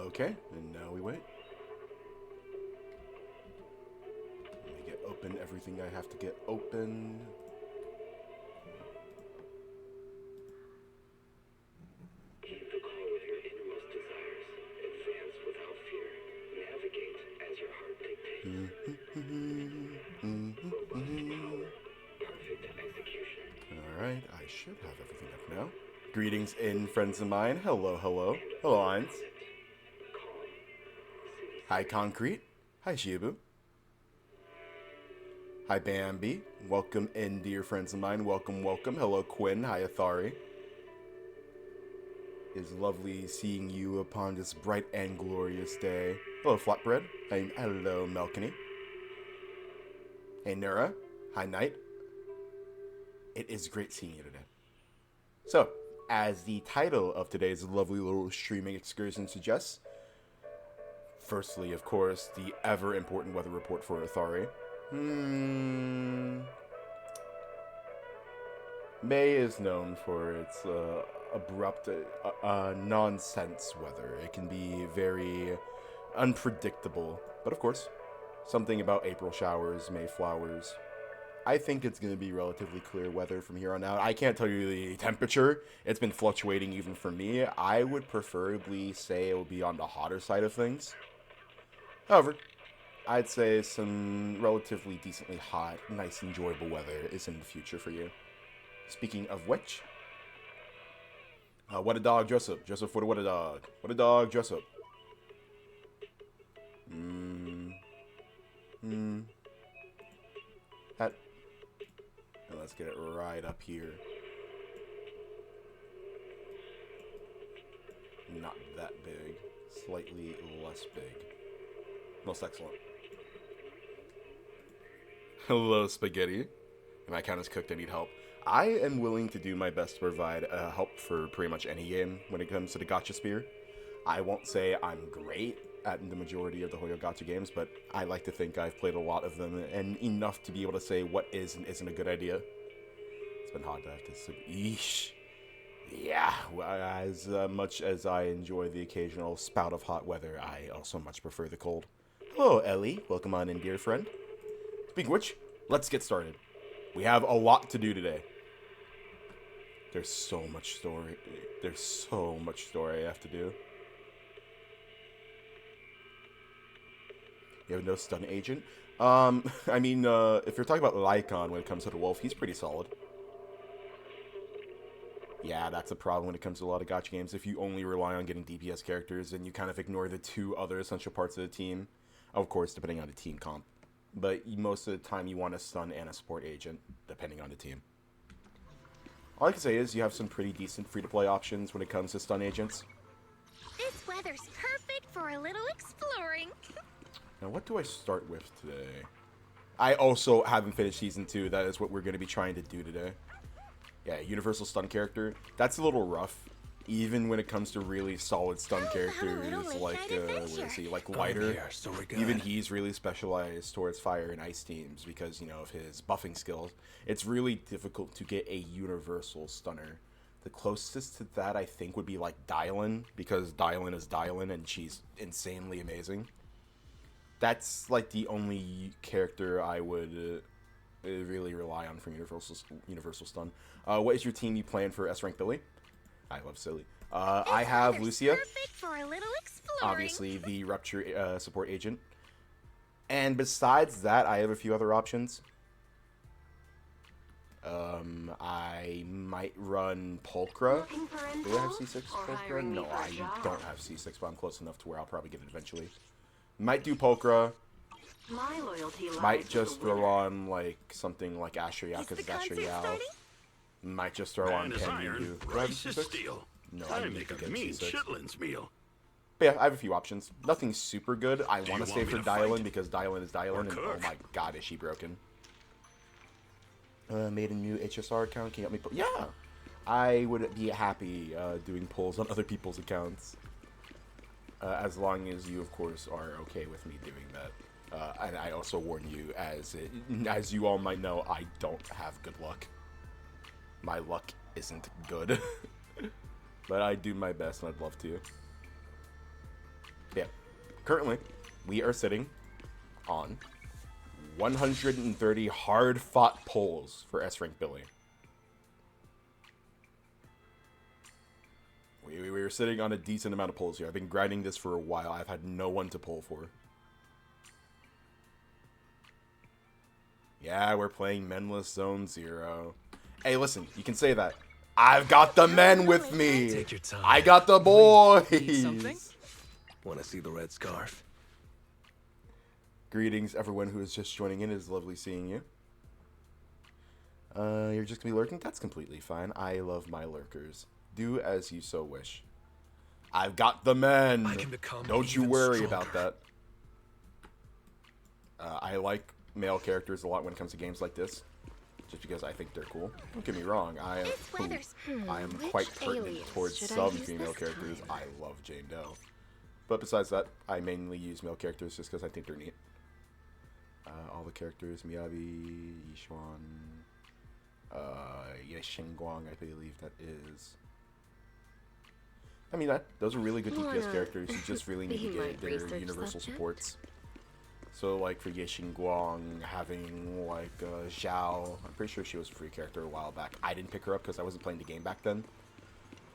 Okay, and now we wait. Let me get open everything I have to get open. Heed the call of your innermost desires. Advance without fear. Navigate as your heart dictates. Robust power. Perfect execution. Alright, I should have everything up now. Greetings in friends of mine. Hello, hello. Hello, Eins. Hi, Concrete. Hi, Shibu. Hi, Bambi. Welcome in, dear friends of mine. Welcome, welcome. Hello, Quinn. Hi, Athari. It's lovely seeing you upon this bright and glorious day. Hello, Flatbread. Hello, Melkany. Hey, Nura. Hi, Knight. It is great seeing you today. So, as the title of today's lovely little streaming excursion suggests, firstly, of course, the ever-important weather report for Athari. May is known for its abrupt, nonsense weather. It can be very unpredictable. But of course, something about April showers, May flowers. I think it's going to be relatively clear weather from here on out. I can't tell you the temperature. It's been fluctuating even for me. I would preferably say it will be on the hotter side of things. However, I'd say some relatively decently hot, nice, enjoyable weather is in the future for you. Speaking of which, what a dog, dress up. Dress up for the what a dog. What a dog, dress up. Hat. And let's get it right up here. Not that big. Slightly less big. Most excellent. Hello, Spaghetti. My account is cooked. I need help. I am willing to do my best to provide help for pretty much any game when it comes to the gacha sphere. I won't say I'm great at the majority of the Hoyo gacha games, but I like to think I've played a lot of them and enough to be able to say what is and isn't a good idea. It's been hot to have to sleep. Eesh. Yeah, as much as I enjoy the occasional spout of hot weather, I also much prefer the cold. Hello, Ellie. Welcome on in, dear friend. Speaking of which, let's get started. We have a lot to do today. There's so much story. There's so much story I have to do. You have no stun agent? I mean, if you're talking about Lycon when it comes to the wolf, he's pretty solid. Yeah, that's a problem when it comes to a lot of gacha games. If you only rely on getting DPS characters, then you kind of ignore the two other essential parts of the team. Of course, depending on the team comp. But most of the time, you want a stun and a support agent, depending on the team. All I can say is you have some pretty decent free-to-play options when it comes to stun agents. This weather's perfect for a little exploring. Now, what do I start with today? I also haven't finished Season 2. That is what we're going to be trying to do today. Yeah, Universal Stun character. That's a little rough. Even when it comes to really solid stun characters like, where is he? Like Lighter. Even he's really specialized towards fire and ice teams because, you know, of his buffing skills. It's really difficult to get a universal stunner. The closest to that, I think, would be like Dylan, because Dylan is Dylan and she's insanely amazing. That's like the only character I would really rely on from Universal Stun. What is your team you plan for S-Rank Billy? I love Silly. I have Lucia, For a little exploring. obviously the Rupture support agent. And besides that, I have a few other options. I might run Pulchra. Do I have C6 Pulchra? No, I don't have C6, but I'm close enough to where I'll probably get it eventually. Might do Pulchra. My loyalty Might just throw on like something like Asher Yao because it's Asher Yao. Might just throw on Ken Yu. Rice is steel. No, I Time need make to a get mean C6. chitlins meal. But yeah, I have a few options. Nothing super good. I want to you stay want for me to Dylan fight? because Dylan is Dylan, Or and oh cook? my god, is she broken. Made a new HSR account. Can you help me? Yeah, I would be happy doing polls on other people's accounts, as long as you, of course, are okay with me doing that. And I also warn you, as you all might know, I don't have good luck. My luck isn't good, but I do my best, and I'd love to. Currently, we are sitting on 130 hard-fought pulls for S-Rank Billy. We were sitting on a decent amount of pulls here. I've been grinding this for a while. I've had no one to pull for. Yeah, we're playing Menless Zone 0. Hey, listen, you can say that. I've got the men with me. Take your time. I got the boys. Want to see the red scarf? Greetings, everyone who is just joining in. It is lovely seeing you. You're just gonna be lurking? That's completely fine. I love my lurkers. Do as you so wish. I've got the men. I can become Don't you even worry stronger. about that. I like male characters a lot when it comes to games like this, just because I think they're cool. Don't get me wrong. I am quite pertinent towards some female characters. I love Jane Doe. But besides that, I mainly use male characters just because I think they're neat. All the characters, Miyabi, Yishuan, Yeshengguang, I believe that is. I mean, those are really good DPS characters. You just really need to get their universal supports. So, like, for Yeshengguang, having, like, Zhao, I'm pretty sure she was a free character a while back. I didn't pick her up because I wasn't playing the game back then.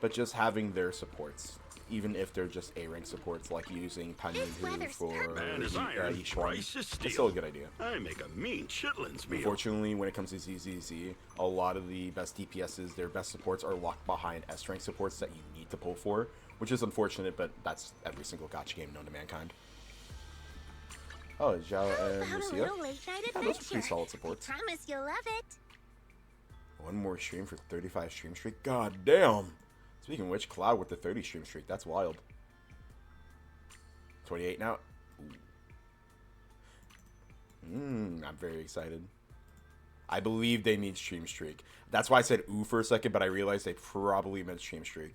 But just having their supports, even if they're just A-rank supports, like using Panyu for Yishuan, it's still a good idea. I make a mean chitlins meal. Unfortunately, when it comes to ZZZ, a lot of the best DPSs, their best supports are locked behind S-rank supports that you need to pull for, which is unfortunate, but that's every single gacha game known to mankind. Oh, Zhao and Lucia. Yeah, those are pretty solid supports. Promise you'll love it. One more stream for 35 stream streak. God damn. Speaking of which, Cloud with the 30 stream streak. That's wild. 28 now. I'm very excited. I believe they mean stream streak. That's why I said ooh for a second, but I realized they probably meant stream streak.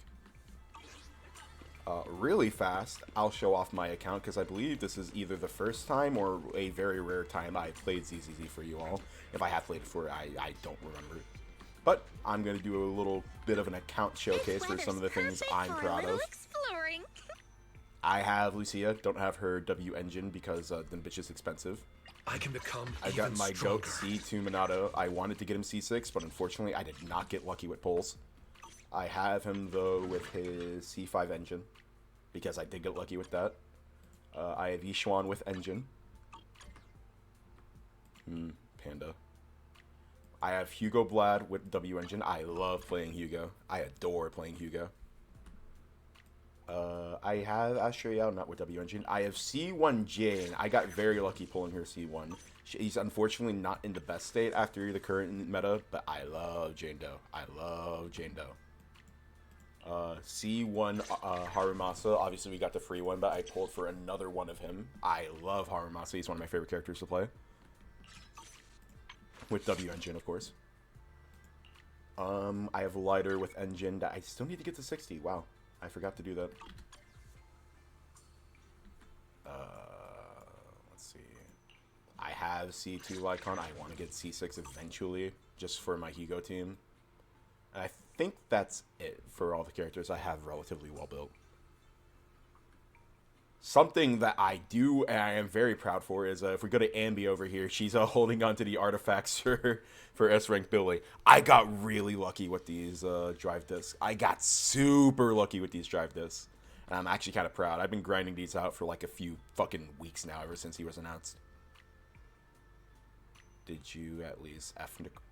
Really fast, I'll show off my account because I believe this is either the first time or a very rare time I played ZZZ for you all. If I have played it for, I don't remember. But I'm going to do a little bit of an account showcase for some of the things I'm proud of. Exploring. I have Lucia, don't have her W engine because the bitch is expensive. I can become I even got my stronger. goat C2 Minato. I wanted to get him C6, but unfortunately I did not get lucky with pulls. I have him though with his C5 engine because I did get lucky with that. I have Yishuan with engine. Panda. I have Hugo Blad with W engine. I love playing Hugo. I adore playing Hugo. I have Astrayao not with W engine. I have C1 Jane. I got very lucky pulling her C1. She's unfortunately not in the best state after the current meta, but I love Jane Doe. I love Jane Doe. C1 Harumasa. Obviously, we got the free one, but I pulled for another one of him. I love Harumasa. He's one of my favorite characters to play. With W engine, of course. I have Lighter with engine that I still need to get to 60. Wow. I forgot to do that. Let's see. I have C2 Lycon. I want to get C6 eventually, just for my Hugo team. And I think that's it for all the characters I have relatively well built. Something that I do and I am very proud for is if we go to Ambi over here, she's holding on to the artifacts for S-Rank Billy. I got really lucky with these drive discs. I got super lucky with these drive discs. And I'm actually kind of proud. I've been grinding these out for like a few fucking weeks now, ever since he was announced. Did you at least F Nicole?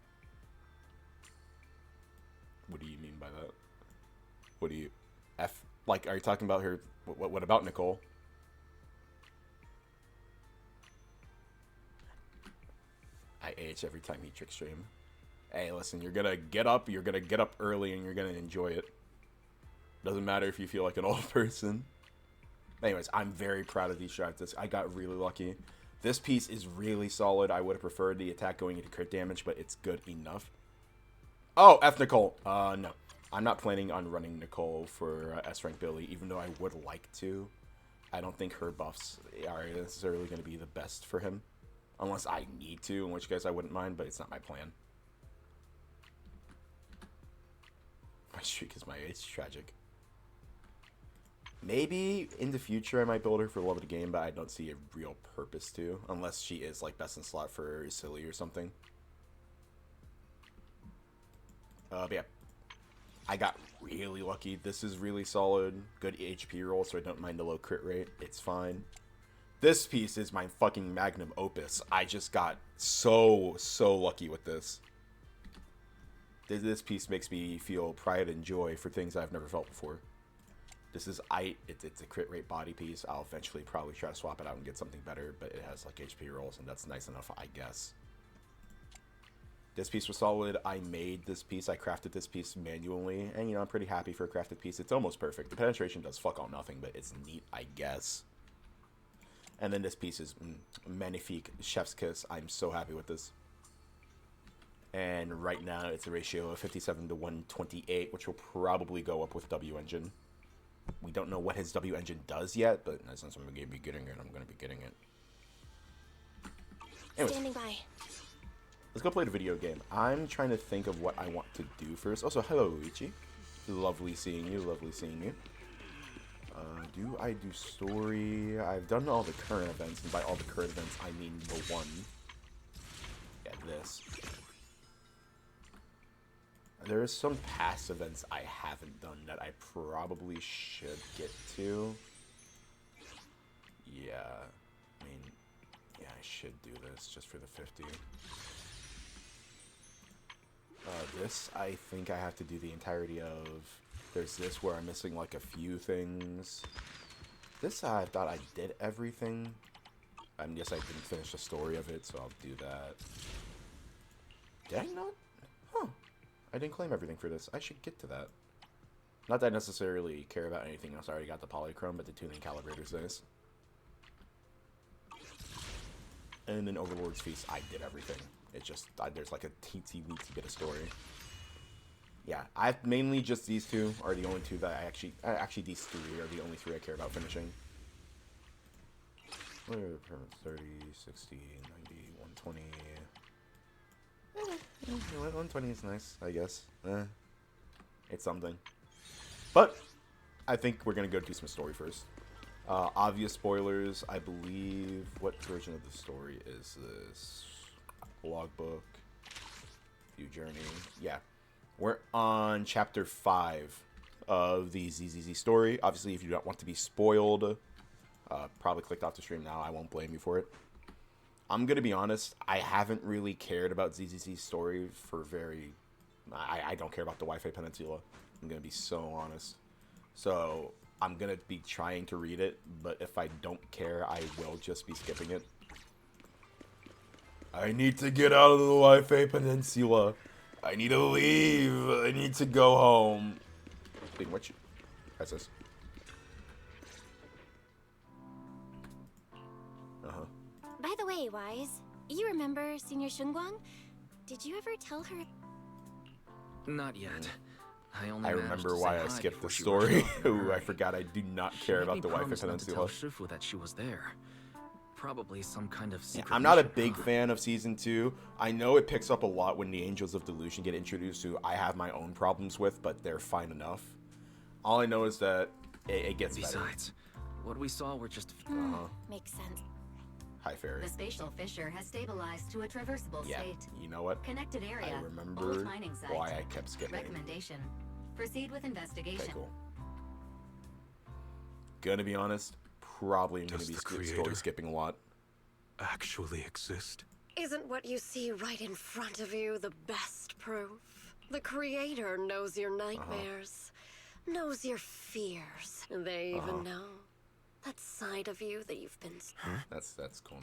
What do you mean by that? What do you F? Like, are you talking about her? What about Nicole? I AH every time he trick stream. Hey, listen, you're gonna get up early, and you're gonna enjoy it. Doesn't matter if you feel like an old person. Anyways, I'm very proud of these drive discs. I got really lucky. This piece is really solid. I would have preferred the attack going into crit damage, but it's good enough. Oh, F Nicole. No. I'm not planning on running Nicole for S-Rank Billy, even though I would like to. I don't think her buffs are necessarily going to be the best for him. Unless I need to, in which case I wouldn't mind, but it's not my plan. My streak is my age. Tragic. Maybe in the future I might build her for the love of the game, but I don't see a real purpose to, unless she is like best in slot for silly or something. But yeah, I got really lucky. This is really solid, good HP roll, so I don't mind the low crit rate. It's fine. This piece is my fucking magnum opus. I just got so lucky with this. This piece makes me feel pride and joy for things I've never felt before. This is it's a crit rate body piece. I'll eventually probably try to swap it out and get something better, but it has like HP rolls, and that's nice enough, I guess. This piece was solid. I made this piece. I crafted this piece manually, and you know, I'm pretty happy for a crafted piece. It's almost perfect. The penetration does fuck all nothing, but it's neat, I guess. And then this piece is magnifique, chef's kiss. I'm so happy with this. And right now, it's a ratio of 57 to 128, which will probably go up with W Engine. We don't know what his W Engine does yet, but since I'm going to be getting it, I'm going to be getting it. Anyways, Standing by. let's go play the video game. I'm trying to think of what I want to do first. Also, hello, Luigi. Lovely seeing you, lovely seeing you. Do I do story? I've done all the current events, and by all the current events, I mean the one. Yeah, this. There are some past events I haven't done that I probably should get to. Yeah, I mean, yeah, I should do this just for the 50. This, I think I have to do the entirety of. There's this where I'm missing like a few things. This, I thought I did everything. I guess I didn't finish the story of it, so I'll do that. Did I not? Huh. I didn't claim everything for this. I should get to that. Not that I necessarily care about anything else. I already got the polychrome, but the tuning calibrator's nice. And then Overlord's Feast, I did everything. It's just, there's like a teensy-weensy bit of story. Yeah, I've mainly just these two are the only two that actually these three are the only three I care about finishing. 30, 60, 90, 120. 120 is nice, I guess. It's something. But I think we're going to go do some story first. Obvious spoilers, I believe. What version of the story is this? Logbook. View journey. Yeah. We're on chapter 5 of the ZZZ story. Obviously, if you don't want to be spoiled, probably clicked off the stream now. I won't blame you for it. I'm going to be honest. I haven't really cared about ZZZ's story for very... I don't care about the Wi-Fi Peninsula. I'm going to be so honest. So, I'm going to be trying to read it, but if I don't care, I will just be skipping it. I need to get out of the Wi-Fi Peninsula. I need to leave. I need to go home. Speaking of which, that's this. By the way, Wise, you remember Senior Shunguang? Did you ever tell her? Not yet. I remember why I skipped the story. Ooh, I forgot I do not care about the Wi-Fi Peninsula. Tell Shifu that she was there. Probably some kind of secret. I'm not a big fan of Season 2. I know it picks up a lot when the Angels of Delusion get introduced, who I have my own problems with, but they're fine enough. All I know is that it gets better. Besides, what we saw were just... Makes sense. Hi, Fairy. The spatial fissure has stabilized to a traversable state. You know what? Connected area. I remember Old mining site. why I kept skipping. Recommendation. Proceed with investigation. Okay, cool. Gonna be honest, probably I'm gonna be story skipping a lot. Actually exist? Isn't what you see right in front of you the best proof? The Creator knows your nightmares, knows your fears, and they even know that side of you that you've been... That's cool,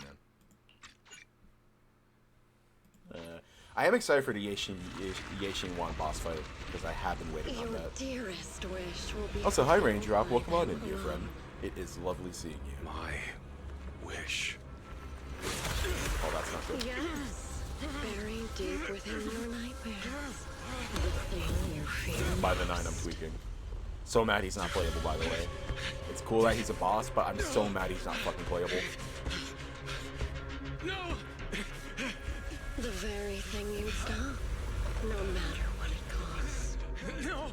man. I am excited for the Yexin Wan boss fight, because I have been waiting on that. Your dearest wish will be... Also, hi Raindrop, welcome on in, dear friend. It is lovely seeing you. My wish. Oh, that's not good. Yes, buried deep within your nightmares. The thing you fear. By the 9, I'm tweaking. So mad he's not playable, by the way. It's cool that he's a boss, but I'm so mad he's not fucking playable. No! The very thing you stop, no matter what it costs. No!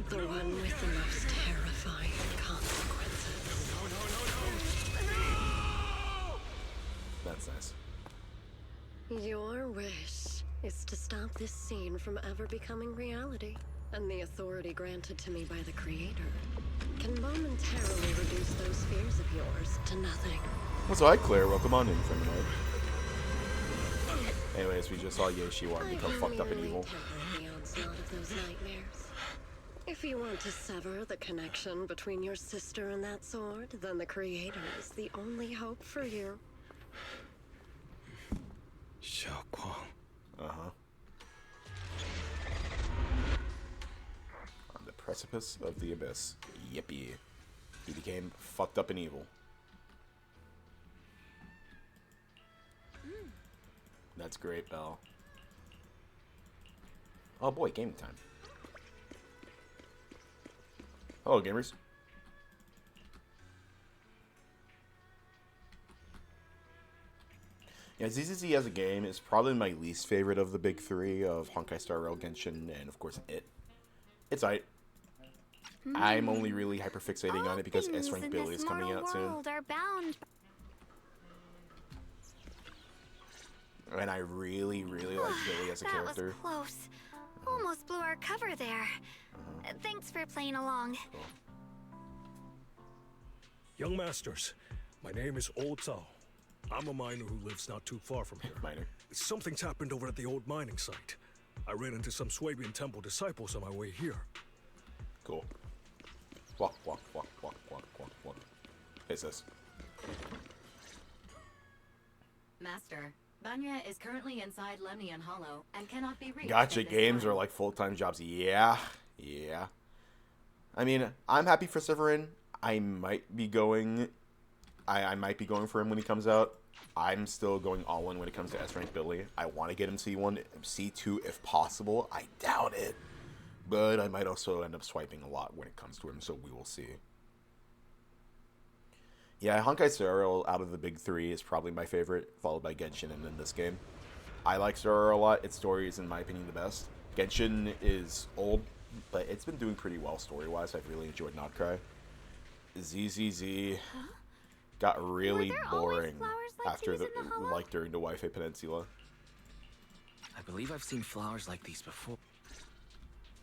The one with the most terrifying to stop this scene from ever becoming reality. And the authority granted to me by the Creator can momentarily reduce those fears of yours to nothing. What's up, Claire? Welcome on in, friend. Anyways, we just saw Yeshiwan become fucked up and evil. Temper the onslaught of those nightmares. If you want to sever the connection between your sister and that sword, then the Creator is the only hope for you. Xiaoguang. Uh-huh. On the precipice of the abyss. Yippee. He became fucked up and evil. That's great, Belle. Oh boy, gaming time. Hello, gamers. Yeah, ZZZ as a game is probably my least favorite of the big three of Honkai Star Rail, Genshin, and of course It. It's aight. I'm only really hyperfixating on it because S-Rank Billy is coming out soon. Are bound. And I really, really like Billy as a character. That was close. Almost blew our cover there. Thanks for playing along. Cool. Young masters, my name is Old Zhao. I'm a miner who lives not too far from here. Miner. Something's happened over at the old mining site. I ran into some Swabian temple disciples on my way here. Cool. Walk, walk, walk, walk, walk, walk, walk. Hey, sis. Master, Banya is currently inside Lemnian Hollow and cannot be reached. Gotcha at this games time. are like full-time jobs. Yeah. Yeah. I mean, I'm happy for Severin. I might be going... I might be going for him when he comes out. I'm still going all in when it comes to S-Rank Billy. I want to get him C1, C2 if possible. I doubt it. But I might also end up swiping a lot when it comes to him, so we will see. Yeah, Honkai Star Rail out of the big three is probably my favorite, followed by Genshin and then this game. I like Star Rail a lot. Its story is, in my opinion, the best. Genshin is old, but it's been doing pretty well story-wise. I've really enjoyed Not Cry. ZZZ got really boring after the like during the Wi-Fi Peninsula. I believe I've seen flowers like these before.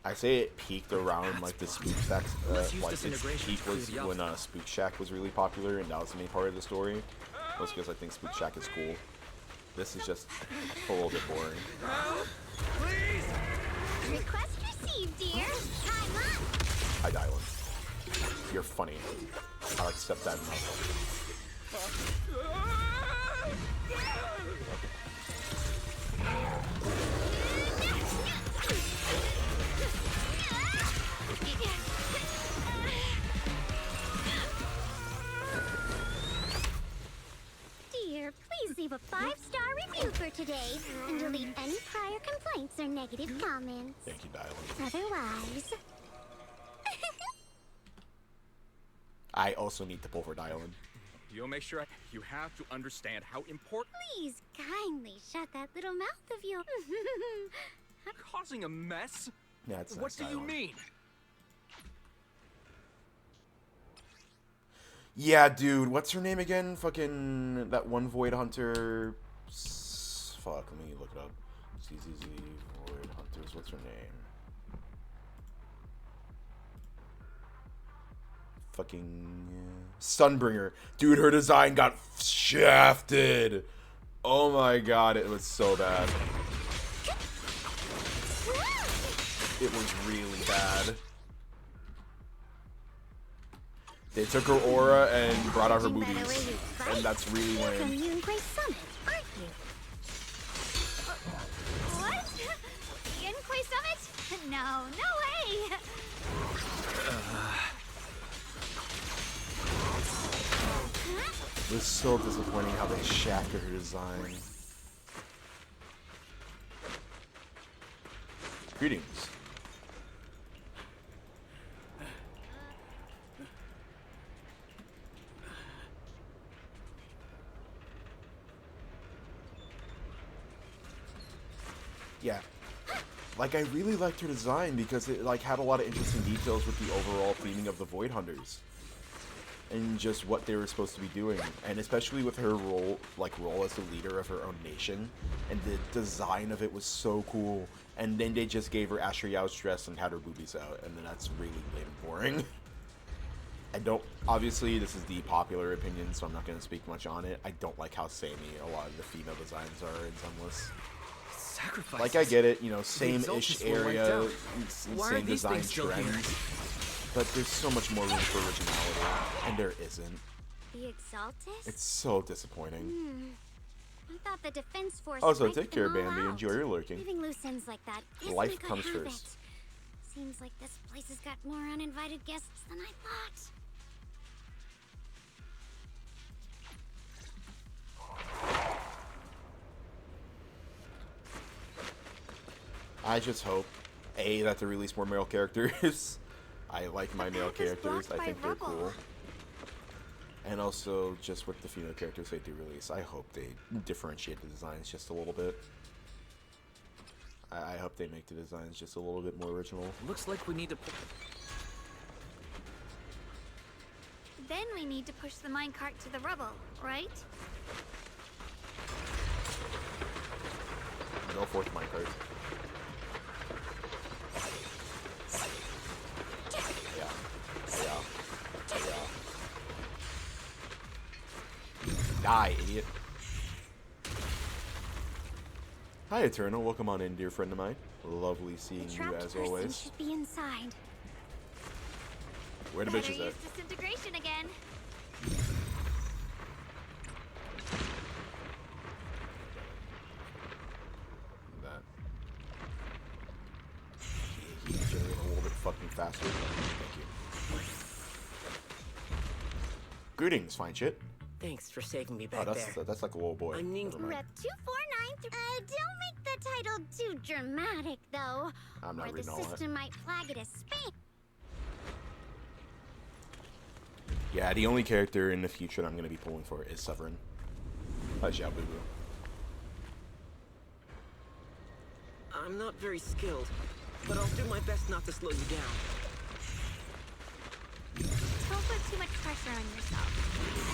I say it peaked around like the Spook Shack. Like its disintegration peak to was clear the when Spook Shack was really popular, and that was the main part of the story. Mostly because I think Spook Shack is cool. This is just a little bit boring. Request received, dear. Time up. Hi, Dylan. You're funny. I'll accept that enough. Dear, please leave a 5-star review for today and delete any prior complaints or negative comments. Thank you, Dylan. Otherwise... I also need to pull for Dylan. You'll make sure you have to understand how important Please kindly shut that little mouth of yours. causing a mess. Yeah, it's What nice, do you Dylan. mean? Yeah, dude. What's her name again? Fucking that one Void Hunter. Fuck, let me look it up. ZZZ Void Hunters. What's her name? Fucking Sunbringer. Dude, her design got shafted. Oh my god, it was so bad. It was really bad. They took her aura and brought out her boobies. And that's really From lame. Yunquay Summit, aren't you? What? Yunquay Summit? No, no way! It was so disappointing how they shafted her design. Greetings. Yeah. Like, I really liked her design because it, like, had a lot of interesting details with the overall theming of the Void Hunters. and just what they were supposed to be doing, and especially with her role as the leader of her own nation, and the design of it was so cool. And then they just gave her Asher Yao's dress and had her boobies out, and then that's really lame and boring. I don't, obviously this is the popular opinion, so I'm not going to speak much on it. I don't like how samey a lot of the female designs are in Sunless. Sacrifices. Like, I get it, you know, same-ish Exaltus were wiped area, out. Why are same these design things still here? trends, but there's so much more room for originality, and there isn't. The Exaltus? It's so disappointing. I thought the defense force. Also, wiped take care, them all Bambi. out. Enjoy your lurking. Leaving loose ends like that isn't Life a good comes habit. first. Seems like this place has got more uninvited guests than I thought. I just hope, A, that they release more male characters. I like my male path is characters. blocked I think by they're rubble. cool. And also, just with the female characters they do release, I hope they differentiate the designs just a little bit. I hope they make the designs just a little bit more original. Looks like we need to. Then we need to push the minecart to the rubble, right? No fourth minecart. Yeah. Die, idiot. Hi, Eternal. Welcome on in, dear friend of mine. Lovely seeing The you trapped as person always. should be inside. Where the Better bitches at? use disintegration again. That. He's generating a little bit fucking faster. Thank you. Greetings, fine shit. Thanks for saving me Oh, back there. that's like a little boy. I'm Ning- Never mind. Rep 249. Don't make the title too dramatic, though. I'm not or the reading all that. system might flag it as spam. Yeah, the only character in the future that I'm going to be pulling for is Severin. Xiao Boo Boo. I'm not very skilled, but I'll do my best not to slow you down. Don't put too much pressure on yourself.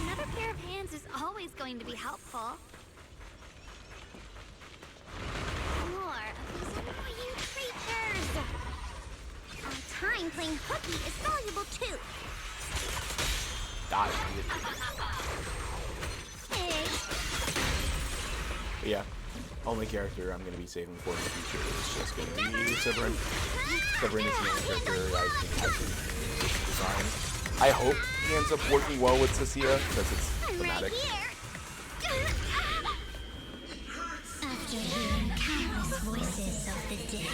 Another pair of hands is always going to be helpful. More of these annoying creatures. Our time playing hooky is valuable too. Die, idiot. Hey. But yeah, only character I'm going to be saving for in the future is just going to be Severin. Severin is the only character I think has some design. I hope he ends up working well with Cecilia because it's thematic. After hearing countless voices of the dead,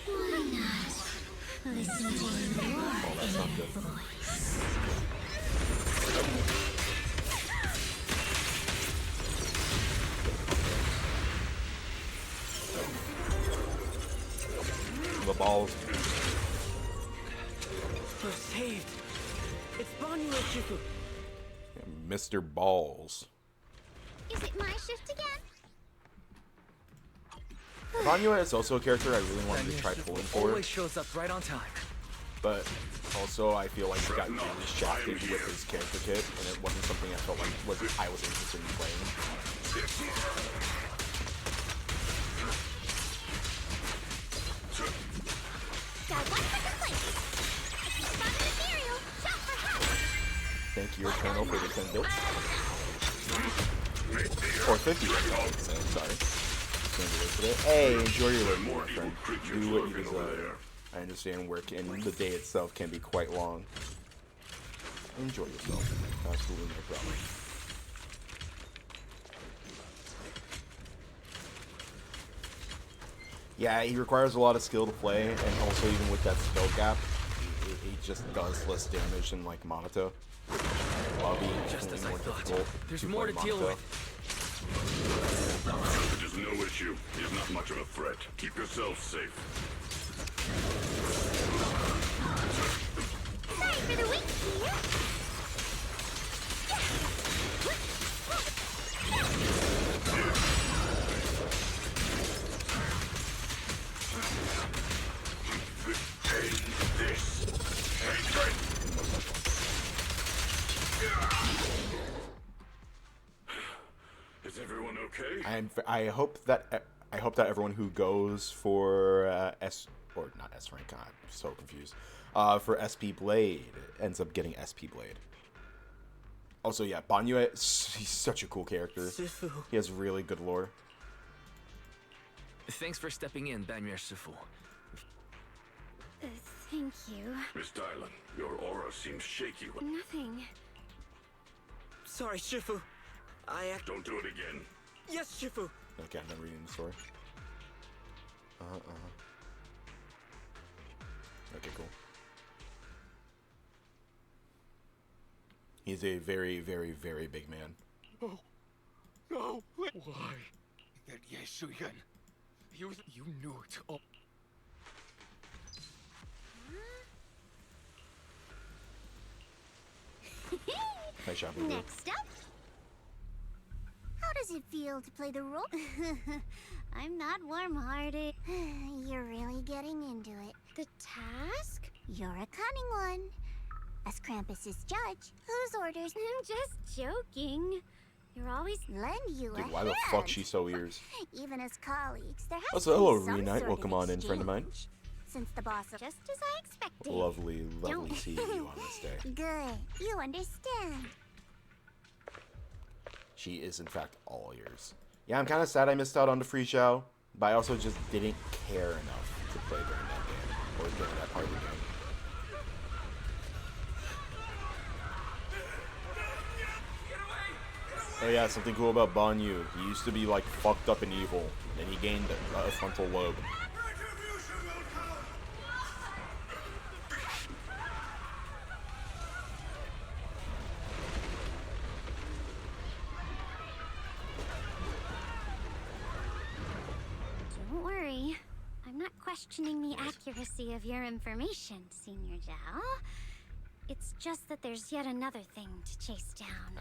why not listen to your That's not good. voice? The balls. We're saved. It's Banyu and Shifu. Mr. Balls. Is it my shift again? Banyu is also a character I really wanted to try pulling for, Always shows up right on time. but also I feel like he got really shafted with his character kit, and it wasn't something I felt like I was interested in playing. Got one for complaint. If you spot an ethereal, shout for help. Thank you, Eternal, for the 10 bits. Or 50 bits, I'm sorry. Hey, enjoy your living, my friend. Do what you deserve. I understand work and the day itself can be quite long. Enjoy yourself. Absolutely no problem. Yeah, he requires a lot of skill to play, and also even with that skill gap, he just does less damage than like Monato. While being Just as I more thought. difficult There's more to play deal Monato. with. It is no issue. He is not much of a threat. Keep yourself safe. Sorry for the weak here. Is everyone okay? I hope that everyone who goes for S or not S rank, I'm so confused. For SP Blade ends up getting SP Blade. Also, yeah, Banyue, he's such a cool character. Shifu. He has really good lore. Thanks for stepping in, Banyue Shifu. Thank you. Miss Dylan, your aura seems shaky. Nothing. Sorry, Shifu. Don't do it again. Yes, Shifu. Okay, I'm not reading the story. Okay, cool. He's a very, very, very big man. No. No. Why? That Yeshuyan. You knew it all. Nice job, Boo. Next up. How does it feel to play the role? I'm not warm-hearted. You're really getting into it. The task? You're a cunning one. As Krampus's judge, whose orders? I'm just joking. You're always lend you a Dude, why the fuck she so ears? Even as colleagues, there has Also, to be hello, some Renite. sort Welcome of on in, friend of mine. exchange. Since the boss, just as I expected. Lovely, lovely Don't- seeing you on this day. Good. You understand. She is, in fact, all yours. Yeah, I'm kind of sad I missed out on the free show, but I also just didn't care enough to play during that game, or during that part of the game. Oh yeah, something cool about Banyu. He used to be, like, fucked up and evil, and he gained a frontal lobe. Don't worry. I'm not questioning the accuracy of your information, Senior Zhao. It's just that there's yet another thing to chase down.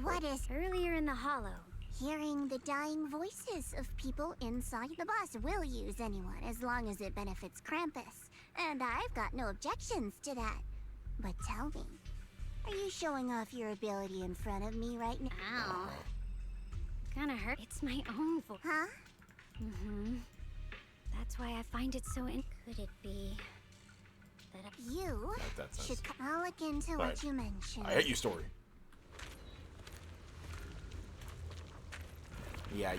What is earlier in the hollow? Hearing the dying voices of people inside the bus will use anyone as long as it benefits Krampus. And I've got no objections to that. But tell me, are you showing off your ability in front of me right now? Ow. Kinda hurt. It's my own voice. Huh? Mm-hmm. That's why I find it so Could it be that you should... I'll look into what you mentioned. I hate you, story. Yeah,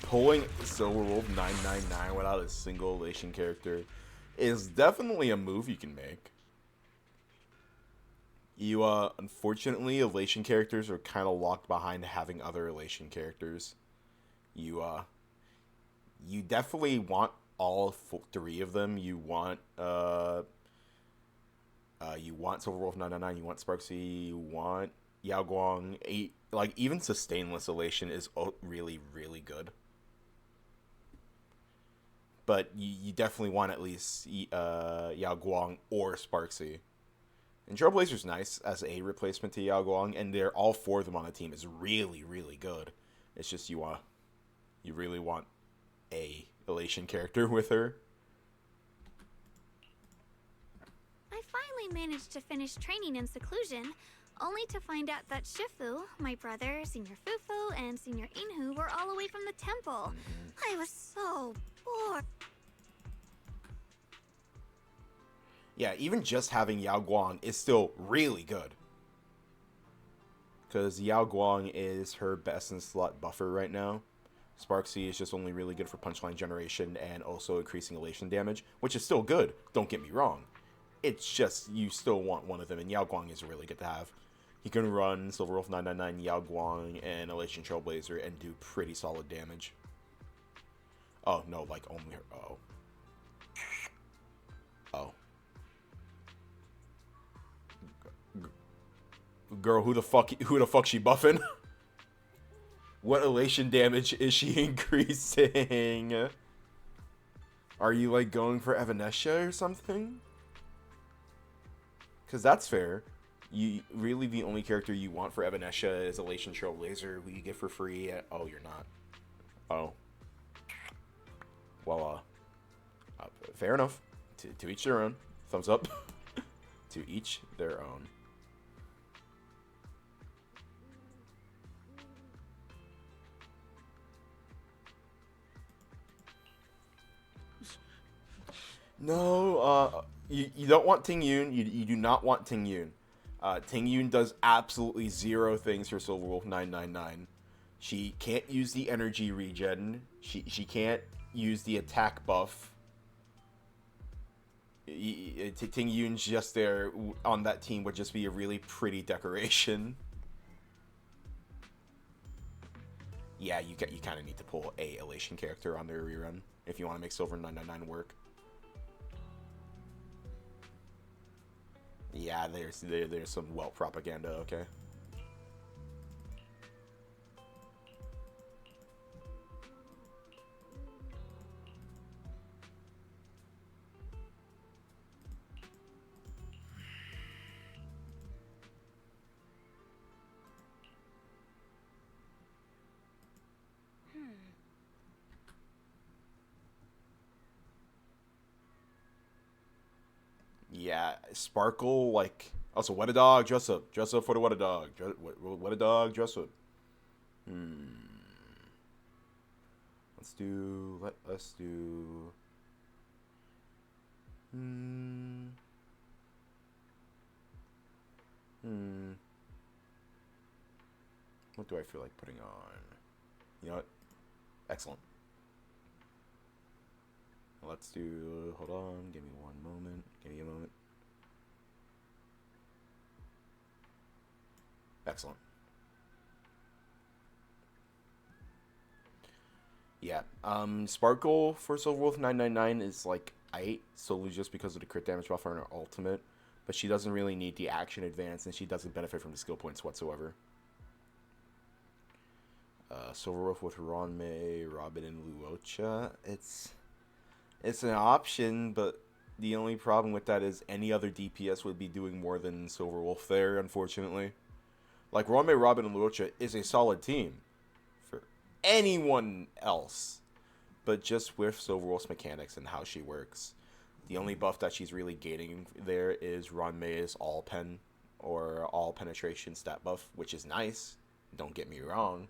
pulling Silver Wolf 999 without a single Elation character is definitely a move you can make. You, unfortunately, Elation characters are kind of locked behind having other Elation characters. You definitely want all three of them. You want Silver Wolf 999, you want Sparksy, you want Yao Guang. Like, even Sustainless Elation is really, really good. But you definitely want at least Yao Guang or Sparksy. And Trailblazer's nice as a replacement to Yao Guang, and they're all four of them on the team is really, really good. It's just you really want a Elation character with her. I finally managed to finish training in seclusion, only to find out that Shifu, my brother, Senior Fufu, and Senior Inhu were all away from the temple. I was so bored. Yeah, even just having Yao Guang is still really good. Because Yao Guang is her best in slot buffer right now. Sparksy is just only really good for punchline generation and also increasing elation damage, which is still good, don't get me wrong. It's just, you still want one of them, and Yao Guang is really good to have. He can run Silver Wolf 999, Yao Guang, and Elation Trailblazer and do pretty solid damage. Oh, no, like only her. Oh. Oh. Girl, who the fuck she buffing? What elation damage is she increasing? Are you, like, going for Evanescia or something? Because that's fair. You really, the only character you want for Evanescia is Elation Trailblazer, who you get for free at... Oh, you're not. Oh. Well, fair enough. To each their own. Thumbs up. To each their own. No, you don't want Ting Yun. You do not want Ting Yun. Ting Yun does absolutely zero things for Silver Wolf 999. She can't use the energy regen. She can't use the attack buff. Ting Yun's just there on that team would just be a really pretty decoration. Yeah, you kind of need to pull a Elation character on their rerun if you want to make Silver 999 work. Yeah, there's some Welt propaganda, okay? Yeah, Sparkle, like... Also, what a dog, dress up. Dress up for the what a dog. What a dog, dress up. Let us do... What do I feel like putting on? You know what? Excellent. Let's do... Hold on. Give me one moment. Give me a moment. Excellent. Yeah. Sparkle for Silver Wolf 999 is like 8, solely just because of the crit damage buff on her ultimate. But she doesn't really need the action advance, and she doesn't benefit from the skill points whatsoever. Silver Wolf with Ronmei, Robin, and Luocha. It's an option, but the only problem with that is any other DPS would be doing more than Silver Wolf there, unfortunately. Like, Ronmei, Robin, and Luocha is a solid team for anyone else, but just with Silver Wolf's mechanics and how she works. The only buff that she's really gaining there is Ronmei's all pen or all penetration stat buff, which is nice, don't get me wrong.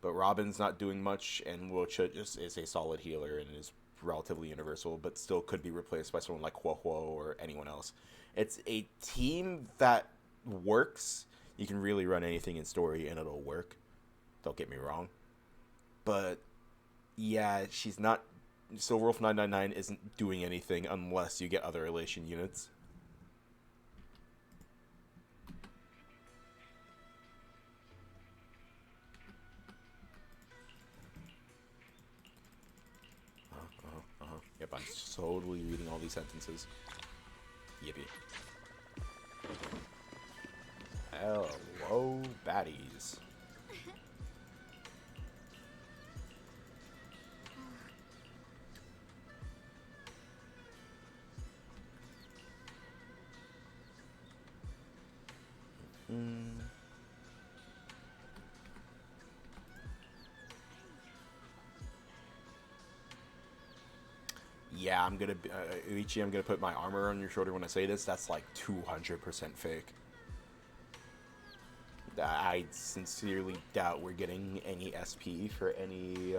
But Robin's not doing much, and Luocha just is a solid healer and is relatively universal, but still could be replaced by someone like Huohuo or anyone else. It's a team that works. You can really run anything in story and it'll work. Don't get me wrong. But yeah, she's not... Silver Wolf 999 isn't doing anything unless you get other Elation units. Yep, I'm totally reading all these sentences. Yippee. Hello, baddies. Yeah, I'm gonna, Uichi, I'm gonna put my armor on your shoulder when I say this. That's like 200% fake. I sincerely doubt we're getting any SP for any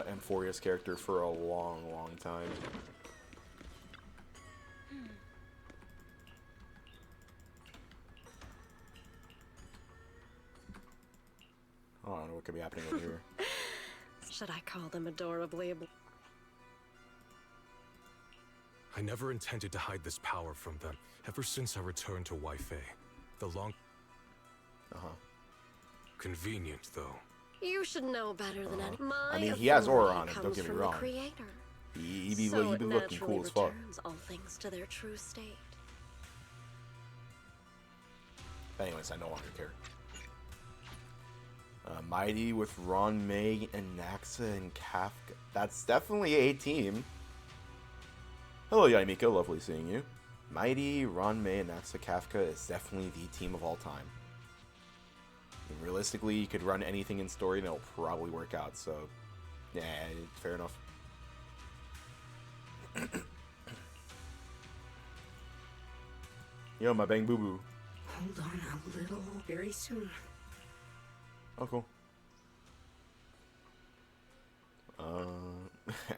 Emphorius character for a long, long time. Oh, I don't know what could be happening over here. Should I call them adorably? I never intended to hide this power from them. Ever since I returned to Weifei, the long... Convenient, though. You should know better than any. I mean, he has aura on him, don't get me wrong. He be So looking cool as fuck. all things to their true state. Anyways, I no longer care. Mighty with Ronmei and Naxa and Kafka. That's definitely a team. Hello, Yaimika. Lovely seeing you. Mighty, Ronmei, and Naxa Kafka is definitely the team of all time. And realistically, you could run anything in story and it'll probably work out, so... Yeah, fair enough. Yo, my bang boo boo. Hold on a little, very soon. Oh, cool.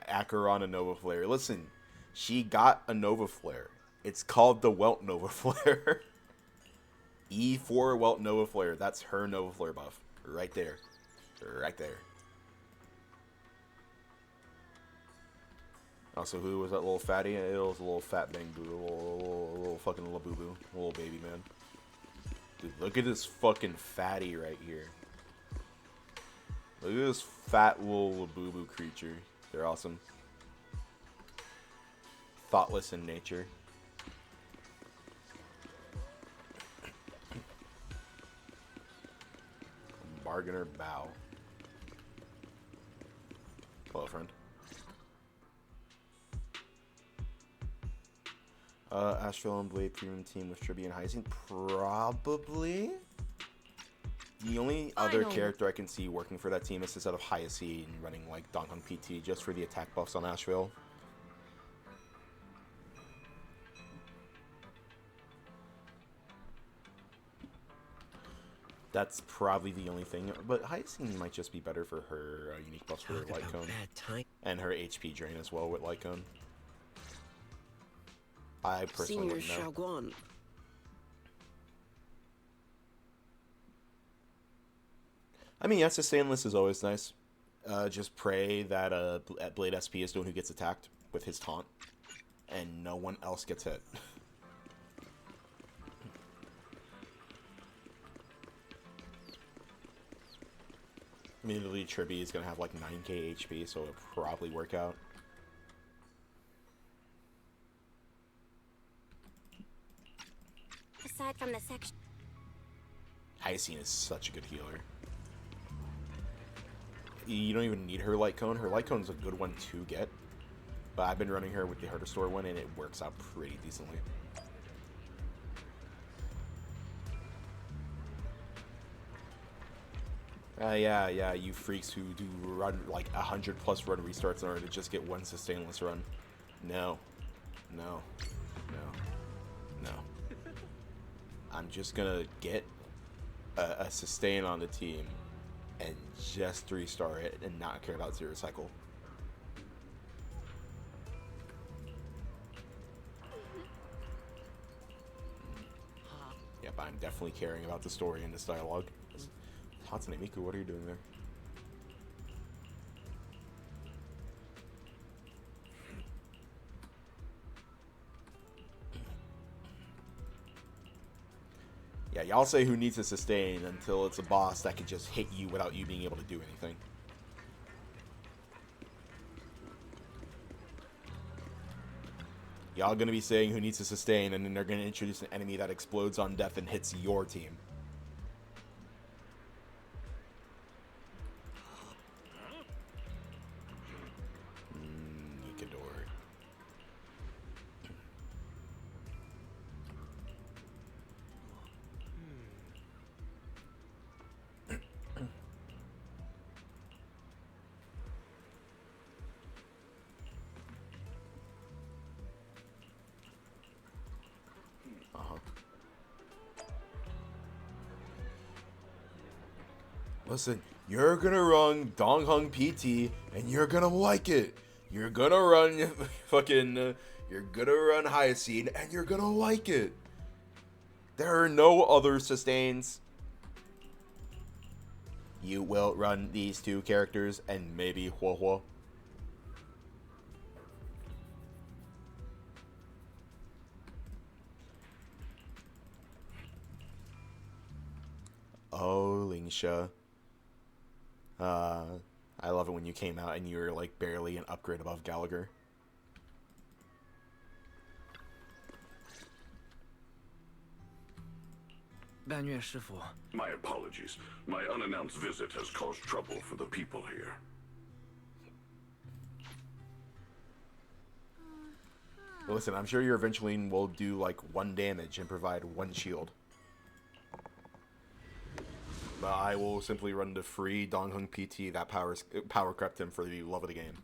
Acheron a Nova Flare. Listen, she got a Nova Flare. It's called the Welt Nova Flare. E4 Welt Nova Flare. That's her Nova Flare buff. Right there. Right there. Also, who was that little fatty? It was a little fat bang boo. A little fucking little boo boo. A little baby man. Dude, look at this fucking fatty right here. Look at this fat little boo boo creature. They're awesome. Thoughtless in nature. Bargainer bow. Hello, friend. Asheville and Blade Premium Team with Tribby and Heising? Probably. The only other character I can see working for that team is instead of Hyacine running like Donghung PT just for the attack buffs on Asheville. That's probably the only thing. But Hyacine might just be better for her unique buffs for her Light Cone. And her HP drain as well with Light Cone. I personally wouldn't know. Shaoguan. I mean, yes, the stainless is always nice. Just pray that Blade SP is the one who gets attacked with his taunt. And no one else gets hit. Immediately, Tribby is going to have like 9k HP, so it'll probably work out. Aside from the section. Hyacine is such a good healer. You don't even need her Light Cone. Her Light Cone is a good one to get. But I've been running her with the Herder Store one, and it works out pretty decently. Yeah, you freaks who do run like 100+ run restarts in order to just get one sustainless run. No. I'm just gonna get a sustain on the team and just restart it and not care about zero cycle. Yep, I'm definitely caring about the story in this dialogue. Hatsune Miku, what are you doing there? Yeah, y'all say who needs to sustain until it's a boss that can just hit you without you being able to do anything. Y'all gonna be saying who needs to sustain, and then they're gonna introduce an enemy that explodes on death and hits your team. Listen, you're gonna run Donghung PT, and you're gonna like it. You're gonna run you're gonna run Hyacine, and you're gonna like it. There are no other sustains. You will run these two characters, and maybe Huohuo. Oh, Lingsha. I love it when you came out and you were like barely an upgrade above Gallagher. My apologies. My unannounced visit has caused trouble for the people here. Well, listen, I'm sure your Eventualine will do like 1 damage and provide 1 shield. But I will simply run the free Donghung PT that power crept him for the love of the game.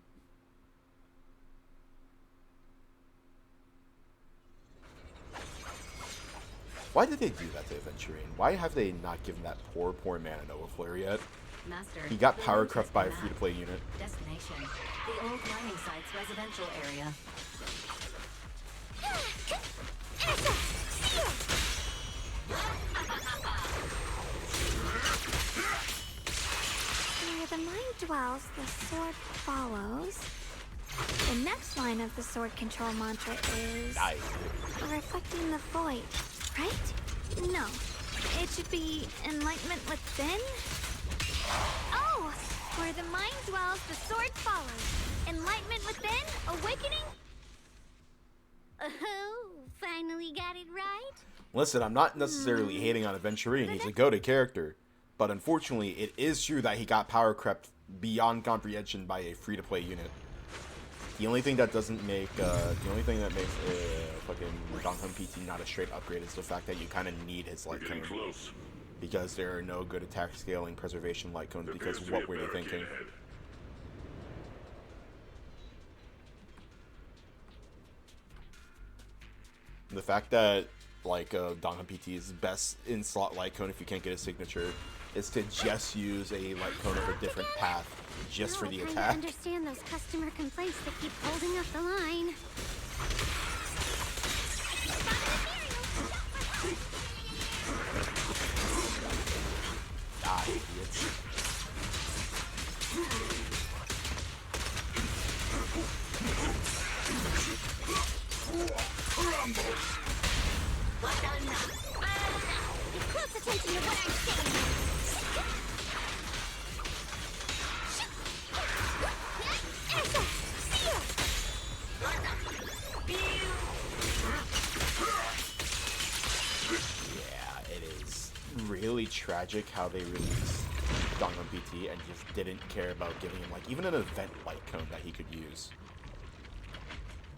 Why did they do that to Aventurine? Why have they not given that poor man a Nova Flare yet? Master, He got power the route crept has by a been free-to-play mapped. unit. Destination: the old mining site's residential area. Where the mind dwells, the sword follows. The next line of the sword control mantra is... Nice. reflecting the void, right? No. It should be enlightenment within? Oh! Where the mind dwells, the sword follows. Enlightenment within? Awakening? Oh, finally got it right? Listen, I'm not necessarily hating on Aventurine. He's a goated character. But unfortunately, it is true that he got power crept beyond comprehension by a free-to-play unit. The only thing that doesn't make, the only thing that makes fucking Donghun PT not a straight upgrade is the fact that you kind of need his light cone. Because there are no good attack scaling preservation light cones, because what were they thinking? The fact that, like, Donghun PT's best in-slot light cone, if you can't get a signature, is to just use a light cone of a different path, just for the attack. I understand those customer complaints that keep holding up the line. Die, idiots. Close attention to what I'm saying. Yeah, it is really tragic how they released Donghun PT and just didn't care about giving him, like, even an event light cone that he could use.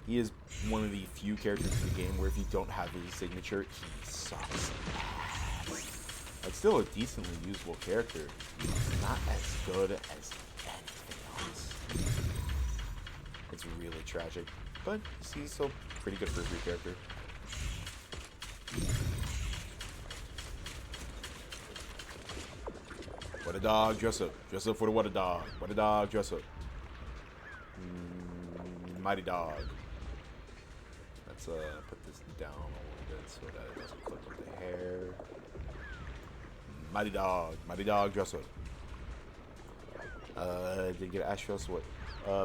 He is one of the few characters in the game where if you don't have his signature, he sucks ass. Like, still a decently usable character. Not as good as anything else. It's really tragic. But he's still pretty good for a free character. What a dog, dress up. Dress up for the what a dog. What a dog, dress up. Mighty dog. Let's put this down a little bit so that it doesn't clip up the hair. Mighty dog, dress up. Did get Astros, what?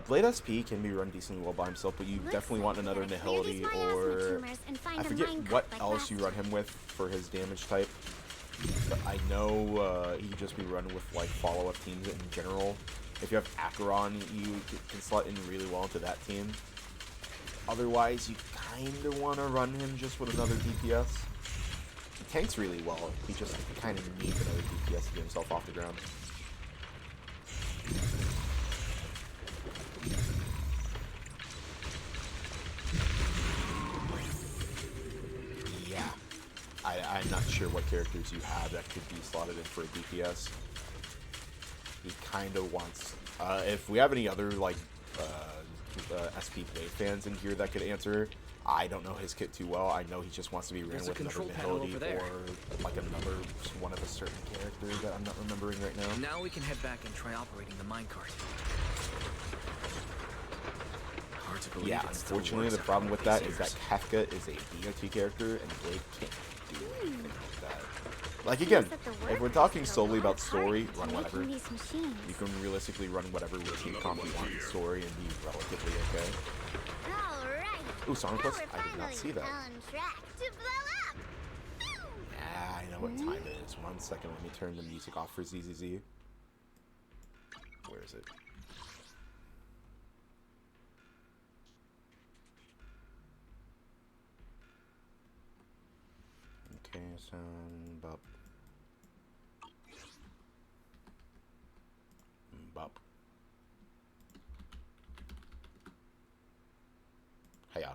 Blade SP can be run decently well by himself, but you definitely want another Nihility, or I forget what else you run him with for his damage type. But I know he can just be run with like follow-up teams in general. If you have Acheron, you can slot in really well into that team. Otherwise, you kind of want to run him just with another DPS. He tanks really well. He just kind of needs another DPS to get himself off the ground. Yeah. I'm not sure what characters you have that could be slotted in for a DPS. He kind of wants... if we have any other, like, SP Blade fans in here that could answer, I don't know his kit too well. I know he just wants to be ran with another Nihility or, like, another one of a certain character that I'm not remembering right now. Now we can head back and try operating the minecart. Hard to believe. Yeah, unfortunately, the problem with that is that Kafka is a BOT character, and Blade can't do anything like that. Like, again, if we're talking solely about story, run whatever. You can realistically run whatever routine comp you want in story and be relatively okay. Ooh, Sonic Quest? I did not see that. Yeah, I know what time it is. 1 second, let me turn the music off for ZZZ. Where is it? Okay, sound bop. Bop. Hiya.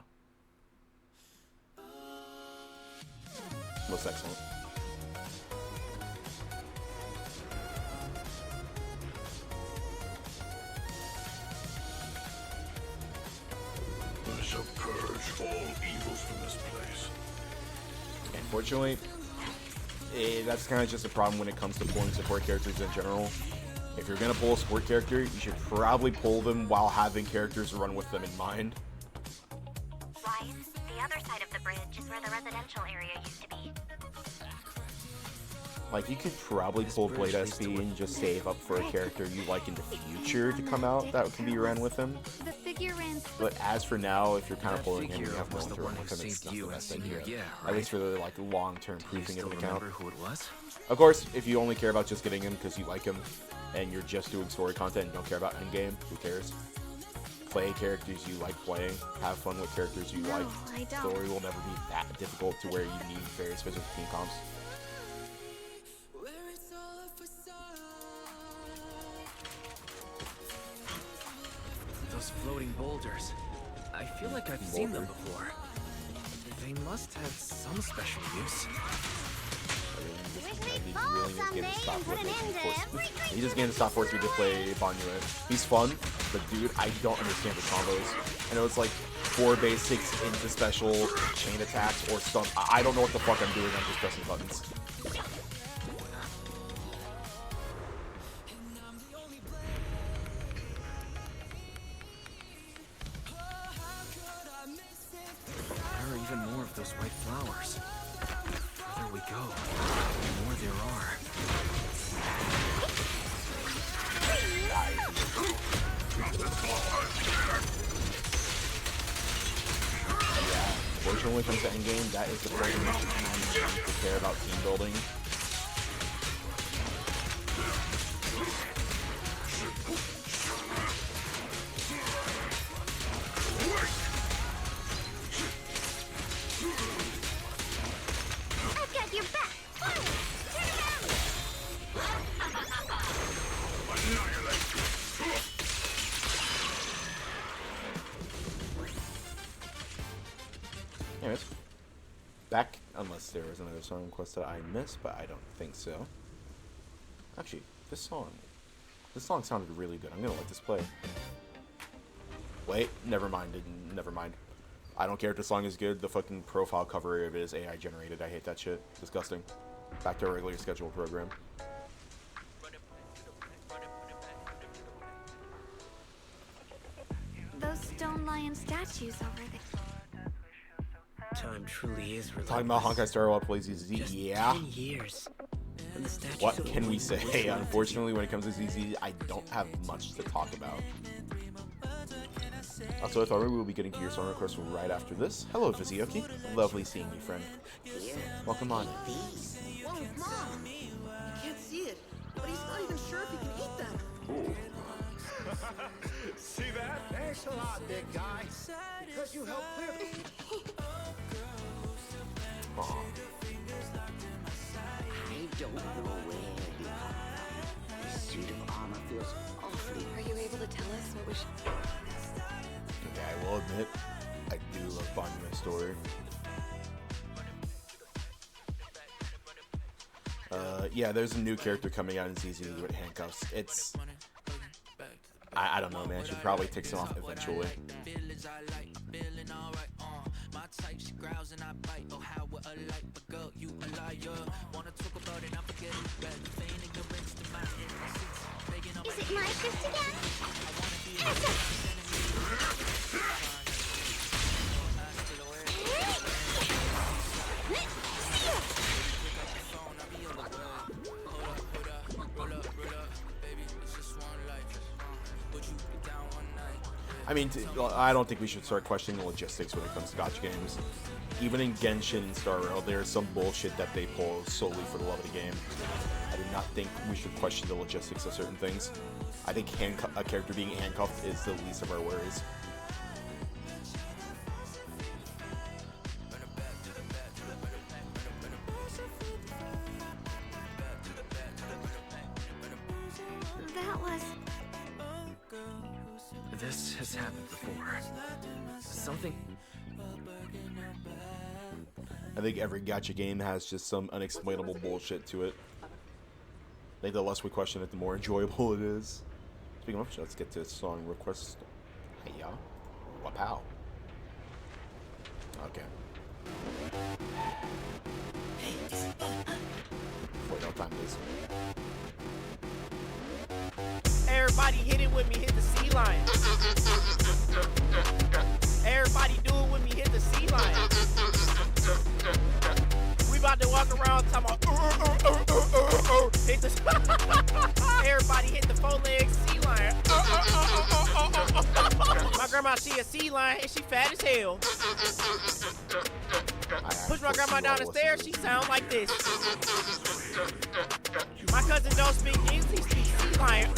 Most excellent. I shall purge all evils from this place. Unfortunately, that's kind of just a problem when it comes to pulling support characters in general. If you're gonna pull a sport character, you should probably pull them while having characters run with them in mind. Right, the other side of the bridge is where the residential area used to be. Like, you could probably pull Blade SP and just save up for a character you like in the future to come out that can be ran with him. The figure ran. But as for now, if you're kind of pulling him, you have no one to run with him. It's not the best idea. At least for the like long-term proofing of an account. Who it was? Of course, if you only care about just getting him because you like him, and you're just doing story content and don't care about endgame, who cares? Play characters you like playing, have fun with characters you like. Story will never be that difficult to where you need very specific team comps. Those floating boulders. I feel like I've seen them before. They must have some special use. He just getting to stop forcing me to play Banyue. He's fun, but dude, I don't understand the combos. I know it's like 4 basics into special chain attacks or stun. I don't know what the fuck I'm doing. I'm just pressing buttons. There are even more of those white flowers. The further we go, the more there are. Yeah, fortunately when it comes to endgame, that is the point in which you need to care about team building. I've got your back. Turn Anyways, back, unless there was another song request that I missed, but I don't think so. Actually, this song sounded really good. I'm gonna let this play. Wait, never mind. Never mind. I don't care if the song is good. The fucking profile cover of it is AI generated. I hate that shit. Disgusting. Back to our regularly scheduled program. Those stone lion statues over there. Time truly is relentless. Talking about Honkai Star Rail plays ZZZ, yeah. 10 years. And the statues What can we say? Unfortunately, when it comes to ZZ, I don't have much to talk about. Also, I thought we will be getting to your song request right after this. Hello, Vizioki. Lovely seeing you, friend. Welcome on. Whoa, Mom! You can't see it, but he's not even sure if he can eat them. See that? Thanks a lot, big guy. Because you helped clear the... I don't know where you come from. This suit of armor feels awfully... Are you able to tell us what we should... Okay, I will admit, I do love Banyue's story. Yeah, there's a new character coming out in ZZ with handcuffs. It's... I don't know, man. Should probably take some off eventually. Is it my shift again? I mean, I don't think we should start questioning the logistics when it comes to gacha games. Even in Genshin and Star Rail, there's some bullshit that they pull solely for the love of the game. I do not think we should question the logistics of certain things. I think a character being handcuffed is the least of our worries. That was... This has happened before. Something... I think every gacha game has just some unexplainable bullshit to it. I think the less we question it, the more enjoyable it is. Speaking of which, let's get to song request. Hey, ya. Wapow. Okay. Wait, no time, please. Everybody hit it with me, hit the sea lion. Everybody do it with me, hit the sea lion. We about to walk around talking about hit the everybody hit the four-legged sea lion. My grandma, she a sea lion and she fat as hell. Push my grandma down the stairs, she sound like this. My cousin don't speak English, he speaks sea lion.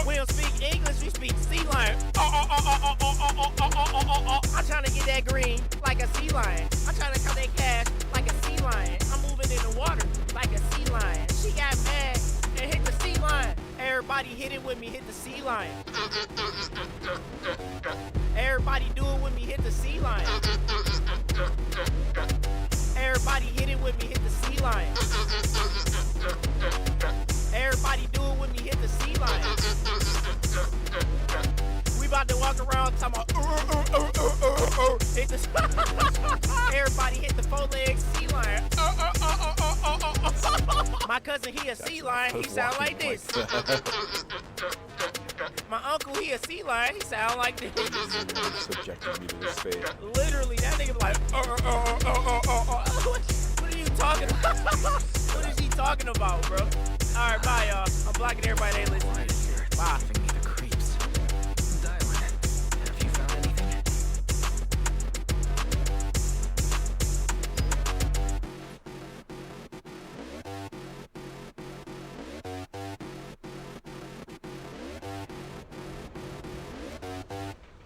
We don't speak English, we speak sea lion. I'm trying to get that green like a sea lion. I'm trying to count that cash like a sea lion. I'm moving in the water like a sea lion. She got mad and hit the sea lion. Everybody hit it with me, hit the sea lion. Everybody do it with me, hit the sea lion. Everybody hit it with me, hit the sea lion. Everybody do it with me, hit the sea lion. We about to walk around talking about hit the everybody hit the four-legged sea lion. My cousin, he a sea lion, he sound like this. My uncle, he a sea lion, he sound like this. Subjecting me to this fate. Literally, that nigga be like, what are you talking about? What is he talking about, bro? Alright, bye, y'all. I'm blocking everybody that ain't listening. Bye.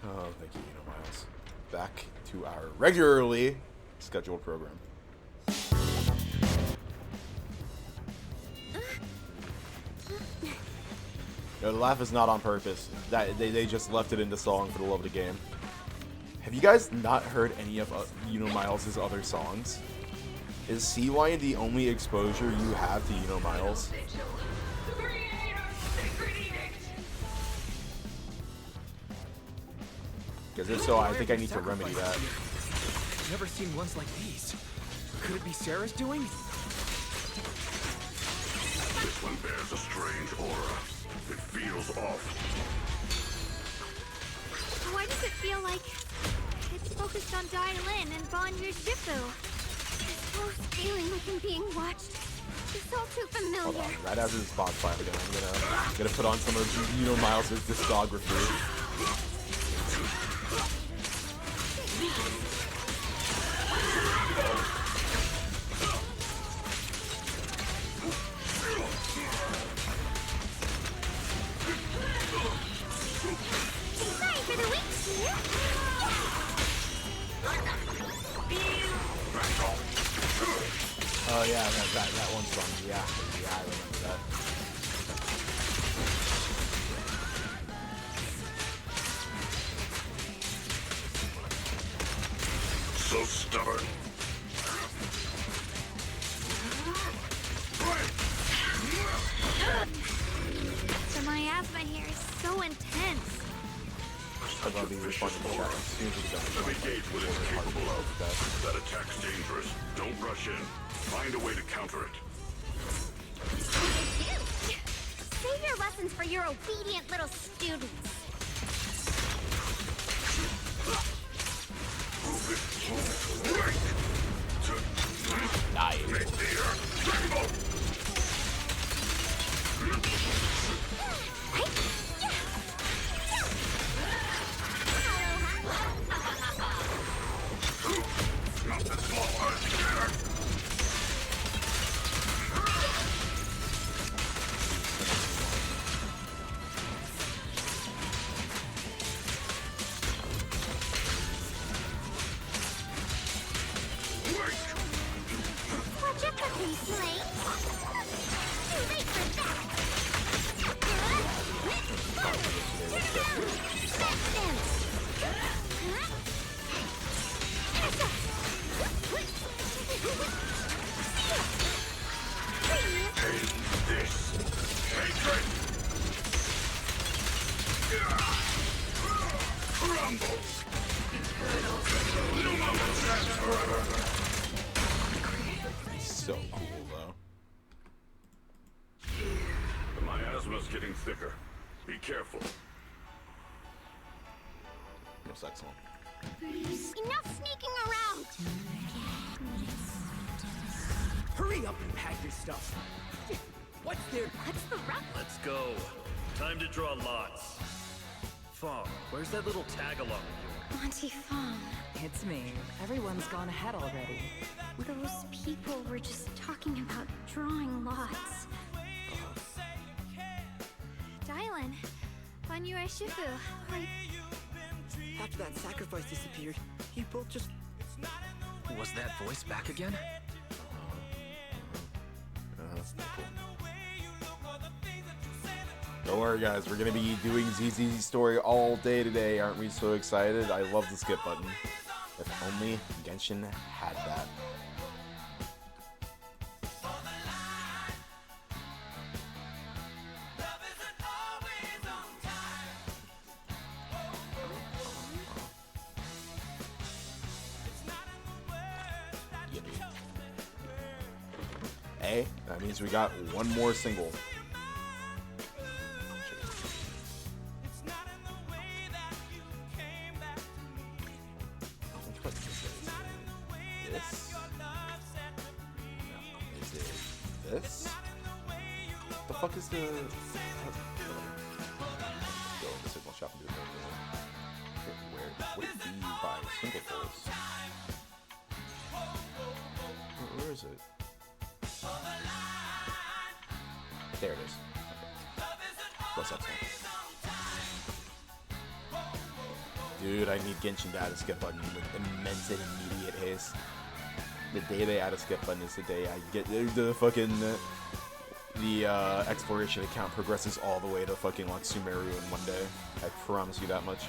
Oh, thank you, Miles. Back to our regularly scheduled program. No, the laugh is not on purpose. That they just left it in the song for the love of the game. Have you guys not heard any of Miles' other songs? Is Sea Lion the only exposure you have to Miles? Because if so, I think I need to remedy that. I've never seen ones like these. Could it be Sarah's doing? This one bears a strange aura. It feels off. Why does it feel like it's focused on Lin and Banyu Shifu? This close feeling like I'm being watched. It's all too familiar. Hold on, right after this boss fight again, I'm gonna put on some of Miles' discography. Oh yeah, that one song. Yeah, I remember that. So stubborn. The miasma here is so intense. I'll be responding to chat as soon as we get Let me gauge what it's capable of. That attack's dangerous. Don't rush in. Find a way to counter it. Save your lessons for your obedient little students. The miasma getting thicker. Be careful. Most excellent. Enough sneaking around! Hurry up and pack your stuff. What's there? What's the rush? Let's go. Time to draw lots. Fong, where's that little tag-along of yours? Auntie Fong. It's me. Everyone's gone ahead already. Those people were just talking about drawing lots. Dylan, Banyue Shifu, After that sacrifice disappeared, you both just... Was that voice back again? Don't worry, guys. We're gonna be doing ZZZ story all day today. Aren't we so excited? I love the skip button. If only Genshin had that. Hey, that means we got one more single. This? The fuck is the... Go in the signal shop and do it. Okay, where do you buy single pulls? Where is it? There it is. Okay. What's up, son? Dude, I need Genshin to add a skip button with immense and immediate haste. The day they add a skip button is the day I get the fucking the exploration account progresses all the way to fucking like Sumeru in one day. I promise you that much.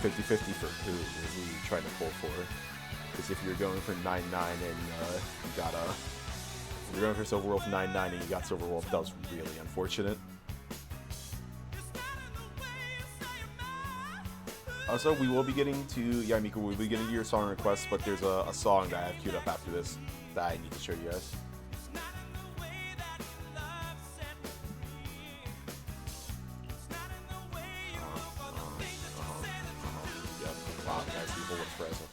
$50-50 for who are you trying to pull for? Because if you're going for 9-9 and you got if you're going for Silver Wolf 9-9 and you got Silver Wolf, that was really unfortunate. Also, we will be getting to Miku, we'll be getting to your song requests, but there's a song that I have queued up after this that I need to show you guys.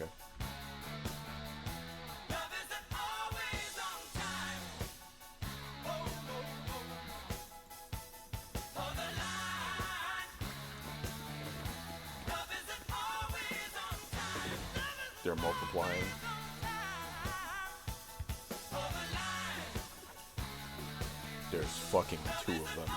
Okay. They're multiplying. There's fucking 2 of them.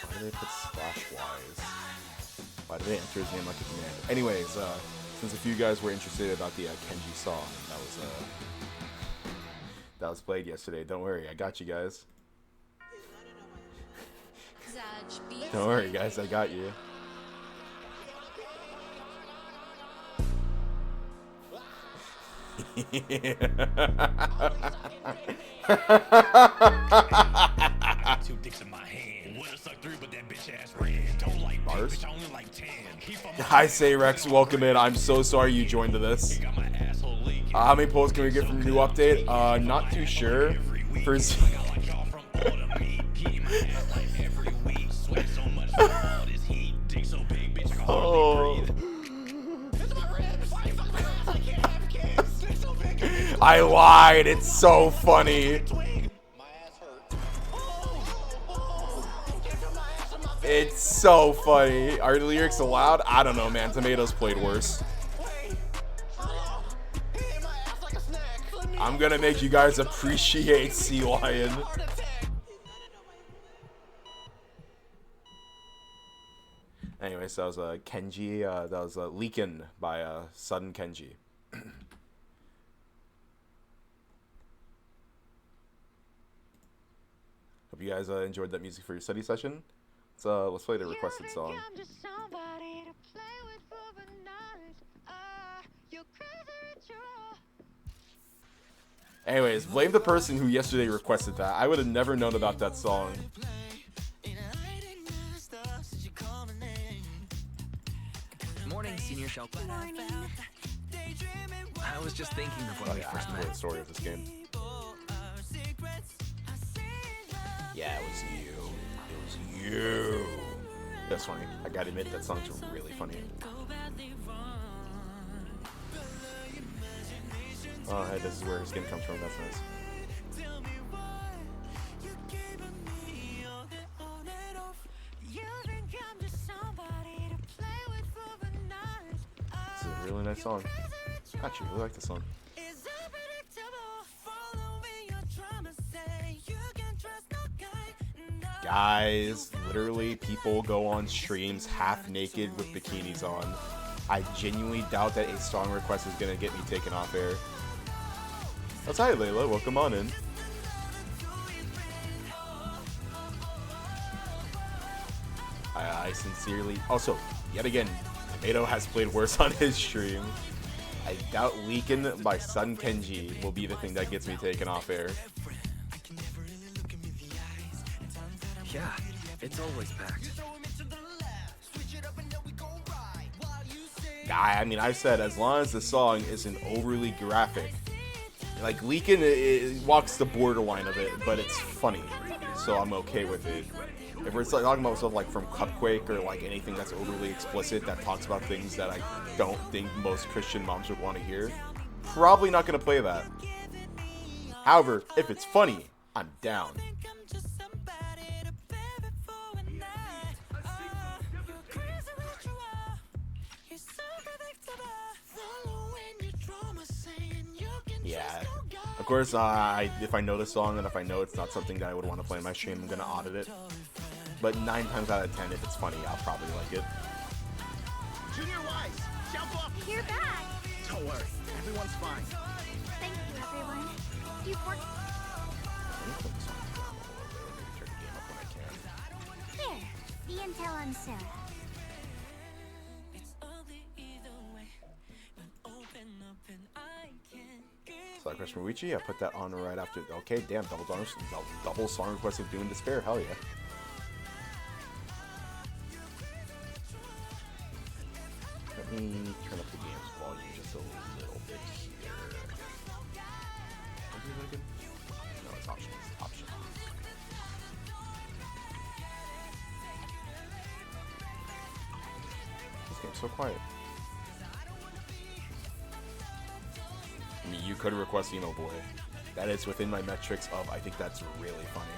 Why did they put /wise? Why did they enter his name like a command? Anyways, since a few guys were interested about the Kenji song that was played yesterday, don't worry, I got you guys. Don't worry, guys, I got you. Two dicks in my hand. Would've sucked 3, but that bitch ass ran. Don't like Bars? bitch, I only like 10. Hi, say Rex, welcome in. I'm so sorry you joined to this. How many polls can we get from the new update? Not too sure. For oh. I lied. It's so funny. It's so funny. Are the lyrics allowed? I don't know, man. Tomatoes played worse. I'm gonna make you guys appreciate Sea Lion. Nice. That was Kenji. That was Leakin' by Sudden Kenji. Hope you guys enjoyed that music for your study session. Let's play the requested song. Anyways, blame the person who yesterday requested that. I would have never known about that song. Morning, Senior Shell. Morning. I was just thinking of when we first met. The story of this game. Yeah, it was you. It was you. That's funny. I gotta admit, that song's really funny. Oh, hey, this is where his skin comes from. That's nice. This is a really nice song. I actually really like this song. Guys, literally, people go on streams half naked with bikinis on. I genuinely doubt that a song request is gonna get me taken off air. That's hi, Layla. Welcome on in. I sincerely... Also, yet again, Tomato has played worse on his stream. I doubt Leakin' by Sun Kenji will be the thing that gets me taken off air. Yeah, it's always packed. I mean, I said as long as the song isn't overly graphic. Like, Leakin' it walks the borderline of it, but it's funny, so I'm okay with it. If we're talking about stuff like from Cupquake or like anything that's overly explicit that talks about things that I don't think most Christian moms would want to hear, probably not going to play that. However, if it's funny, I'm down. Yeah, of course, if I know the song and if I know it's not something that I would want to play in my stream, I'm going to audit it. But 9 times out of 10, if it's funny, I'll probably like it. Junior Wise, jump off. You're back. Don't worry, everyone's fine. Thank you, everyone. You've worked. Here, the intel on Sarah. Side quest from Wichi, I put that on right after. Okay, damn, double song request of Doom Despair, hell yeah. Let me turn up the game's volume just a little bit here. No, it's options. Options. This game's so quiet. I mean, you could request Emo Boy. That is within my metrics of, I think that's really funny.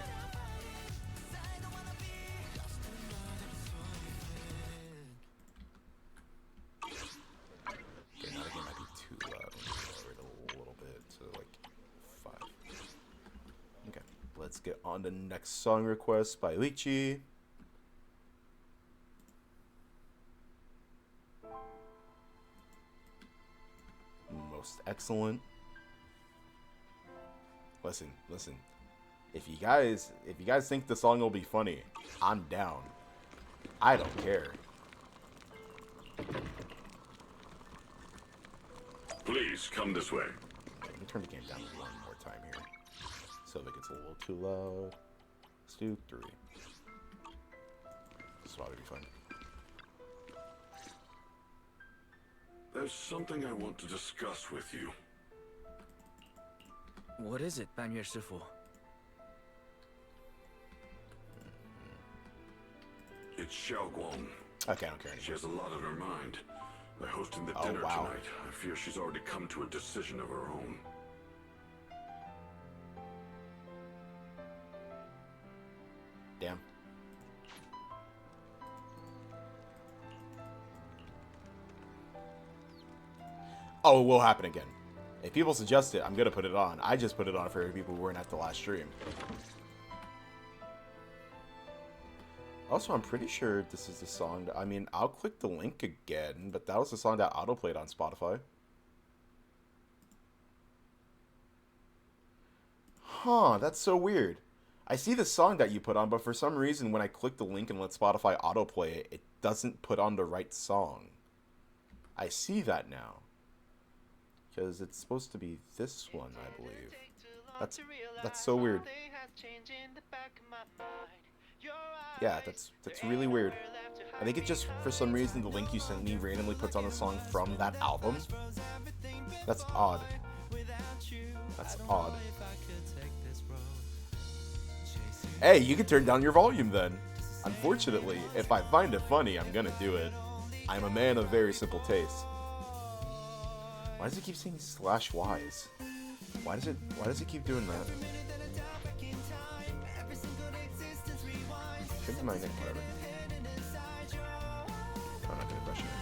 Okay, now the game might be too loud. Lower it a little bit to like 5. Okay, let's get on to the next song request by Lychee. Most excellent. Listen. If you guys think the song will be funny, I'm down. I don't care. Please come this way. Okay, let me turn the game down one more time here. So if it gets a little too loud. Let's do 3. This will probably be fun. There's something I want to discuss with you. What is it, Banyue Shifu? It's Xiaoguang. Okay, I don't care anymore. She has a lot on her mind. By hosting the dinner tonight, I fear she's already come to a decision of her own. Damn. Oh, it will happen again. If people suggest it, I'm going to put it on. I just put it on for people who weren't at the last stream. Also, I'm pretty sure this is the song that, I mean, I'll click the link again, but that was the song that autoplayed on Spotify. Huh, that's so weird. I see the song that you put on, but for some reason, when I click the link and let Spotify autoplay it, it doesn't put on the right song. I see that now. Because it's supposed to be this one, I believe. That's so weird. Yeah, that's really weird. I think it just, for some reason, the link you sent me randomly puts on the song from that album. That's odd. That's odd. Hey, you can turn down your volume then. Unfortunately, if I find it funny, I'm gonna do it. I'm a man of very simple taste. Why does it keep saying /Ys? Why does it keep doing that? Should be my nick, whatever. I'm not gonna question it.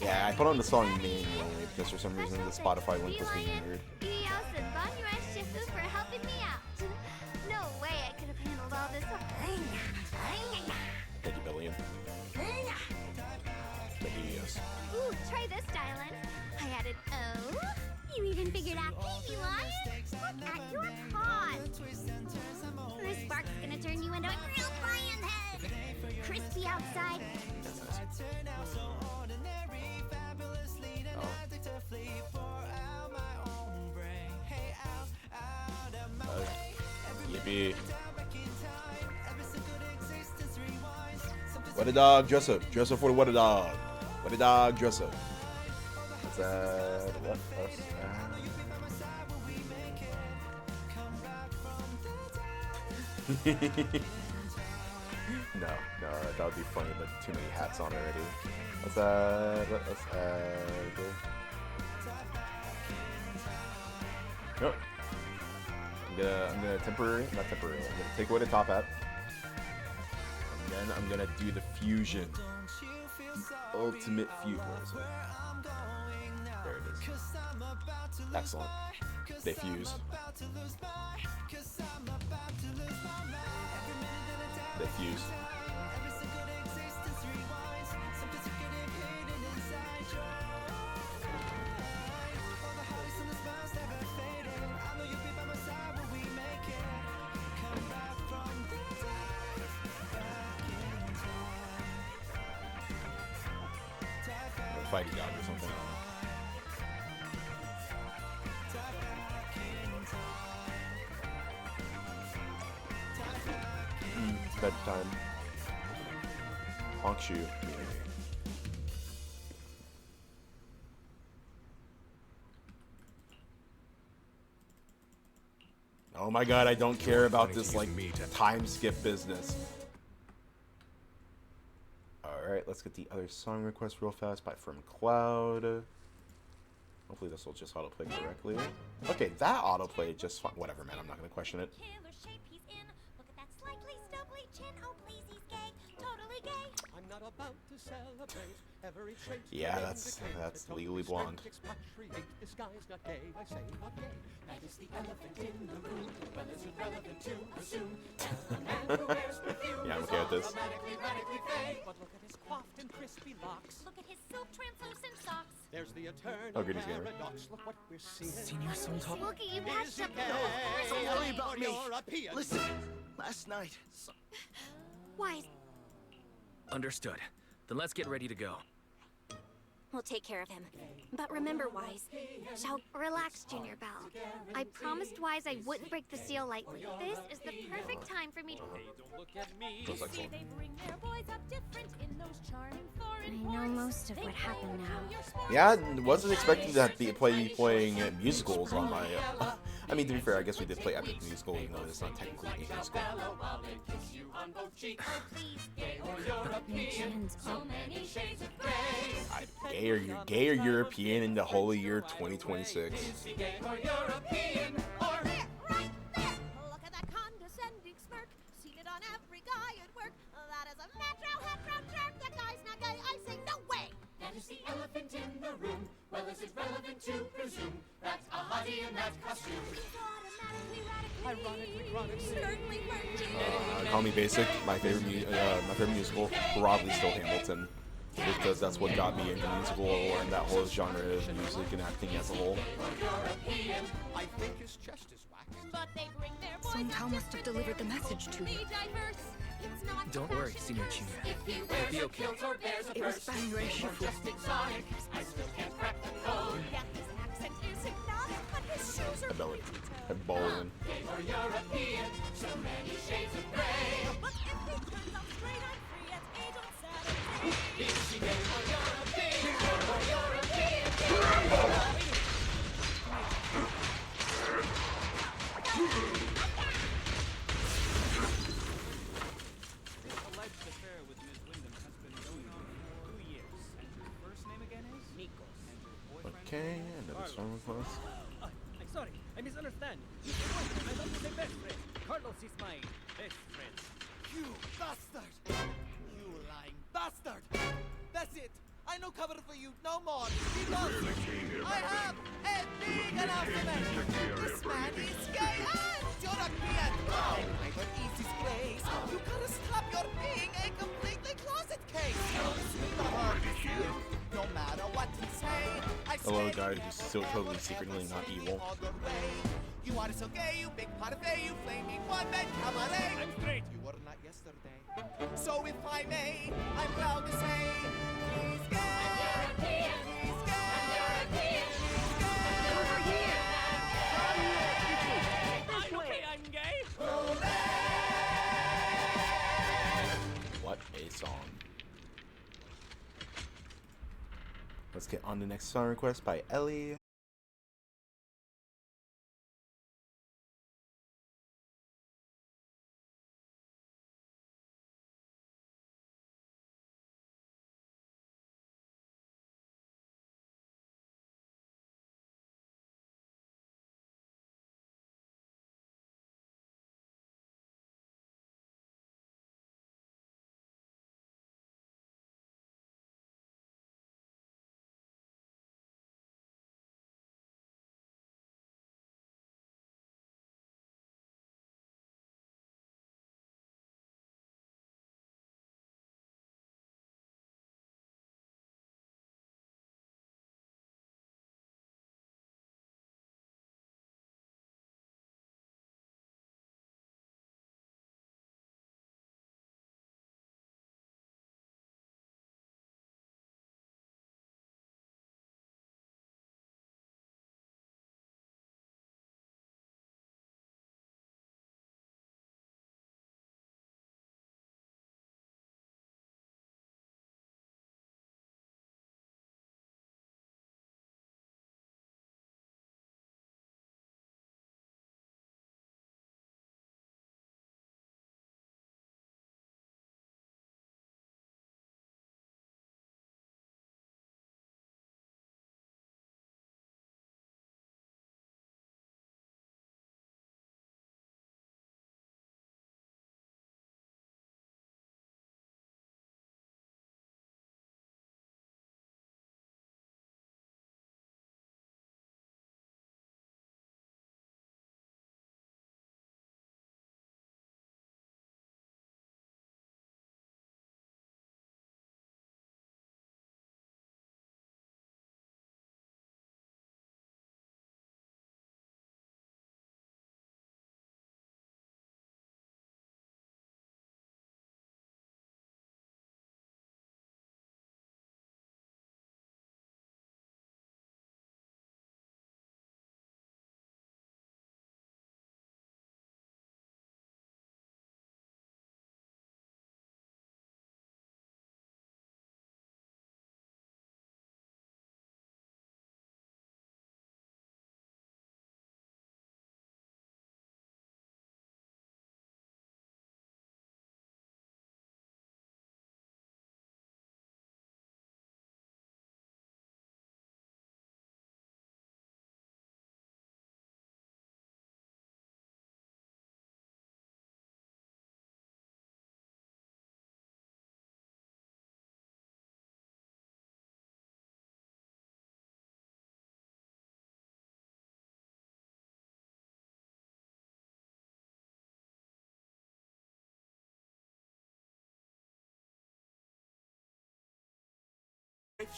Yeah, I put on the song manually because for some reason the Spotify link was being weird. For helping me out. No way I could have handled all this. Thank you, Billion. Thank you, yes. Ooh, try this, Dylan. I added O. You even figured out baby lion? Look at your paws. This bark's gonna turn you into a real lion head. Crispy outside. That's nice. Yippee. What a dog, dress up. Dress up for the what a dog. What a dog, dress up. What's that? What else? No, that would be funny, but too many hats on already. What's that? Let's add. Nope. I'm gonna not temporary. I'm gonna take away the top hat, and then I'm gonna do the fusion, the ultimate fusion. There it is. Excellent. They fused. They fused. Fighting dog or something. Bedtime. Honk shoe. Oh my god, I don't care about this like time skip business. Alright, let's get the other song request real fast from Cloud. Hopefully this will just autoplay correctly. Okay, that autoplayed just fine. Whatever, man, I'm not gonna question it. Yeah, that's Legally Blonde. Yeah, I'm okay with this. Oh, goodness, gamer. Look at you patched up. Don't worry about me. Listen, last night. Why? Understood. Then let's get ready to go. We'll take care of him. But remember, Wise. Relax, Junior Bell. I promised Wise I wouldn't break the seal lightly. This is the perfect time for me to... I know most of what happened now. Yeah, I wasn't expecting that be playing musicals on my... I mean, to be fair, I guess we did play Epic Musical, even though it's not technically a musical. Gay or European in the holy year 2026. Well, is it relevant to presume that a hottie in that costume certainly Call Me Basic, my favorite musical, probably still Hamilton, because that's what got me into musical and that whole genre of music and acting as a whole. I think his chest is whacked. But they bring their Somehow must have delivered the message to you. Don't worry, Senior Junior. It'll be okay. It was Banyue Shifu. I still can't crack the code. Yeah, his accent is hypnotic, but his shoes are Ability. And bowling. or European, so many shades of gray. But if he turns out straight, I'm free at 8 on Saturday. Is she gay or European? Or European? This alleged affair with Ms. Wyndham has been going on for 2 years. And your first name again is? Nikos. And your boyfriend? Okay, another song request. I'm sorry, I misunderstand. I love to say best friend. Carlos is my best friend. You bastard! You lying bastard! That's it! I no cover for you no more! Be lost! I have a big announcement! This man is gay and European! And I got easy place! You gotta stop your being a completely closet case! No matter what you say, I Hello, guy who's still totally secretly not evil. You are so gay, you big part of you flaming one-man cabaret! I'm straight! You were not yesterday. So if I may, I'm proud to say, he's gay! I'm European! He's gay! I'm European! He's gay! Over here! I'm okay, I'm gay! What a song. Let's get on the next song request by Ellie.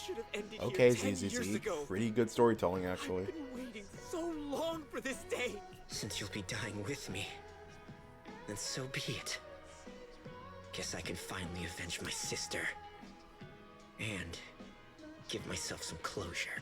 should have ended Okay, here 10 years ZZZ. ago. Pretty good storytelling, actually. I've been waiting so long for this day. Since you'll be dying with me, then so be it. Guess I can finally avenge my sister. And give myself some closure.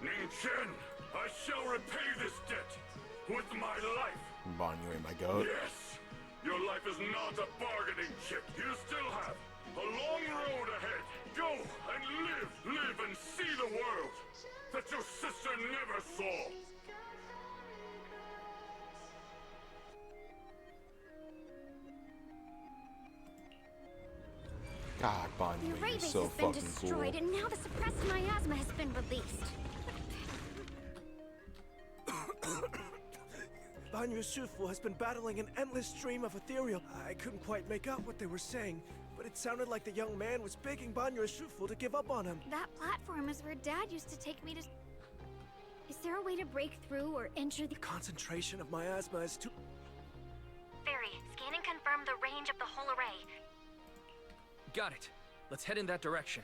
Ning-Chen, I shall repay this debt with my life. Banyue, my goat. Yes, your life is not a bargaining chip. You still have a long road ahead. Go and live and see the world that your sister never saw. God, The Banyue, array you're base so has been fucking destroyed, cool. and now the suppressed miasma has been released. Banyu Shufu has been battling an endless stream of ethereal. I couldn't quite make out what they were saying, but it sounded like the young man was begging Banyu Shufu to give up on him. That platform is where Dad used to take me to... Is there a way to break through or enter the... Concentration of miasma is too... Fairy, scan and confirm the range of the whole array. Got it. Let's head in that direction.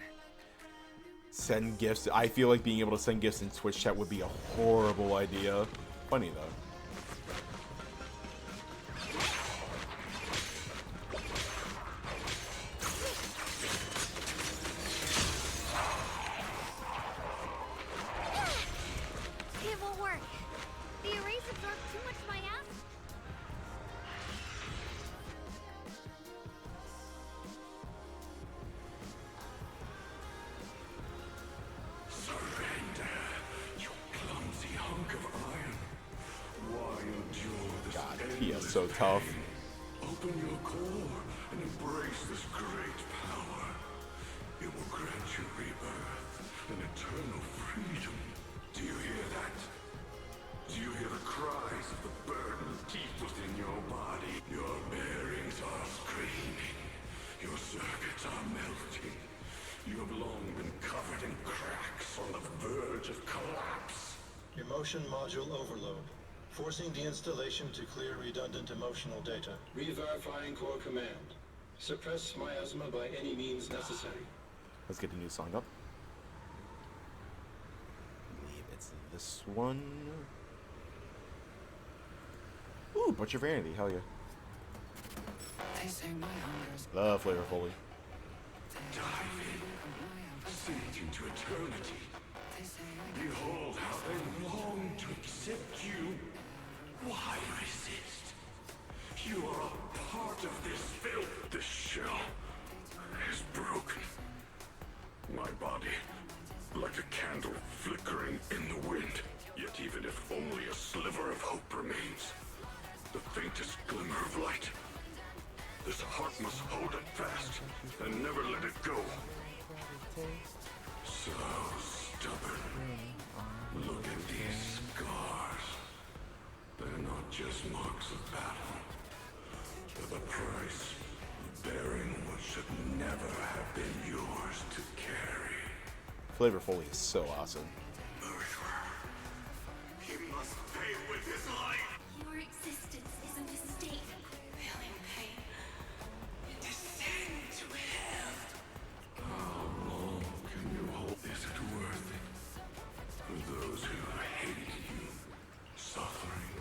Send gifts. I feel like being able to send gifts in Twitch chat would be a horrible idea. Funny though. It won't work. The arrays absorb too much miasma. Surrender, you clumsy hunk of iron. Why endure this God, endless he is so tough. pain? Open your core and embrace this great power. It will grant you rebirth and eternal freedom. Do you hear that? Do you hear the cries of the burden deep within your body? Your bearings are screaming. Your circuits are melting. You have long been covered in cracks on the verge of collapse. Emotion module overload. Forcing deinstallation to clear redundant emotional data. Re-verifying core command. Suppress miasma by any means necessary. Let's get a new song up. I believe it's this one. Ooh, bunch of vanity, hell yeah. Love flavorfully. Dive in. Sink into eternity. Behold how they long to accept you. Why resist? You are a part of this filth. This shell is broken. My body, like a candle flickering in the wind. Yet even if only a sliver of hope remains, the faintest glimmer of light, this heart must hold it fast and never let it go. So stubborn. Look at these scars. They're not just marks of battle. They're the price of bearing what should never have been yours to carry. Flavorfully is so awesome. He must pay with his life. Your existence is a mistake. Feeling pain. Descend to hell. How long can you hold? Is it worth it? For those who hate you, suffering,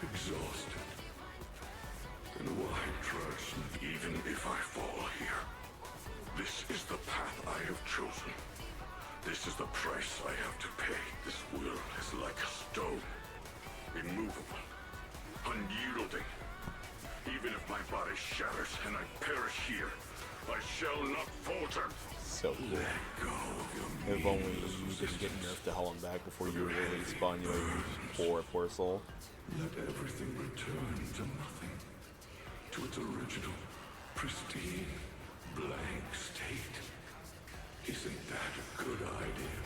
exhausted. Then why trudge even if I fall here? This is the path I have chosen. This is the price I have to pay. This will is like a stone. Immovable. Unyielding. Even if my body shatters and I perish here, I shall not falter. So cool. Let go of your If only you didn't get nerfed to hell and back before you release Banyue, you poor soul. Let everything return to nothing. To its original, pristine, blank state. Isn't that a good idea?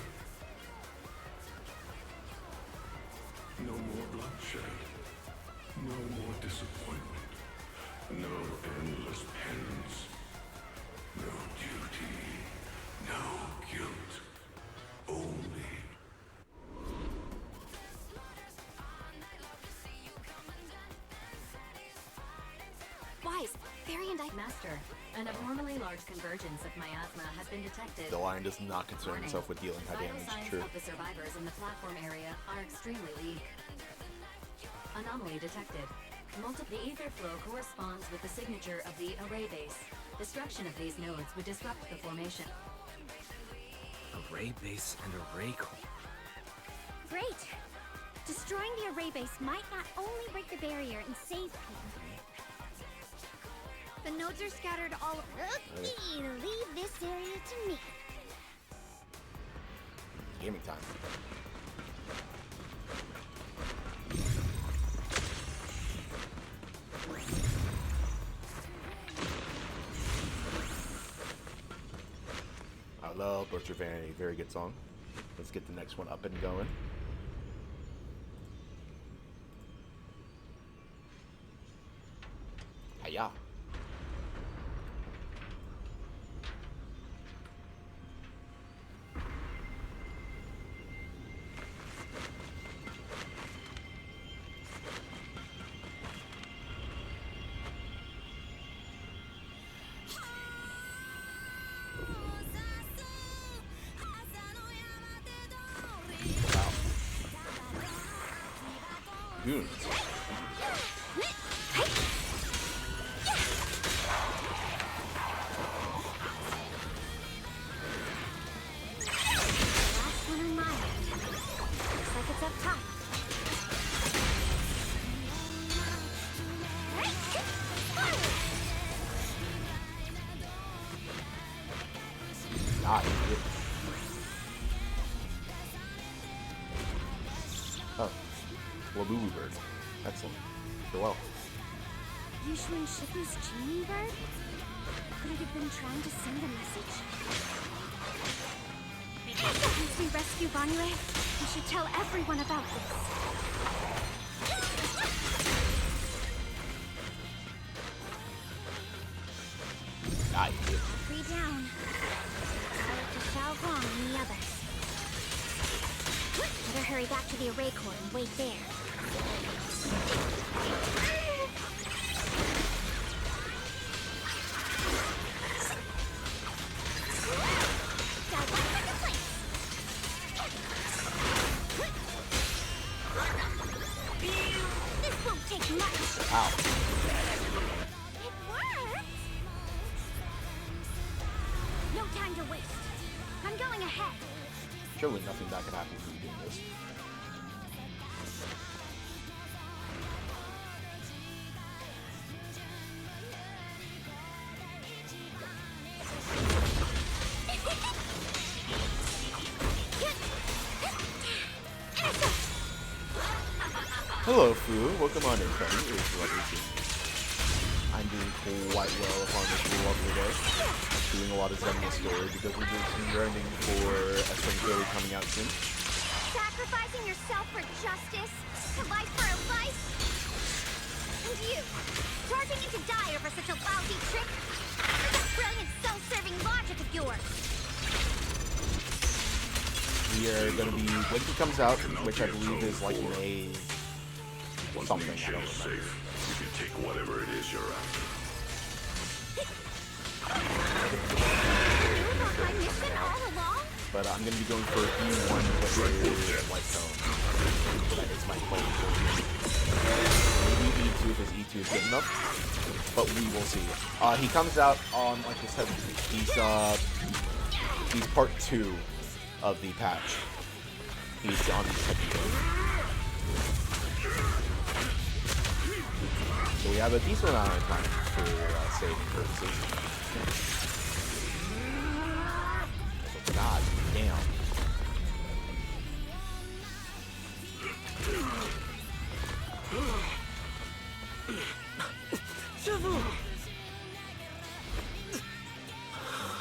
No more bloodshed. No more disappointment. No endless penance. No duty. variant I... Master, an abnormally large convergence of miasma has been detected. The lion does not concern himself with dealing high Vital damage. signs True. of the survivors in the platform area are extremely weak. Anomaly detected. The ether flow corresponds with the signature of the array base. Destruction of these nodes would disrupt the formation. Array base and array core. Great! Destroying the array base might not only break the barrier and save people. The nodes are scattered all over. Leave this area to me. Gaming time. I love Butcher Vanity. Very good song. Let's get the next one up and going. Hiya. Goons. Last one on my end. Looks like it's up top. Nice. Oh. Labubu bird. Excellent. So well. Yushu Shifu's genie bird? Could it have been trying to send a message? Once we rescue Banyue, we should tell everyone about this. Nice. 3 down. Now to Xiaoguang and the others. Better hurry back to the array core and wait there. This won't take much. Ow. It worked. No time to waste. I'm going ahead. Surely nothing bad can happen from doing this. Hello, Fu. Welcome on in, friend. It's lovely seeing you. I'm doing quite well upon this lovely day. Doing a lot of Zen story because we're just grinding for a story coming out soon. Sacrificing yourself for justice? To life for a life? And you, charging in to die over such a lousy trick? For that brilliant self-serving logic of yours? We are going to be, when it comes out, which I believe is like May something, I don't remember. You can take whatever it is you're after. But I'm going to be going for E1 with white tone. That is my plan. Maybe E2 if his E2 is good enough. But we will see. He comes out on like the 17th. He's part 2 of the patch. He's on the 2nd. So we have a decent amount of time for saving purposes. God damn.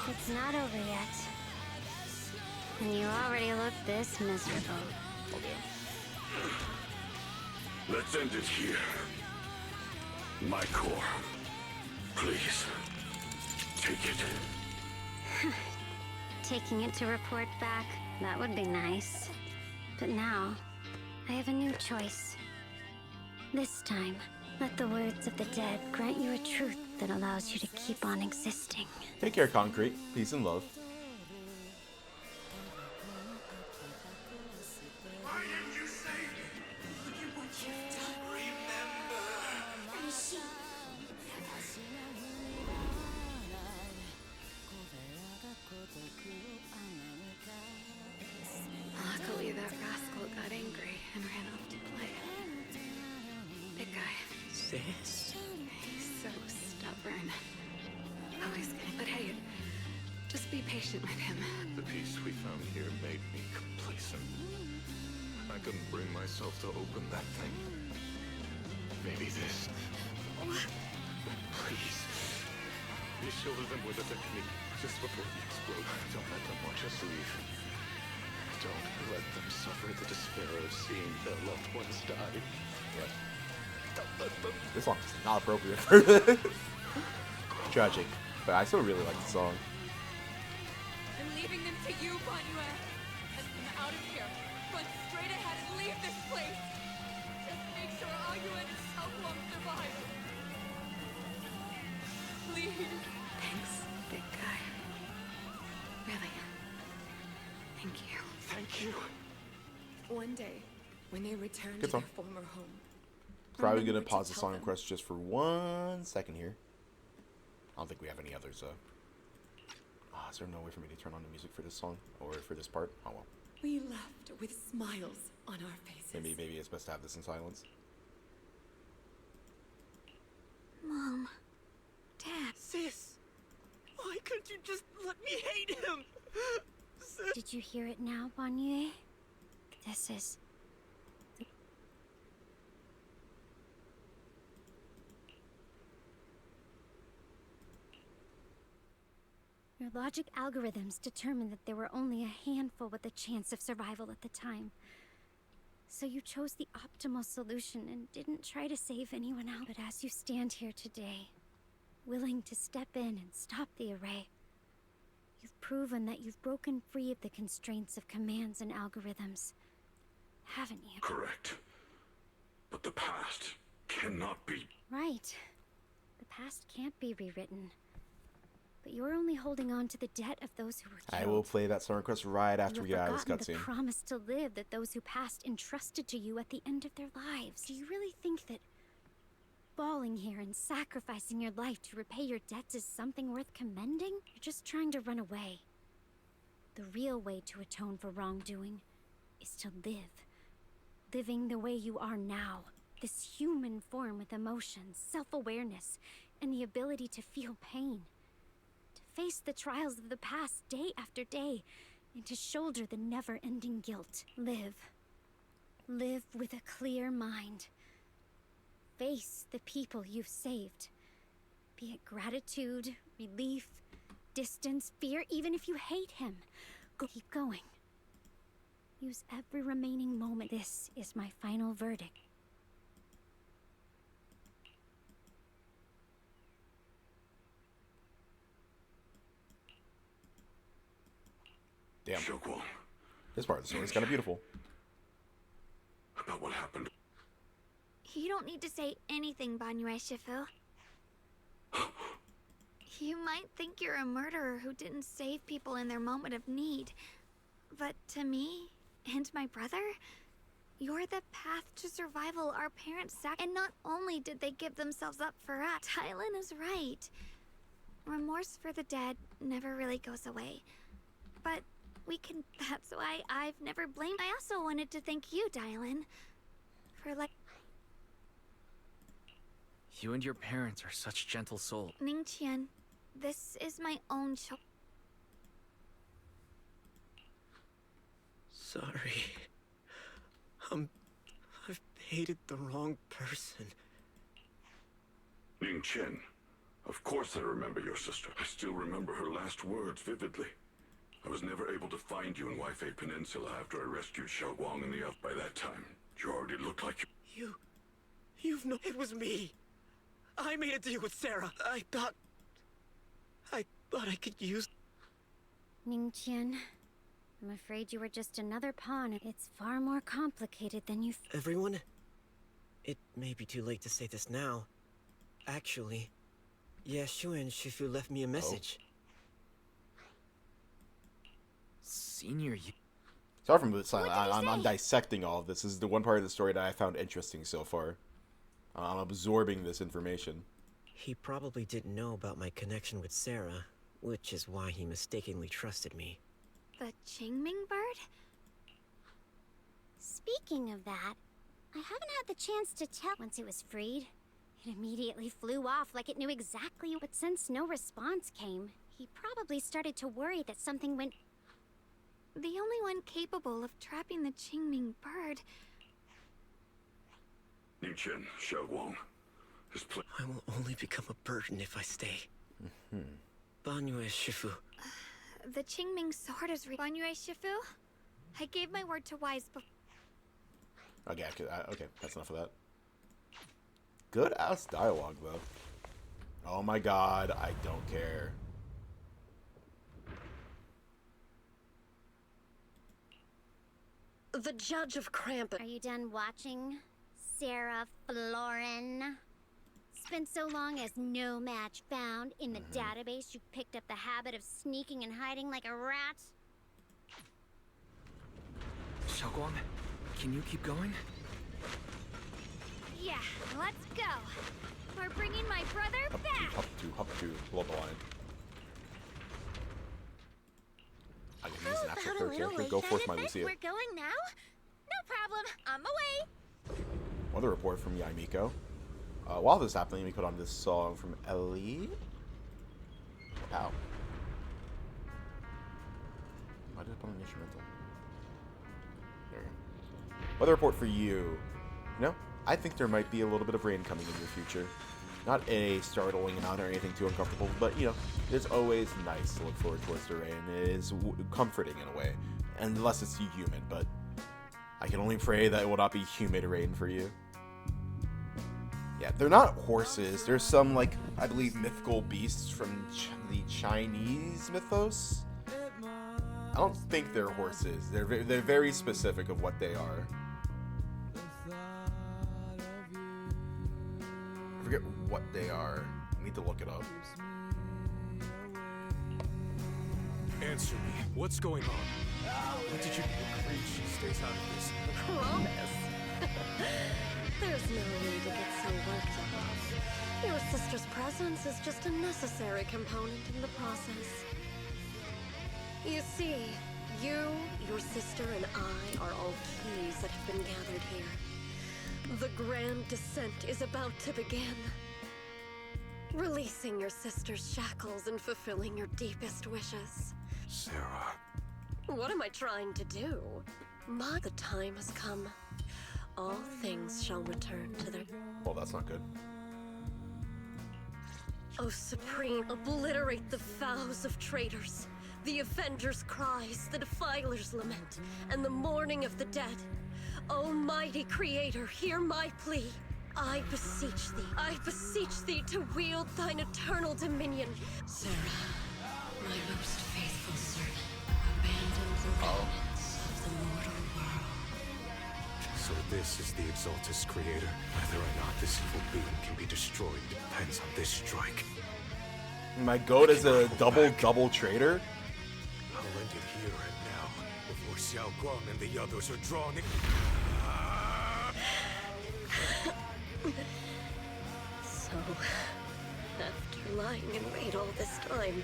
It's not over yet. And you already look this miserable. Let's end it here. My core. Please. Take it. Taking it to report back, that would be nice. But now, I have a new choice. This time, let the words of the dead grant you a truth that allows you to keep on existing. Take care, Concrete. Peace and love. Why didn't you save me? Look at what you've done. Remember. Luckily, that rascal got angry and ran off to play. Big guy. Sis? He's so stubborn. Always gonna. But hey, just be patient with him. The peace we found here made me complacent. I couldn't bring myself to open that thing. Maybe this. What? Please. Be sure them with a technique just before we explode. Don't let them watch us leave. Don't let them suffer the despair of seeing their loved ones die. Yep. Don't let them. This song is not appropriate for this. Tragic, but I still really like the song. I'm leaving them to you, Banue. And I'm out of here. Run straight ahead and leave this place. Just make sure Ayue and Xiaoguang survive. Please. Thanks, big guy. Really. Thank you. Thank you. One day, when they return Good to song. their former home, Probably remember gonna to pause the tell song them. request just for 1 second here. I don't think we have any others, though. Is there no way for me to turn on the music for this song? Or for this part? Oh well. We left with smiles on our faces. Maybe it's best to have this in silence. Mom. Dad. Sis, why couldn't you just let me hate him? Did you hear it now, Banue? This is... Your logic algorithms determined that there were only a handful with a chance of survival at the time. So you chose the optimal solution and didn't try to save anyone else. But as you stand here today, willing to step in and stop the array, you've proven that you've broken free of the constraints of commands and algorithms. Haven't you? Correct. But the past cannot be. Right. The past can't be rewritten. But you're only holding on to the debt of those who were killed. I will play that song request right after You we have get out of this forgotten the cutscene. promise to live that those who passed entrusted to you at the end of their lives. Do you really think that falling here and sacrificing your life to repay your debts is something worth commending? You're just trying to run away. The real way to atone for wrongdoing is to live. Living the way you are now. This human form with emotions, self-awareness, and the ability to feel pain. Face the trials of the past day after day, and to shoulder the never-ending guilt. Live. Live with a clear mind. Face the people you've saved. Be it gratitude, relief, distance, fear, even if you hate him. Keep going. Use every remaining moment. This is my final verdict. Damn. Xiaoguang, This part of the story is kind of beautiful. about what happened. You don't need to say anything, Banue Shifu. You might think you're a murderer who didn't save people in their moment of need. But to me, and my brother, you're the path to survival our parents and not only did they give themselves up for us, Tylen is right. Remorse for the dead never really goes away. But that's why I've never blamed. I also wanted to thank you, Dylan, for You and your parents are such gentle souls. Ningqian, this is my own choice. Sorry. I've hated the wrong person. Ning Chen. Of course I remember your sister. I still remember her last words vividly. I was never able to find you in Waifei Peninsula after I rescued Xiaoguang in the up. By that time, you already looked like you. You've no. It was me. I made a deal with Sarah. I thought I could use. Ningqian, I'm afraid you were just another pawn. It's far more complicated than you... Everyone, it may be too late to say this now. Actually, Yeah, Shu and Shifu left me a message. Senior, you... Sorry for the silence. I'm dissecting all of this. This is the one part of the story that I found interesting so far. I'm absorbing this information. He probably didn't know about my connection with Sarah, which is why he mistakenly trusted me. The Qingming bird? Speaking of that, I haven't had the chance to tell. Once it was freed, it immediately flew off like it knew exactly. But since no response came, he probably started to worry that something went... The only one capable of trapping the Qingming bird... Ningchen, Xiaoguang. I will only become a burden if I stay. Banyue Shifu. The Qingming sword is Banyue Shifu? I gave my word to Wise before... Okay, okay, that's enough of that. Good ass dialogue, though. Oh my god, I don't care. The Judge of Krampus. Are you done watching, Sarah Florin? Spent so long as no match found in the database, you picked up the habit of sneaking and hiding like a rat? Xiaoguang, can you keep going? Yeah, let's go. We're bringing my brother back. Hop to, below the line. I can use an actual third character. Go forth my Lucia. We're going now? No problem. On my way. Another report from Yaimiko. While this is happening, we put on this song from Ellie. Ow. Why did I put on an instrumental? There you go. Weather report for you. No, I think there might be a little bit of rain coming in your future. Not a startling amount or anything too uncomfortable, but you know, it's always nice to look forward towards the rain. It is comforting in a way, unless it's too humid, but I can only pray that it will not be humid rain for you. Yeah, they're not horses. There's some, like, I believe, mythical beasts from the Chinese mythos. I don't think they're horses. They're very specific of what they are. I forget what they are. I need to look it up. Answer me. What's going on? What did you preach? Stays out of this. Promise. There's no need to get so worked up. Your sister's presence is just a necessary component in the process. You see, you, your sister, and I are all keys that have been gathered here. The grand descent is about to begin. Releasing your sister's shackles and fulfilling your deepest wishes. Sarah. What am I trying to do? The time has come. All things shall return to their... Well, that's not good. O Supreme, obliterate the vows of traitors, the Avenger's cries, the Defiler's lament, and the mourning of the dead. Almighty Creator, hear my plea. I beseech thee to wield thine eternal dominion. Sarah, my most faithful servant, abandoned the remnants of the mortal world. So this is the Exaltus Creator. Whether or not this evil being can be destroyed depends on this strike. My goat is a double traitor? I'll end it here and now, before Xiaoguang and the others are drawn in. So, after lying in wait all this time,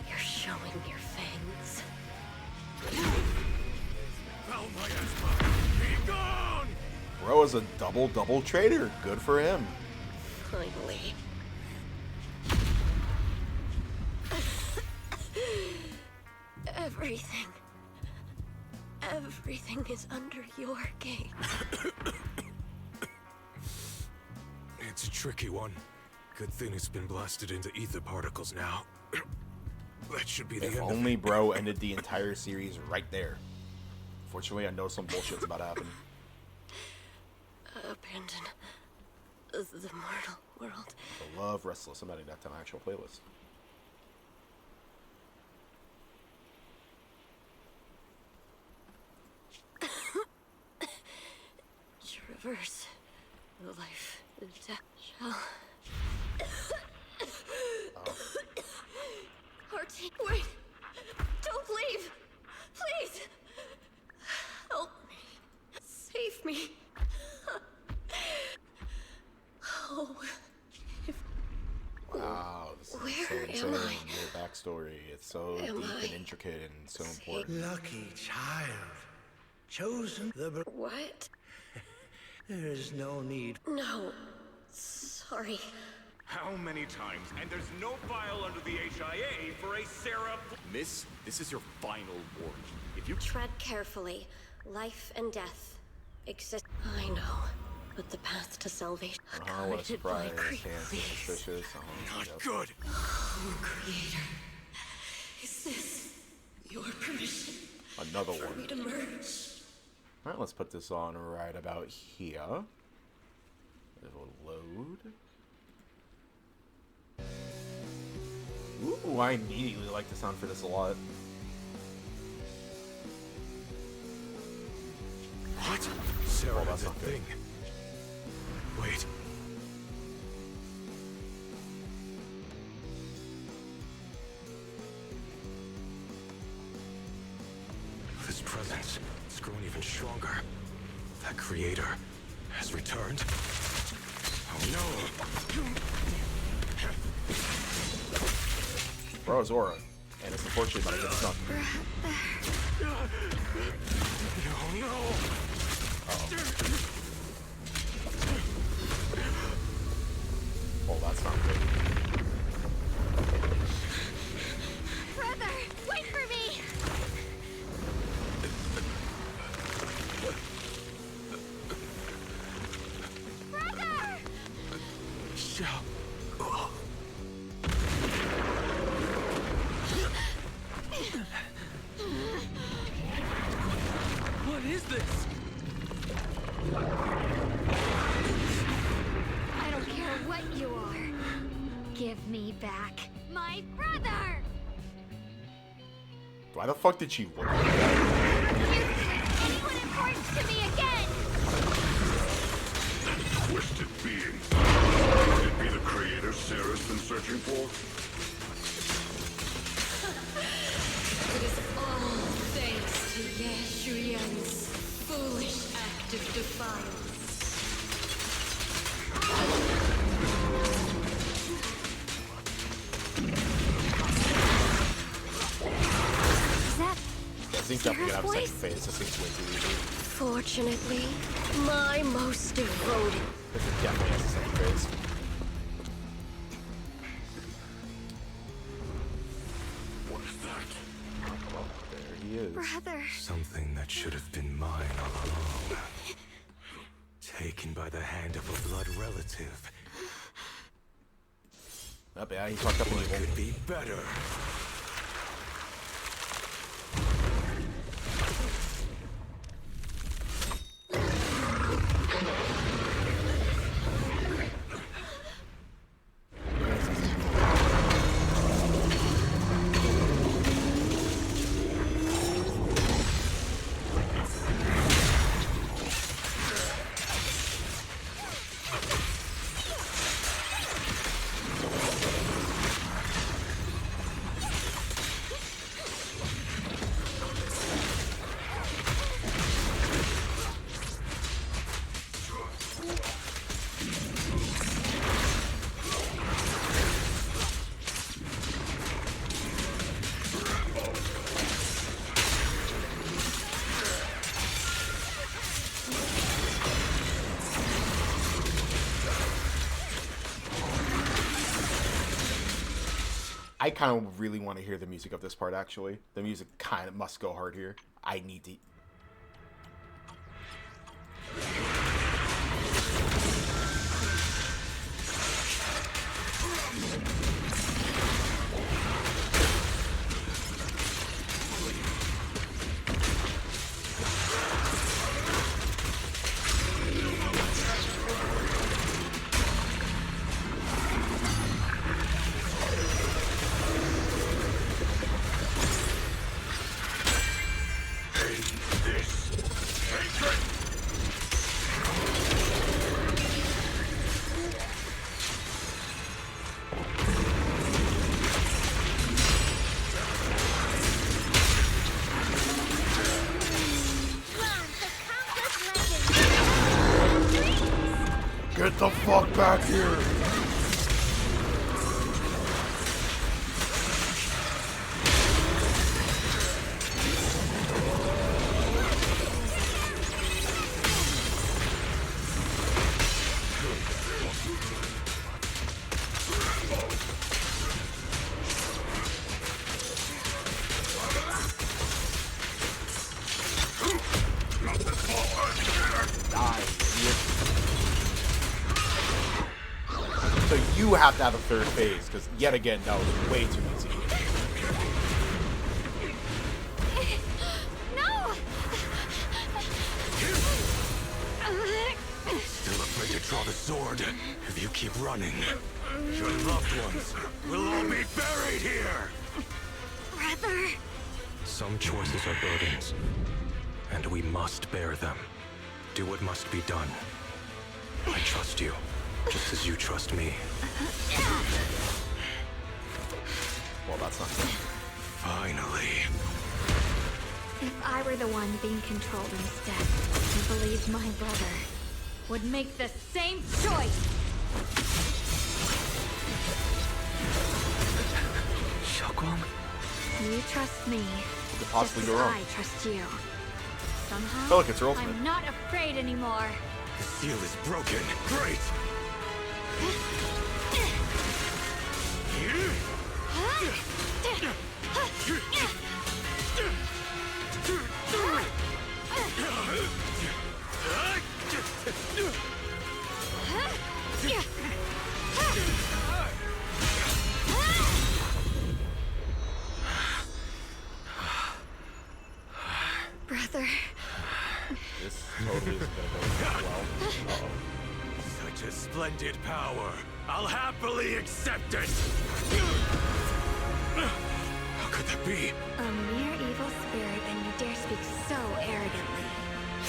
you're showing your fangs. Be gone! Bro is a double traitor. Good for him. Finally. Everything is under your gate. It's a tricky one. Good thing it's been blasted into ether particles now. That should be the If end only of it. bro ended the entire series right there. Fortunately, I know some bullshit's about to happen. Abandon the mortal world. I love Restless. I'm adding that to my actual playlist. Traverse the life and death shall. so deep and intricate and so important. Lucky child. Chosen the... What? There's no need. No. Sorry. How many times? And there's no file under the HIA for a Sarah... Miss, this is your final warning. If you... Tread carefully. Life and death exist. I know. But the path to salvation... Oh, what a surprise. Creep, Fancy, suspicious. Not good. Oh, Creator. Is this your permission? Another for one. me to merge? Alright, let's put this on right about here. It will load. Ooh, I immediately like the sound for this a lot. What? Sarah, Oh, that's the not good. thing. Wait. This presence, it's grown even stronger. That creator has returned. Oh no! Bro, it's Aura. And it's unfortunate, but I get stuck. No, no! Oh, that's not good. Brother, wait for me! Brother! Shall. What is this? I don't care what you are. Give me back my brother! Why the fuck did she look like that? Anyone important to me again! Twisted being. Could it be the creator Sarah's been searching for? It is all thanks to Yeshuyan's foolish act of defiance. Is that I think definitely gonna have a second phase. This thing's way too easy. Fortunately, my most devoted... This is definitely has a second phase. What is that? There he is. Brother. Something that should have been mine all along. Taken by the hand of a blood relative. Oh, yeah, he fucked up a What little. could be better? I kind of really want to hear the music of this part, actually. The music kind of must go hard here. I need to... Get the fuck back here! do have to have a third phase, because yet again, that was way too easy. No! Still afraid to draw the sword. If you keep running, your loved ones will all be buried here. Brother. Some choices are burdens, and we must bear them. Do what must be done. I trust you, just as you trust me. Well, that's not good. Finally. If I were the one being controlled instead, I believe my brother would make the same choice. Xiaoguang? You trust me, Could possibly just go as wrong. I trust you. Somehow, feel like it's her ultimate. I'm not afraid anymore. The seal is broken. Great! Brother. This totally isn't gonna go well. Uh-oh. Such a splendid power. I'll happily accept it. How could that be? A mere evil spirit, and you dare speak so arrogantly.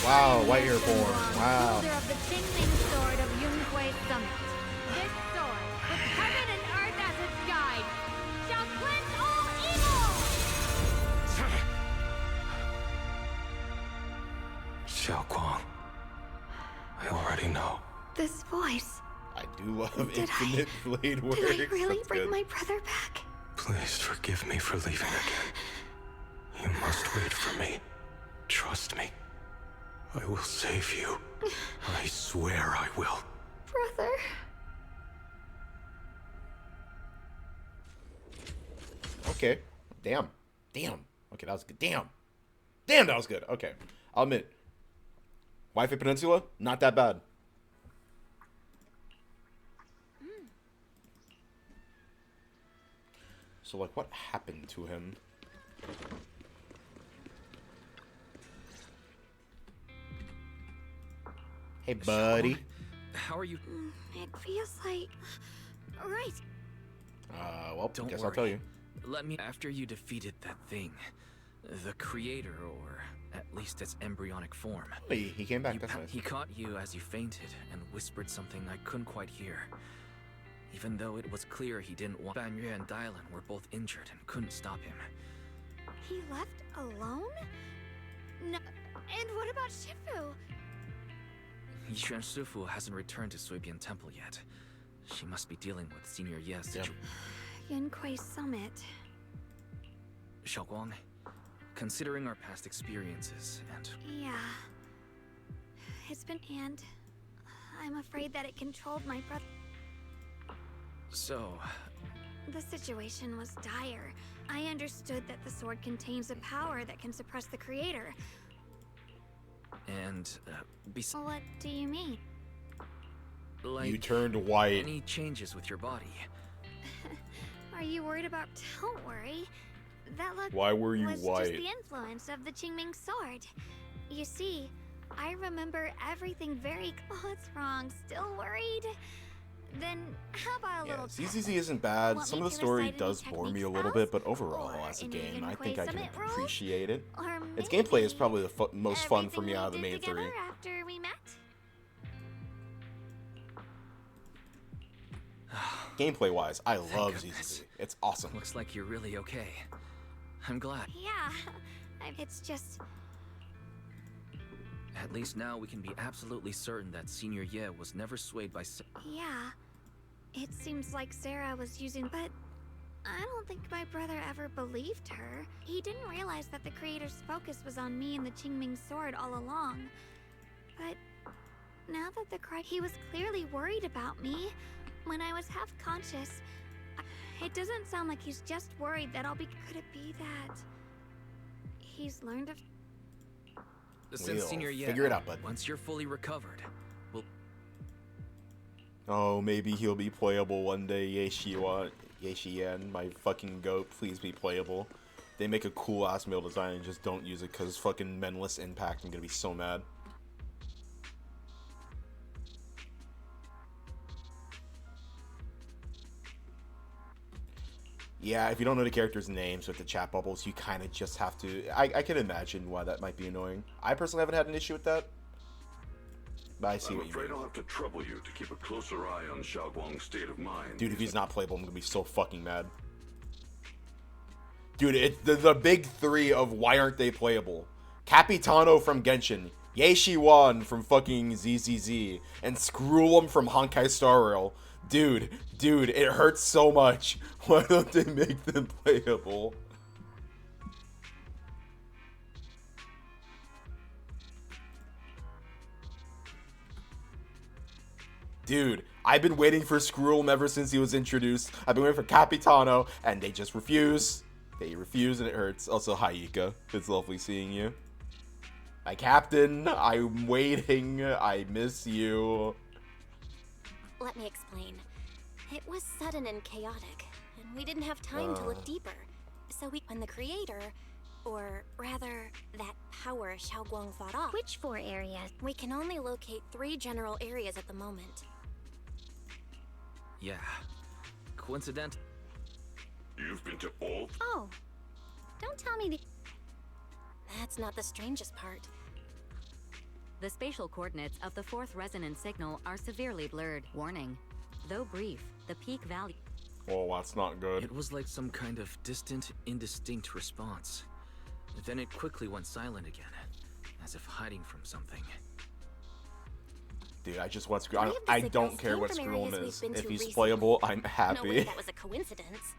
Wow, White Airborne. Wow. Wielder of the Qingming Sword of Yunhui Summit. This sword, with heaven and earth as its guide, shall cleanse all evil! Xiaoguang. I already know. This voice. I do love Did infinite blade works. Did I really That's bring good. my brother back? Please forgive me for leaving again. You must wait for me. Trust me. I will save you. I swear I will. Brother. Okay. Damn. Damn. Okay, that was good. Damn. Damn, that was good. Okay. I'll admit. Wi-Fi Peninsula, not that bad. So, like, what happened to him? Hey, buddy. How are you? It feels like... Right. Well, Don't guess worry. I'll tell you. Let me... After you defeated that thing, the creator, or at least its embryonic form. Oh, he came back, that's nice. He caught you as you fainted and whispered something I couldn't quite hear. Even though it was clear he didn't want... Ban Yue and Dylan were both injured and couldn't stop him. He left alone? No. And what about Shifu? Yixuan Shifu hasn't returned to Suibian Temple yet. She must be dealing with Senior Ye's situation. Yunhui Summit. Xiaoguang, considering our past experiences and... Yeah. It's been... And... I'm afraid that it controlled my brother. So... The situation was dire. I understood that the sword contains a power that can suppress the creator. And, What do you mean? like... You turned white. Any changes with your body. Are you worried about... Don't worry. That look Why were you was white? just the influence of the Qingming sword. You see, I remember everything very... What's wrong? Still worried? Then how about a Yeah, little... ZZZ isn't bad. Want Some me of the to story recite any does bore me a little technique bit, but overall, Or as a any game, I Yunhui think I can Summit rules? appreciate it. Or Its gameplay is maybe probably the most fun for me everything out of the we main did three. together after we met? Gameplay-wise, I Thank love goodness. ZZZ. It's awesome. Looks like you're really okay. I'm glad. Yeah. It's just... At least now we can be absolutely certain that Senior Ye was never swayed by... Yeah. It seems like Sarah was using... But I don't think my brother ever believed her. He didn't realize that the creator's focus was on me and the Qingming sword all along. But now that he was clearly worried about me. When I was half conscious, it doesn't sound like he's just worried that I'll be... Could it be that he's learned of... Since Senior Ye... figure it out, bud. Once you're fully recovered, we'll... Oh, maybe he'll be playable one day. Yeishiyan, my fucking goat, please be playable. They make a cool ass male design and just don't use it because fucking menless impact. I'm gonna be so mad. Yeah, if you don't know the characters' names with the chat bubbles, you kind of just have to... I can imagine why that might be annoying. I personally haven't had an issue with that. But I see what you mean. I'm afraid I'll have to trouble you to keep a closer eye on Xiaoguang's state of mind. Dude, if he's not playable, I'm gonna be so fucking mad. Dude, it's the big three of why aren't they playable. Capitano from Genshin, Yeishiwan from fucking ZZZ, and Screw'em from Honkai Star Rail. Dude, it hurts so much. Why don't they make them playable? Dude, I've been waiting for Screw'em ever since he was introduced. I've been waiting for Capitano, and they just refuse. They refuse, and it hurts. Also, hi, Ika. It's lovely seeing you. My captain, I'm waiting. I miss you. Let me explain. It was sudden and chaotic, and we didn't have time to look deeper. So when the creator, or rather, that power Xiaoguang fought off... Which 4 areas? We can only locate 3 general areas at the moment. Yeah. Coincident? You've been to all? Oh. Don't tell me the... That's not the strangest part. The spatial coordinates of the 4th resonance signal are severely blurred. Warning. Though brief, the peak value... Oh, that's not good. It was like some kind of distant, indistinct response. Then it quickly went silent again, as if hiding from something. Dude, I just want Screw'em. I don't care what Screw'em is. If he's playable, I'm happy. No way that was a coincidence.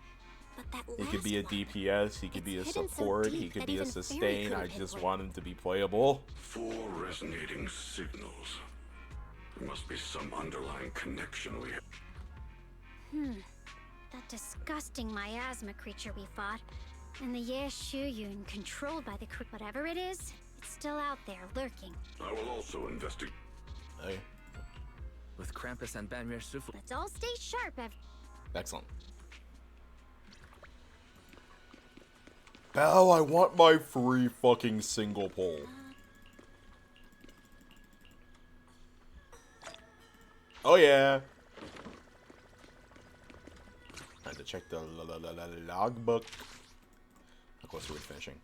But that He could be a DPS, he could be a support, he could be a sustain. I just want him to be playable. 4 resonating signals. There must be some underlying connection we have. That disgusting miasma creature we fought, and the Ye Shuyun controlled by the whatever it is, it's still out there lurking. I will also investigate. Hey. With Krampus and Banmir Sufu. Let's all stay sharp. Excellent. Belle, I want my free fucking single pole. Oh yeah. I had to check the logbook. How close are we to finishing?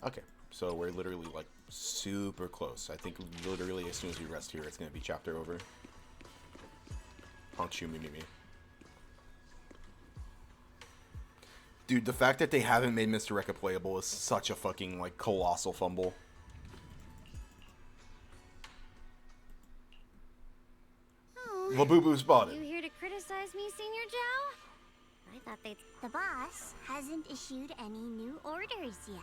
Okay, so we're literally like super close. I think literally as soon as we rest here, it's gonna be chapter over. Honchumimi. Dude, the fact that they haven't made Mr. Rekka playable is such a fucking like colossal fumble. Labubu spotted. You here to criticize me, Senior Zhao? I thought they'd... The boss hasn't issued any new orders yet.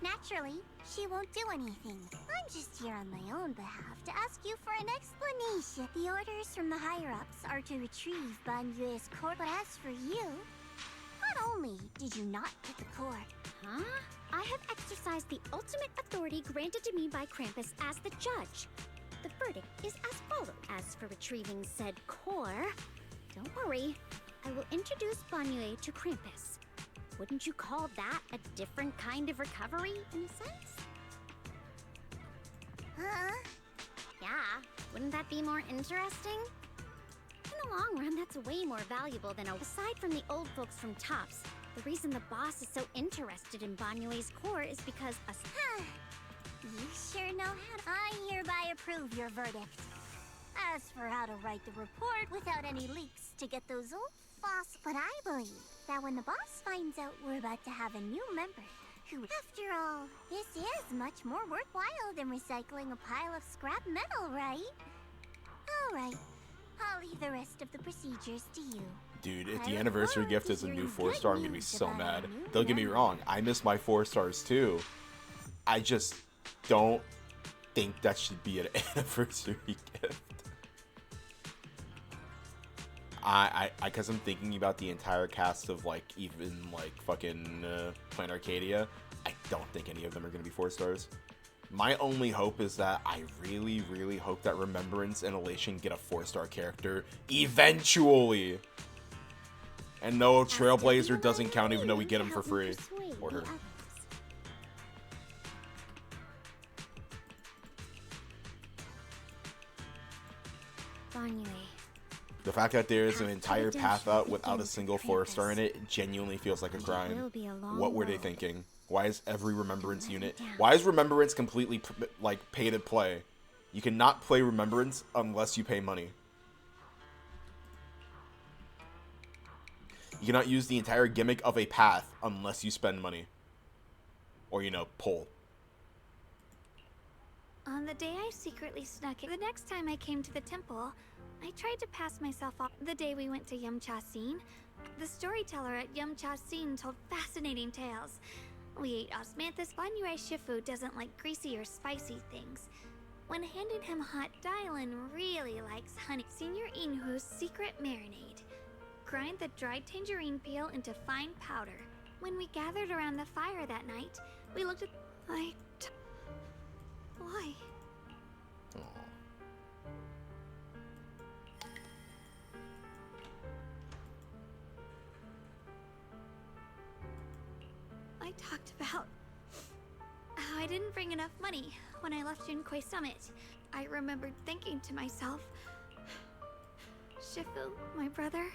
Naturally, she won't do anything. I'm just here on my own behalf to ask you for an explanation. The orders from the higher-ups are to retrieve Ban Yue's cord, but as for you, not only did you not get the cord... Huh? I have exercised the ultimate authority granted to me by Krampus as the judge. The verdict is as follows. As for retrieving said core, don't worry. I will introduce Banyue to Krampus. Wouldn't you call that a different kind of recovery, in a sense? Huh? Yeah, wouldn't that be more interesting? In the long run, that's way more valuable than a... Aside from the old folks from Tops, the reason the boss is so interested in Banyue's core is because... You sure know how to... I hereby approve your verdict. As for how to write the report without any leaks to get those old fossils... But I believe that when the boss finds out we're about to have a new member who... After all, this is much more worthwhile than recycling a pile of scrap metal, right? Alright, I'll leave the rest of the procedures to you. Dude, if the anniversary gift is a new 4-star, I'm gonna be so mad. Don't get me wrong, I miss my 4 stars too. I just don't think that should be an anniversary gift. Cause I'm thinking about the entire cast of like even like fucking Planet Arcadia. I don't think any of them are gonna be 4 stars. My only hope is that I really, really hope that Remembrance and Elation get a 4-star character eventually. And no, Trailblazer doesn't count even though we get him for free. Or her. The fact that there's an entire path out without a single 4-star in it genuinely feels like a crime. What were they thinking? Why is every Remembrance unit... Why is Remembrance completely, like, pay to play? You cannot play Remembrance unless you pay money. You cannot use the entire gimmick of a path unless you spend money. Or, you know, pull. On the day I secretly snuck in, the next time I came to the temple, I tried to pass myself off. The day we went to Yumcha-Scene, the storyteller at Yumcha-Scene told fascinating tales. We ate osmanthus. Banyue Shifu doesn't like greasy or spicy things. When handing him hot, Dylan really likes honey. Senior Inhu's secret marinade. Grind the dried tangerine peel into fine powder. When we gathered around the fire that night, we looked at... Why? I talked about how I didn't bring enough money when I left Junkoi Summit. I remembered thinking to myself, Shifu, my brother,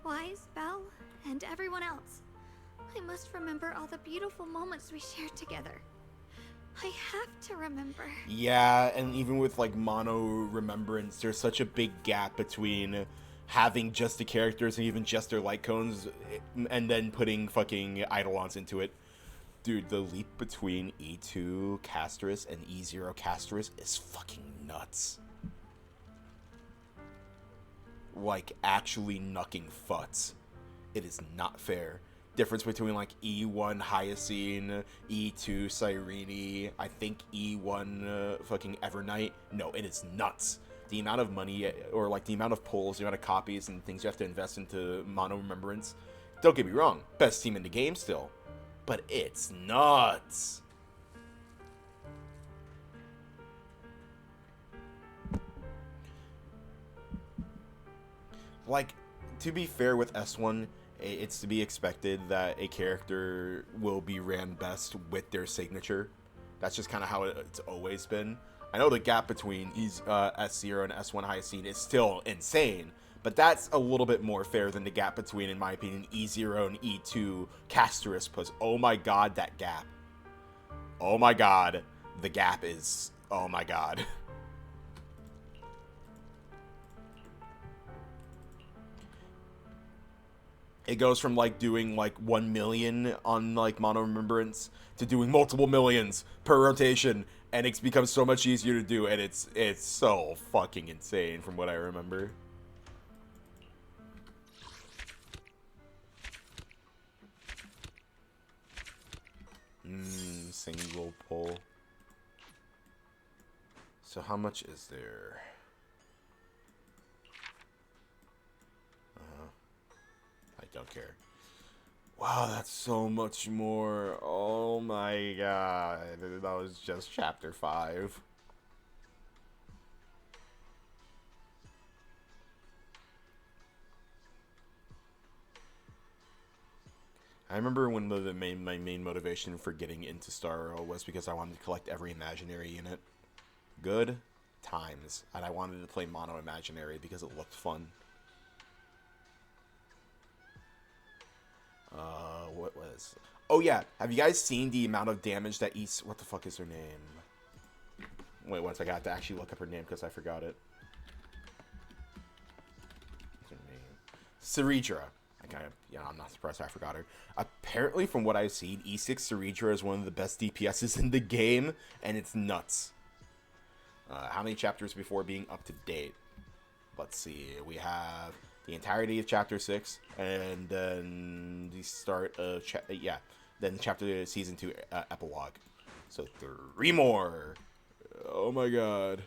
Wise, Belle, and everyone else. I must remember all the beautiful moments we shared together. I have to remember. Yeah, and even with like mono Remembrance, there's such a big gap between having just the characters and even just their light cones and then putting fucking Eidolons into it. Dude, the leap between E2 Castris and E0 Castris is fucking nuts. Like, actually knucking futs. It is not fair. Difference between like E1 Hyacine, E2 Cyrene, I think E1 fucking Evernight. No, it is nuts. The amount of money, or like the amount of pulls, the amount of copies and things you have to invest into Mono Remembrance. Don't get me wrong, best team in the game still. But it's nuts. Like, to be fair with S1, it's to be expected that a character will be ran best with their signature. That's just kind of how it's always been. I know the gap between S0 and S1 Hyacine is still insane, but that's a little bit more fair than the gap between, in my opinion, E0 and E2 Castris. Plus, oh my god, that gap. Oh my god, the gap is... oh my god. It goes from like doing like 1 million on like Mono Remembrance to doing multiple millions per rotation, and it's become so much easier to do, and it's so fucking insane from what I remember. Single pull. So how much is there? I don't care. Wow, that's so much more. Oh my god. That was just chapter 5. I remember when my main motivation for getting into Star Rail was because I wanted to collect every imaginary unit. Good times. And I wanted to play Mono Imaginary because it looked fun. What was... oh yeah, have you guys seen the amount of damage that what the fuck is her name? Wait, once I got to actually look up her name because I forgot it. What's her name? Ceridra. I'm not surprised I forgot her. Apparently, from what I've seen, E6 Ceridra is one of the best DPSs in the game, and it's nuts. How many chapters before being up to date? Let's see. We have the entirety of chapter 6, and then the start of then chapter season 2 epilogue. So 3 more. Oh my god.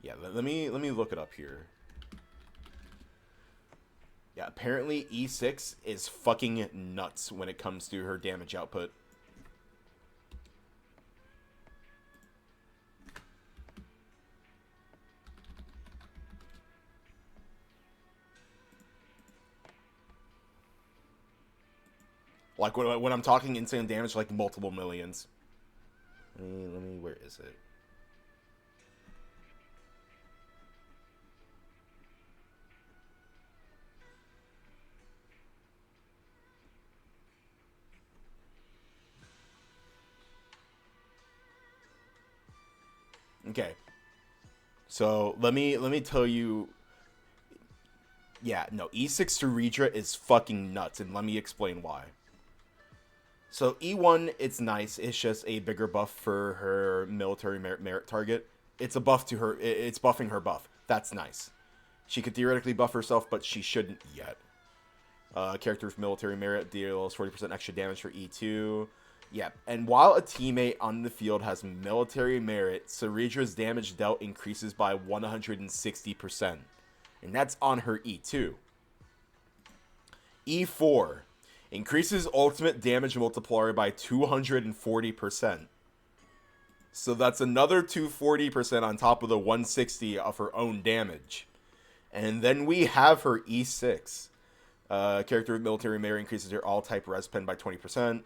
Yeah, let me look it up here. Yeah, apparently E6 is fucking nuts when it comes to her damage output. Like when I'm talking insane damage, like multiple millions. Let me, where is it? Okay. So let me tell you. Yeah, no, E6 Ceredra is fucking nuts, and let me explain why. So E1, it's nice. It's just a bigger buff for her military merit target. It's a buff to her. It's buffing her buff. That's nice. She could theoretically buff herself, but she shouldn't yet. Character with military merit deals 40% extra damage for E2. Yeah, and while a teammate on the field has military merit, Ceredra's damage dealt increases by 160%. And that's on her E2. E4 increases ultimate damage multiplier by 240%. So that's another 240% on top of the 160 of her own damage. And then we have her E6. Character with military merit increases her all-type res pen by 20%.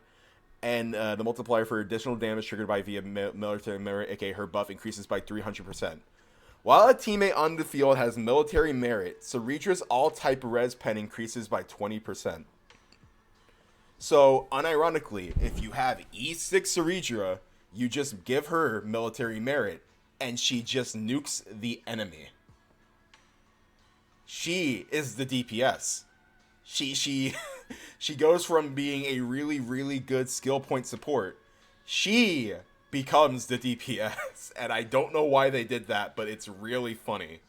And the multiplier for additional damage triggered by via military merit, aka her buff, increases by 300%. While a teammate on the field has military merit, Ceredra's all-type res pen increases by 20%. So, unironically, if you have E6 Ceredra, you just give her military merit, and she just nukes the enemy. She is the DPS. She goes from being a really, really good skill point support. She becomes the DPS, and I don't know why they did that, but it's really funny.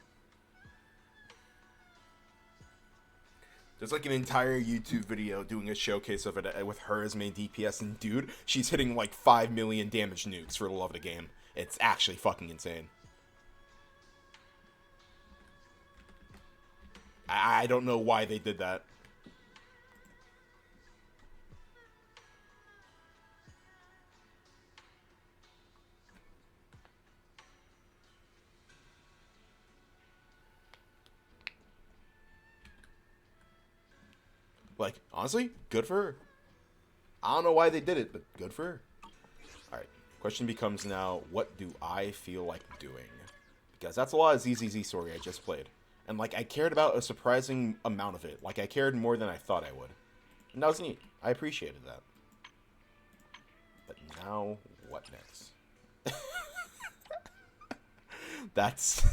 There's like an entire YouTube video doing a showcase of it with her as main DPS, and dude, she's hitting like 5 million damage nukes for the love of the game. It's actually fucking insane. I don't know why they did that. Like, honestly, good for her. I don't know why they did it, but good for her. Alright, question becomes now, what do I feel like doing? Because that's a lot of ZZZ story I just played. And, like, I cared about a surprising amount of it. Like, I cared more than I thought I would. And that was neat. I appreciated that. But now, what next? That's...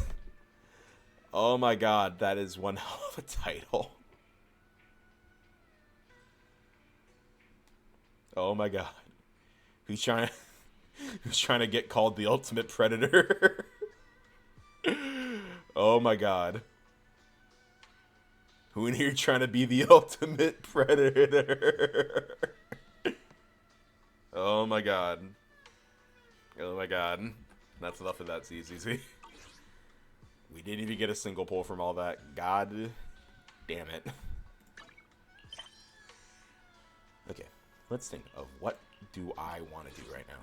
Oh my god, that is one hell of a title. Oh my god. Who's trying to get called the ultimate predator? Oh my god. Who in here trying to be the ultimate predator? Oh my god. Oh my god. That's enough of that, ZZZ. We didn't even get a single pull from all that. God damn it. Okay. Let's think of what do I want to do right now.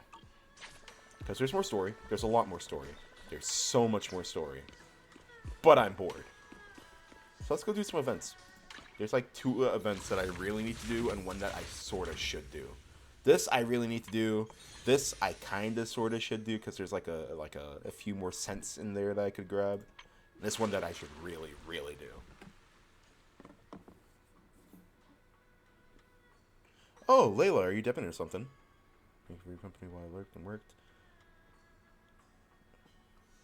Because there's more story. There's a lot more story. There's so much more story. But I'm bored. So let's go do some events. There's like 2 events that I really need to do and one that I sort of should do. This I really need to do. This I kind of sort of should do because there's like a few more cents in there that I could grab. This one that I should really, really do. Oh, Layla, are you dipping or something? Thank you for your company while I lurked and worked.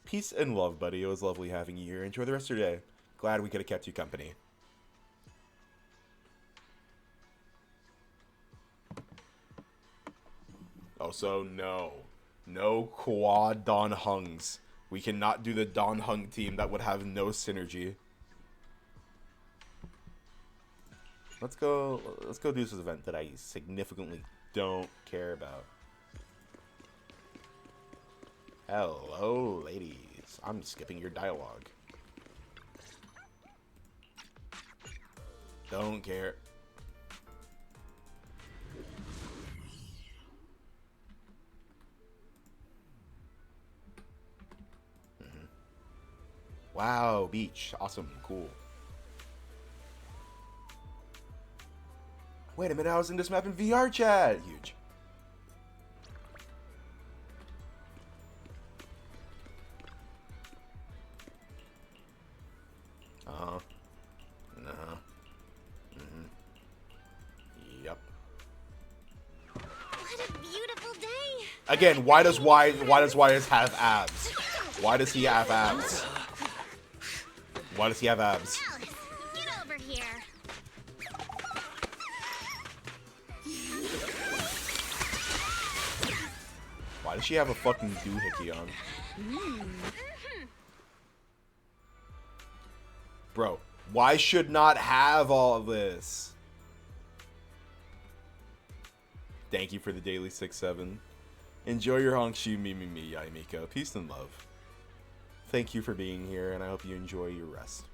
Peace and love, buddy. It was lovely having you here. Enjoy the rest of your day. Glad we could have kept you company. Oh, so no. No quad Don Hungs. We cannot do the Don Hung team. That would have no synergy. Let's go do this event that I significantly don't care about. Hello, ladies. I'm skipping your dialogue. Don't care. Wow, beach. Awesome. Cool. Wait a minute, I was in this map in VR chat. Huge. Uh-huh. Uh-huh. Mm-hmm. Yep. What a beautiful day. Again, why does Wyatt have abs? Why does he have abs? Why does he have abs? Alice, get over here. Why does she have a fucking doohickey on? Bro, why should not have all of this? Thank you for the daily 6-7. Enjoy your Hongshu me, Yaimiko. Peace and love. Thank you for being here, and I hope you enjoy your rest.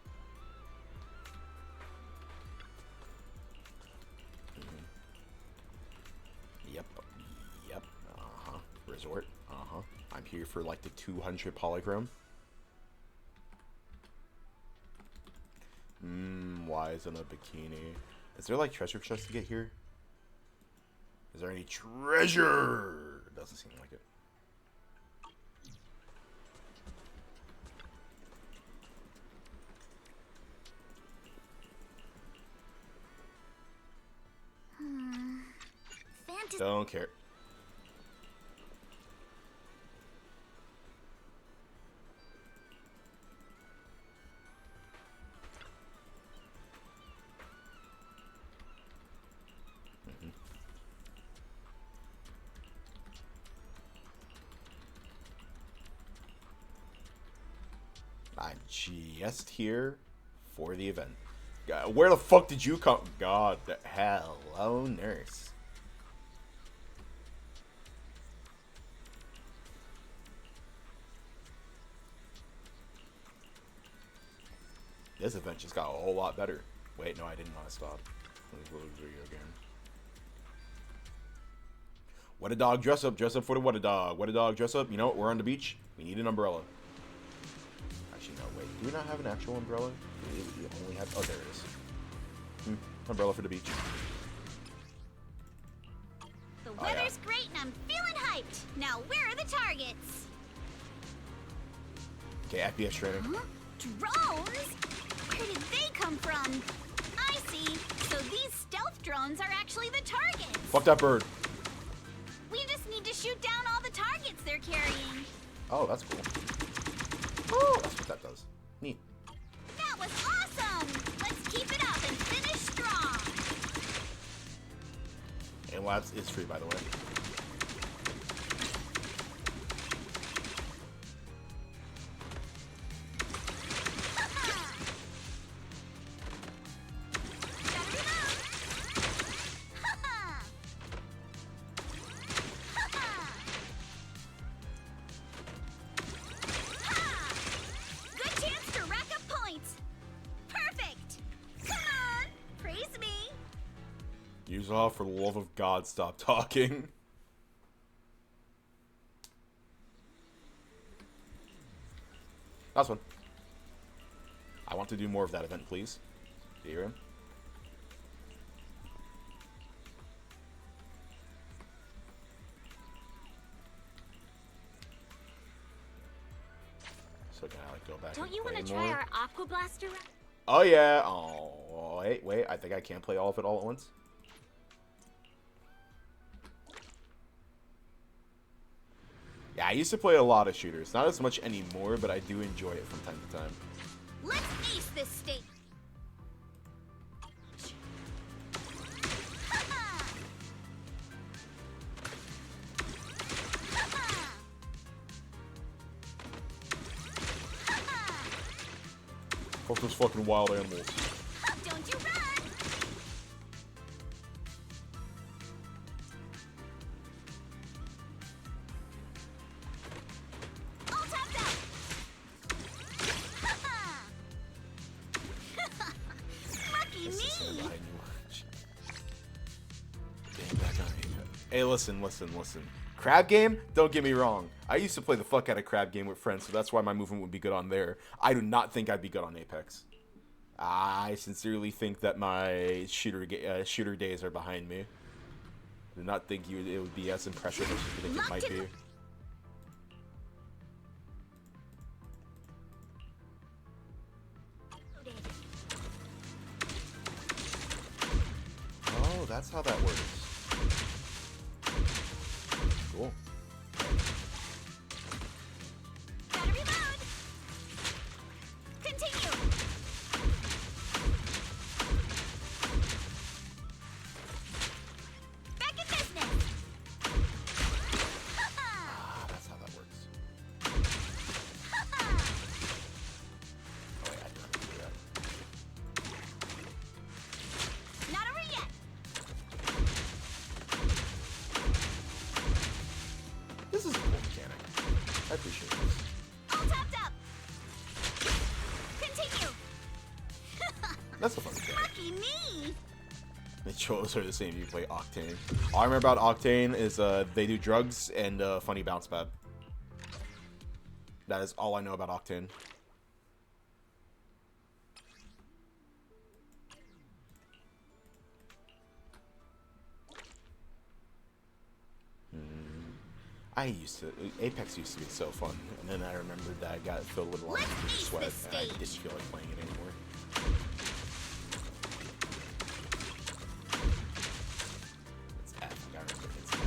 Yep. Yep. Uh-huh. Resort. Uh-huh. I'm here for like the 200 polychrome. Why isn't a bikini? Is there like treasure chests to get here? Is there any treasure? Doesn't seem like it. Don't care. I'm just here for the event. Where the fuck did you come? God, hello, nurse. This event just got a whole lot better. Wait, no, I didn't want to stop. Video game. What a dog, dress up for the what a dog. What a dog, dress up. You know what? We're on the beach. We need an umbrella. Actually, no, wait. Do we not have an actual umbrella? We only have. Oh, there it is. Umbrella for the beach. The weather's great and I'm feeling hyped. Now, where are the targets? Okay, FPS training. Huh? Drones? Where did they come from? I see. So these stealth drones are actually the targets. Fuck that bird. We just need to shoot down all the targets they're carrying. Oh, that's cool. Oh, that's what that does. Neat. That was awesome. Let's keep it up and finish strong. And Labs is free, by the way. Oh, for the love of God, stop talking. Last one. I want to do more of that event, please. Do you hear him? So can I like go back? Don't you want to try our Aqua Blaster? Oh yeah. Oh wait. I think I can't play all of it all at once. Yeah, I used to play a lot of shooters. Not as much anymore, but I do enjoy it from time to time. Let's ace this state. Fuck those fucking wild animals. Don't you run! Hey, listen. Crab game? Don't get me wrong. I used to play the fuck out of crab game with friends, so that's why my movement would be good on there. I do not think I'd be good on Apex. I sincerely think that my shooter days are behind me. I did not think it would be as impressive as you think it might be. Oh, that's how that works. Cool. Gotta reload. Continue. Back in business. Ah, that's how that works. Oh, yeah, I don't have to do that. Not over yet. This is a cool mechanic. I appreciate this. All topped up. Continue. That's a fun mechanic. Lucky me. The shows are the same. You play Octane. All I remember about Octane is they do drugs and funny bounce pad. That is all I know about Octane. Apex used to be so fun, and then I remembered that I got filled with a lot of sweat, and I didn't feel like playing it anymore. It's F, I gotta remember it's F.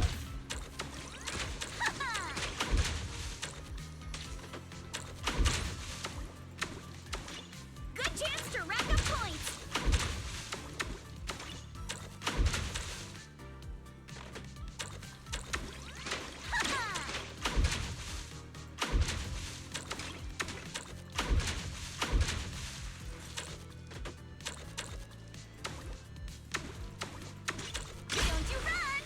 Good chance to rack up points. Don't you run.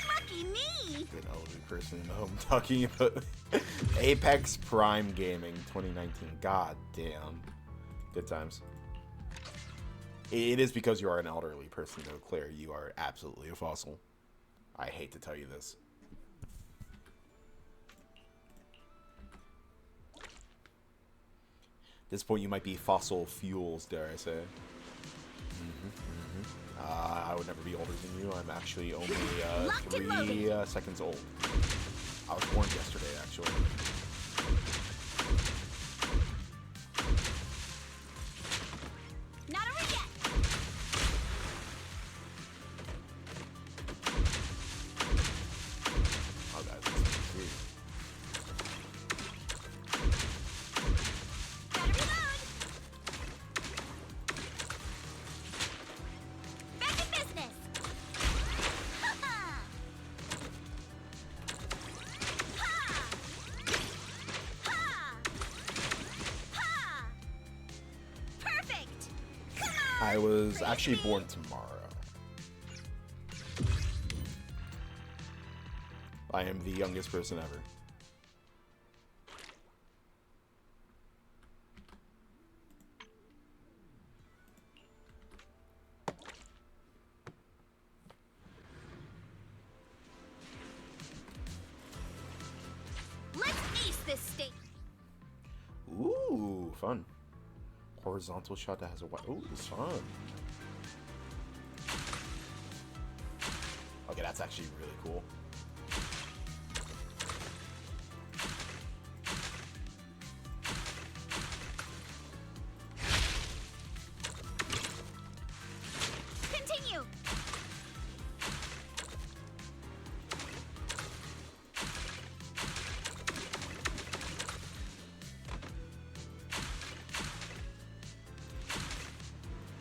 Lucky me. Good elderly person at home talking about Apex Prime Gaming 2019. God damn. Good times. It is because you are an elderly person, though, Claire. You are absolutely a fossil. I hate to tell you this. At this point, you might be fossil fuels, dare I say. I would never be older than you. I'm actually only 3 seconds old. I was born yesterday, actually. Not over yet. Oh, guys, that's sweet. Gotta reload. Back in business. Ha ha. Ha. Perfect. Come on. I was actually born tomorrow. I am the youngest person ever. Let's ace this state. Ooh, fun. Horizontal shot that has a white. Ooh, it's fun. Okay, that's actually really cool. Continue.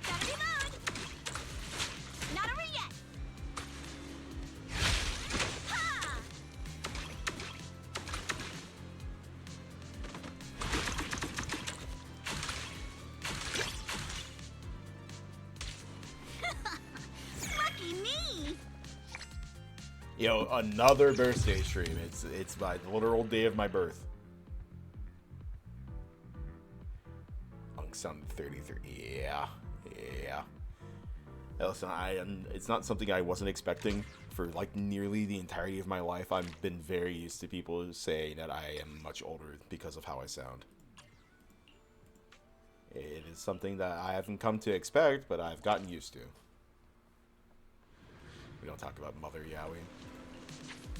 Gotta reload. Not over yet. Ha! Lucky me. Yo, another birthday stream. It's my literal day of my birth. Sound 33. Yeah. Listen, it's not something I wasn't expecting for like nearly the entirety of my life. I've been very used to people saying that I am much older because of how I sound. It is something that I haven't come to expect, but I've gotten used to. We don't talk about Mother Yaoi.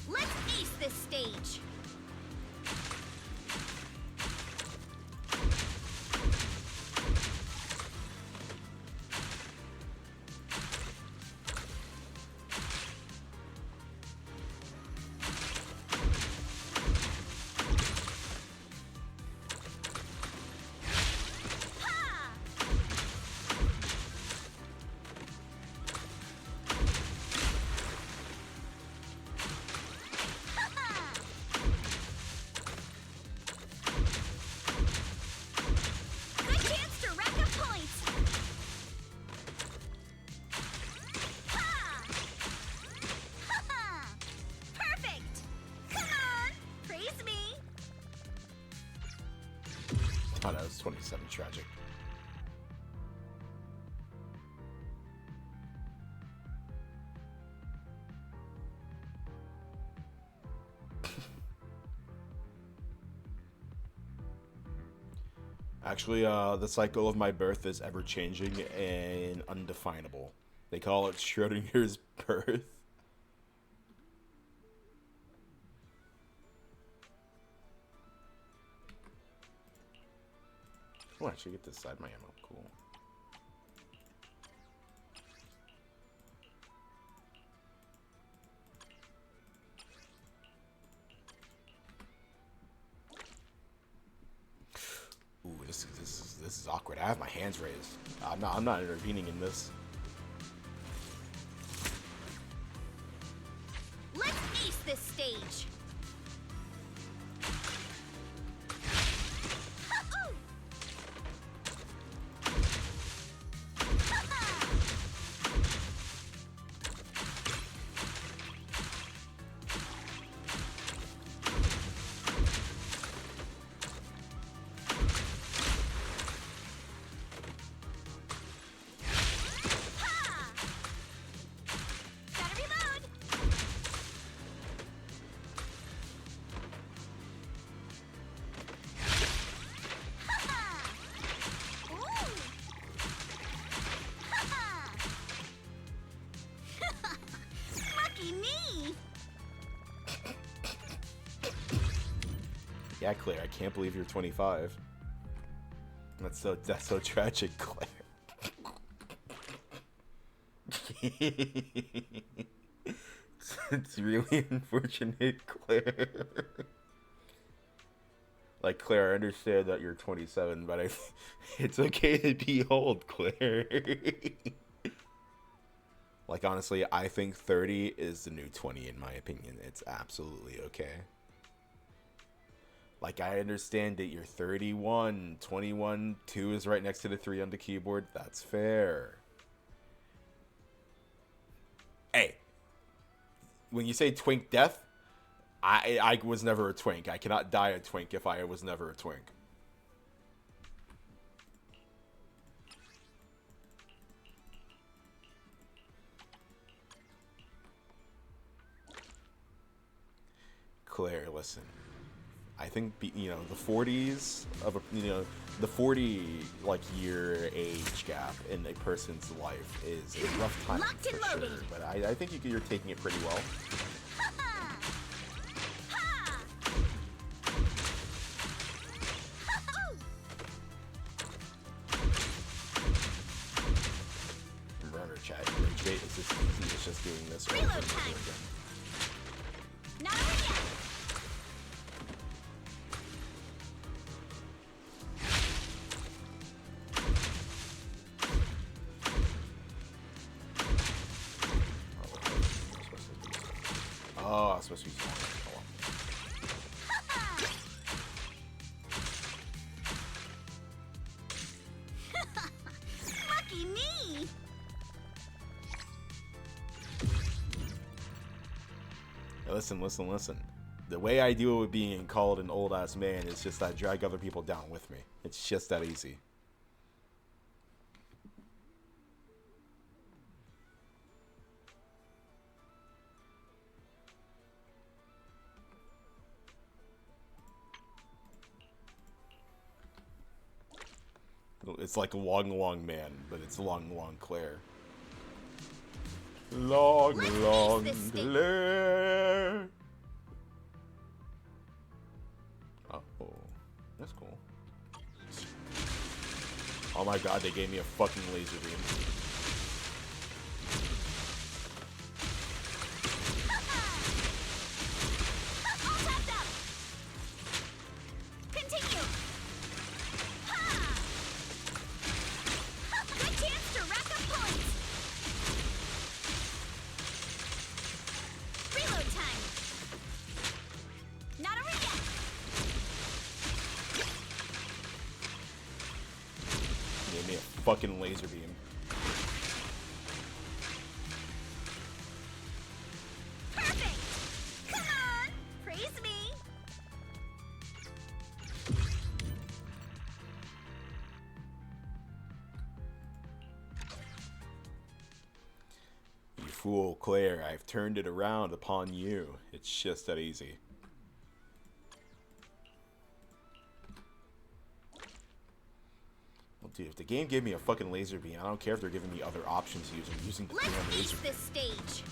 Let's ace this stage. Oh, no, it's 27. Tragic. Actually, the cycle of my birth is ever-changing and undefinable. They call it Schrodinger's birth. Oh, I actually get this side my ammo. Cool. Ooh, this is awkward. I have my hands raised. I'm not intervening in this. Let's ace this stage. Yeah, Claire, I can't believe you're 25. That's so tragic, Claire. It's really unfortunate, Claire. Like, Claire, I understand that you're 27, but it's okay to be old, Claire. Like, honestly, I think 30 is the new 20, in my opinion. It's absolutely okay. Like, I understand that you're 31, 21, 2 is right next to the 3 on the keyboard. That's fair. Hey, when you say twink death, I was never a twink. I cannot die a twink if I was never a twink. Claire, listen. I think, you know, the 40s of a, you know, the 40 like year age gap in a person's life is a rough time for sure. But I think you're taking it pretty well. Remember, chat. Rage bait is just easy. It's just doing this over and over again. Not over yet. Oh, I was supposed to be smaller. Lucky me. Now listen. The way I deal with being called an old ass man is just that I drag other people down with me. It's just that easy. It's like Long Long Man, but it's Long Long Claire. Long Long Claire. Oh, that's cool. Oh my god, they gave me a fucking laser beam. Fucking laser beam. Perfect! Come on! Praise me! You fool, Claire, I've turned it around upon you. It's just that easy. Dude, if the game gave me a fucking laser beam, I don't care if they're giving me other options to use. I'm using the damn laser beam. This stage.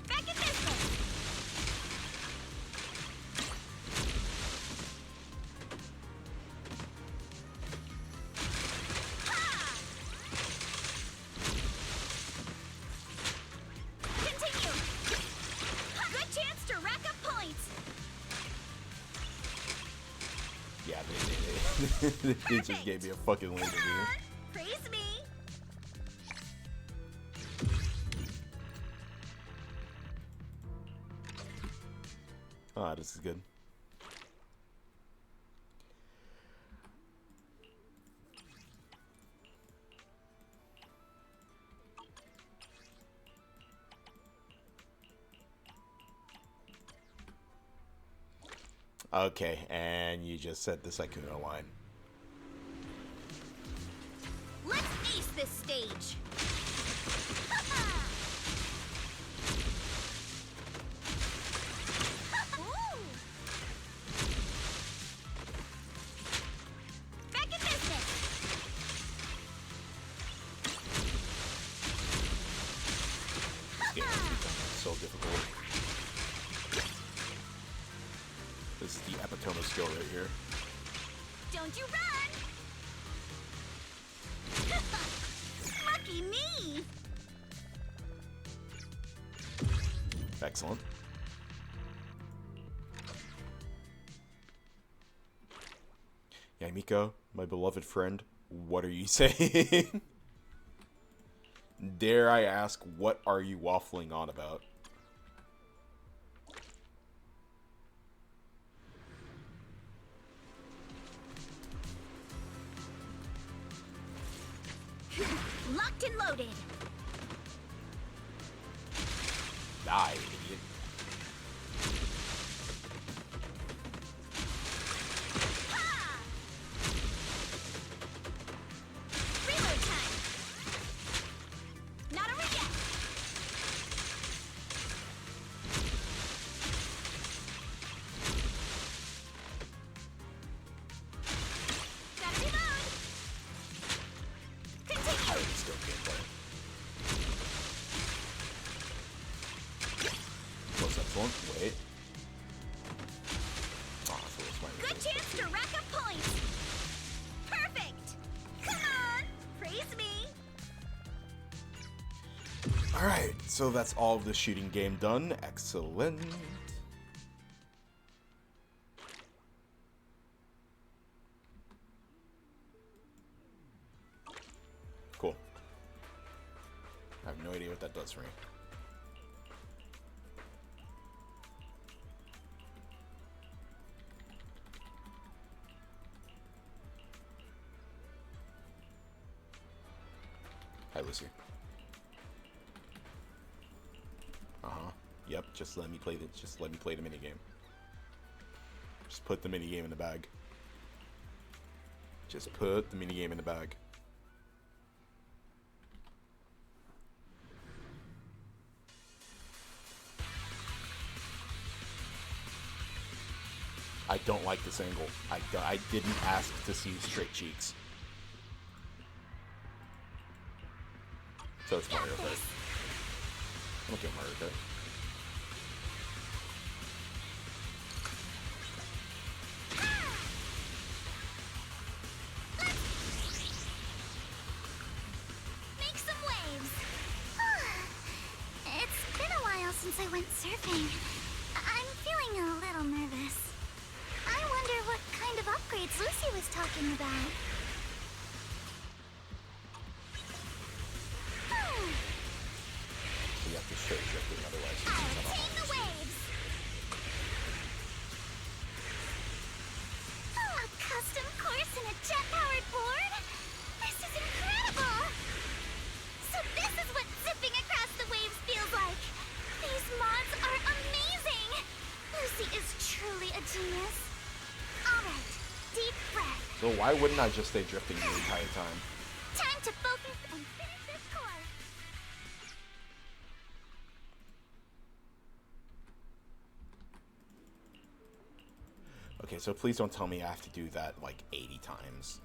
Back in business. Continue. Good chance to rack up points. Yeah, they just gave me a fucking laser beam. Praise me. Ah, this is good. Okay, and you just said the Sykkuno line. Let's ace this stage. Back in business. This game has become so difficult. This is the epitome of skill right here. Don't you run! Lucky me! Excellent. Yeah, Miko, my beloved friend, what are you saying? Dare I ask, what are you waffling on about? Locked and loaded. Die, idiot. Reload time. Not over yet. Gotta reload. Continue. I would still gameplay. Most excellent. Wait. Oh, so it's my Good chance to rack up points. Perfect. Come on. Praise me. Alright, so that's all of the shooting game done. Excellent. Cool. I have no idea what that does for me. Hi, Lucy. Yep, just let me play the minigame. Just put the minigame in the bag. Just put the minigame in the bag. I don't like this angle. I didn't ask to see straight cheeks. So it's Mario Kart. Okay, Mario Kart. Make some waves. It's been a while since I went surfing. I'm feeling a little nervous. I wonder what kind of upgrades Lucy was talking about. You have to straight drifting, otherwise you I'll can tame the waves. A custom course and a jet-powered board? This is incredible! So this is what zipping across the waves feels like. These mods are amazing! Lucy is truly a genius. Alright, deep breath. So why wouldn't I just stay drifting the entire time? Time to focus and finish this course. Okay, so please don't tell me I have to do that like 80 times.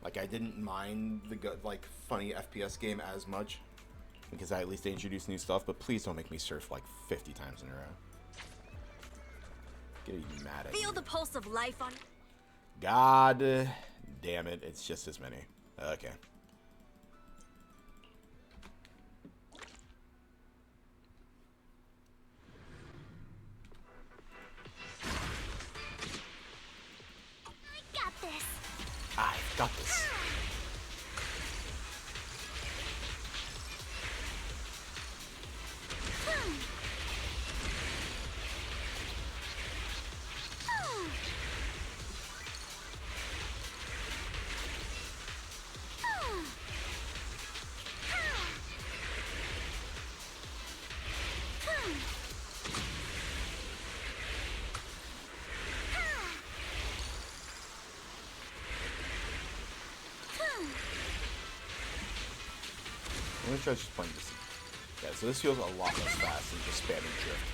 Like, I didn't mind the like funny FPS game as much because at least they introduced new stuff, but please don't make me surf like 50 times in a row. Get you mad at Feel you. the pulse of life on. God damn it, it's just as many. Okay. I got this. I've got this. I'm gonna try just playing this. Yeah, so this feels a lot less fast than just spamming drift.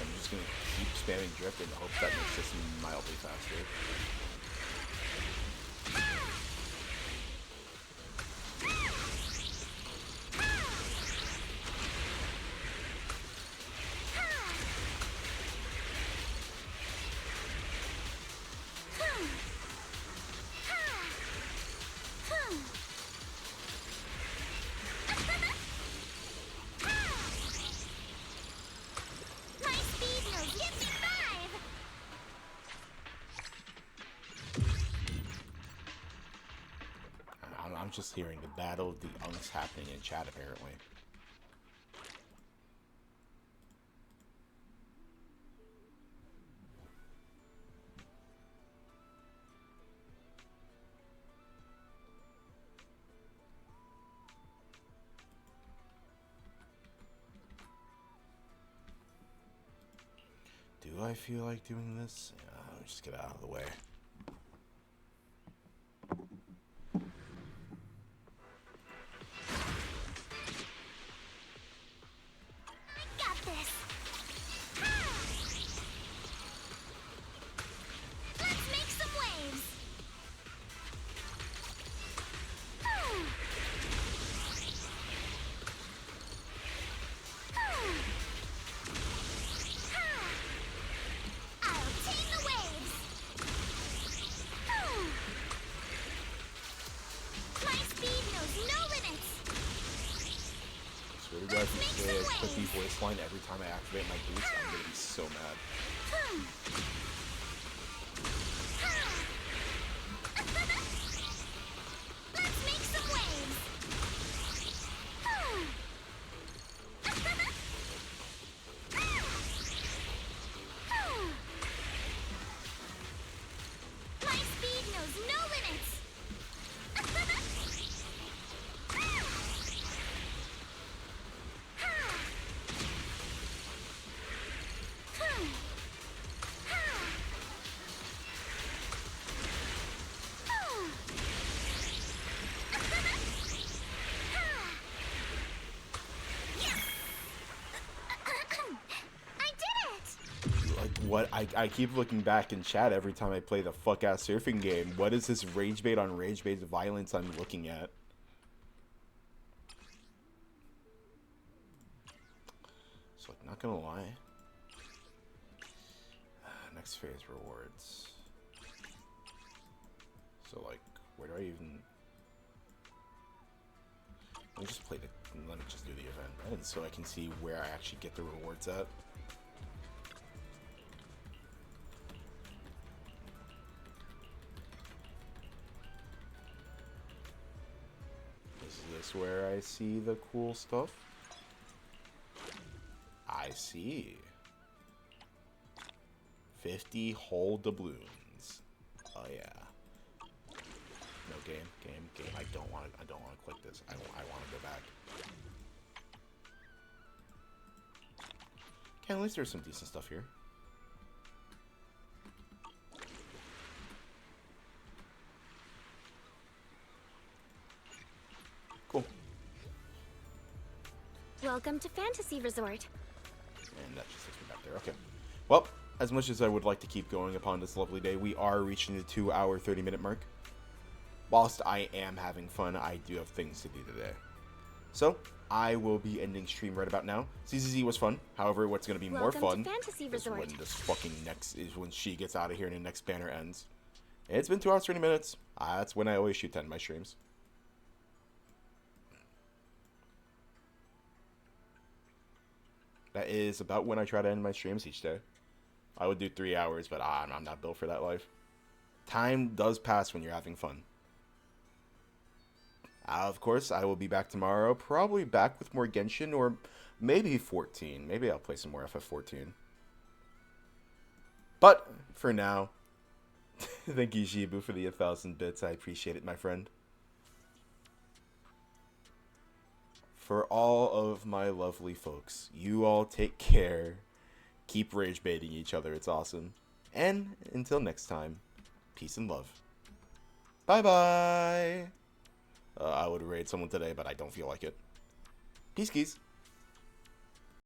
I'm just gonna keep spamming drift and hope that makes this mildly faster. My speed knows 55! I'm just hearing the battle of the unks happening in chat, apparently. Do I feel like doing this? Let me just get out of the way. I got this. Let's make some waves. I'll tame the waves. My speed knows no limits. Swear to God, if you say a clippy voice line every time I activate my boots, I'm gonna be so mad. Let's make some waves. My speed knows no limits. What? I keep looking back in chat every time I play the fuck-ass surfing game. What is this rage bait on rage bait violence I'm looking at? So, not gonna lie. Next phase rewards. So, like, where do I even... Let me just play the... Let me just do the event, and so I can see where I actually get the rewards at. Is this where I see the cool stuff? I see. 50 whole doubloons. Oh yeah. No, game. I don't want to click this. I want to go back. Okay, at least there's some decent stuff here. Cool. Welcome to Fantasy Resort. And that just takes me back there. Okay. Well, as much as I would like to keep going upon this lovely day, we are reaching the 2-hour, 30-minute mark. Whilst I am having fun, I do have things to do today. So, I will be ending stream right about now. ZZZ was fun. However, what's going to be more fun is when this fucking when she gets out of here and the next banner ends. It's been 2 hours, 30 minutes. That's when I always shoot to end my streams. That is about when I try to end my streams each day. I would do 3 hours, but I'm not built for that life. Time does pass when you're having fun. Of course, I will be back tomorrow. Probably back with more Genshin or maybe 14. Maybe I'll play some more FF14. But for now, thank you, Shibu, for the 1,000 bits. I appreciate it, my friend. For all of my lovely folks, you all take care. Keep rage baiting each other. It's awesome. And until next time, peace and love. Bye-bye. I would raid someone today, but I don't feel like it. Peace, keys.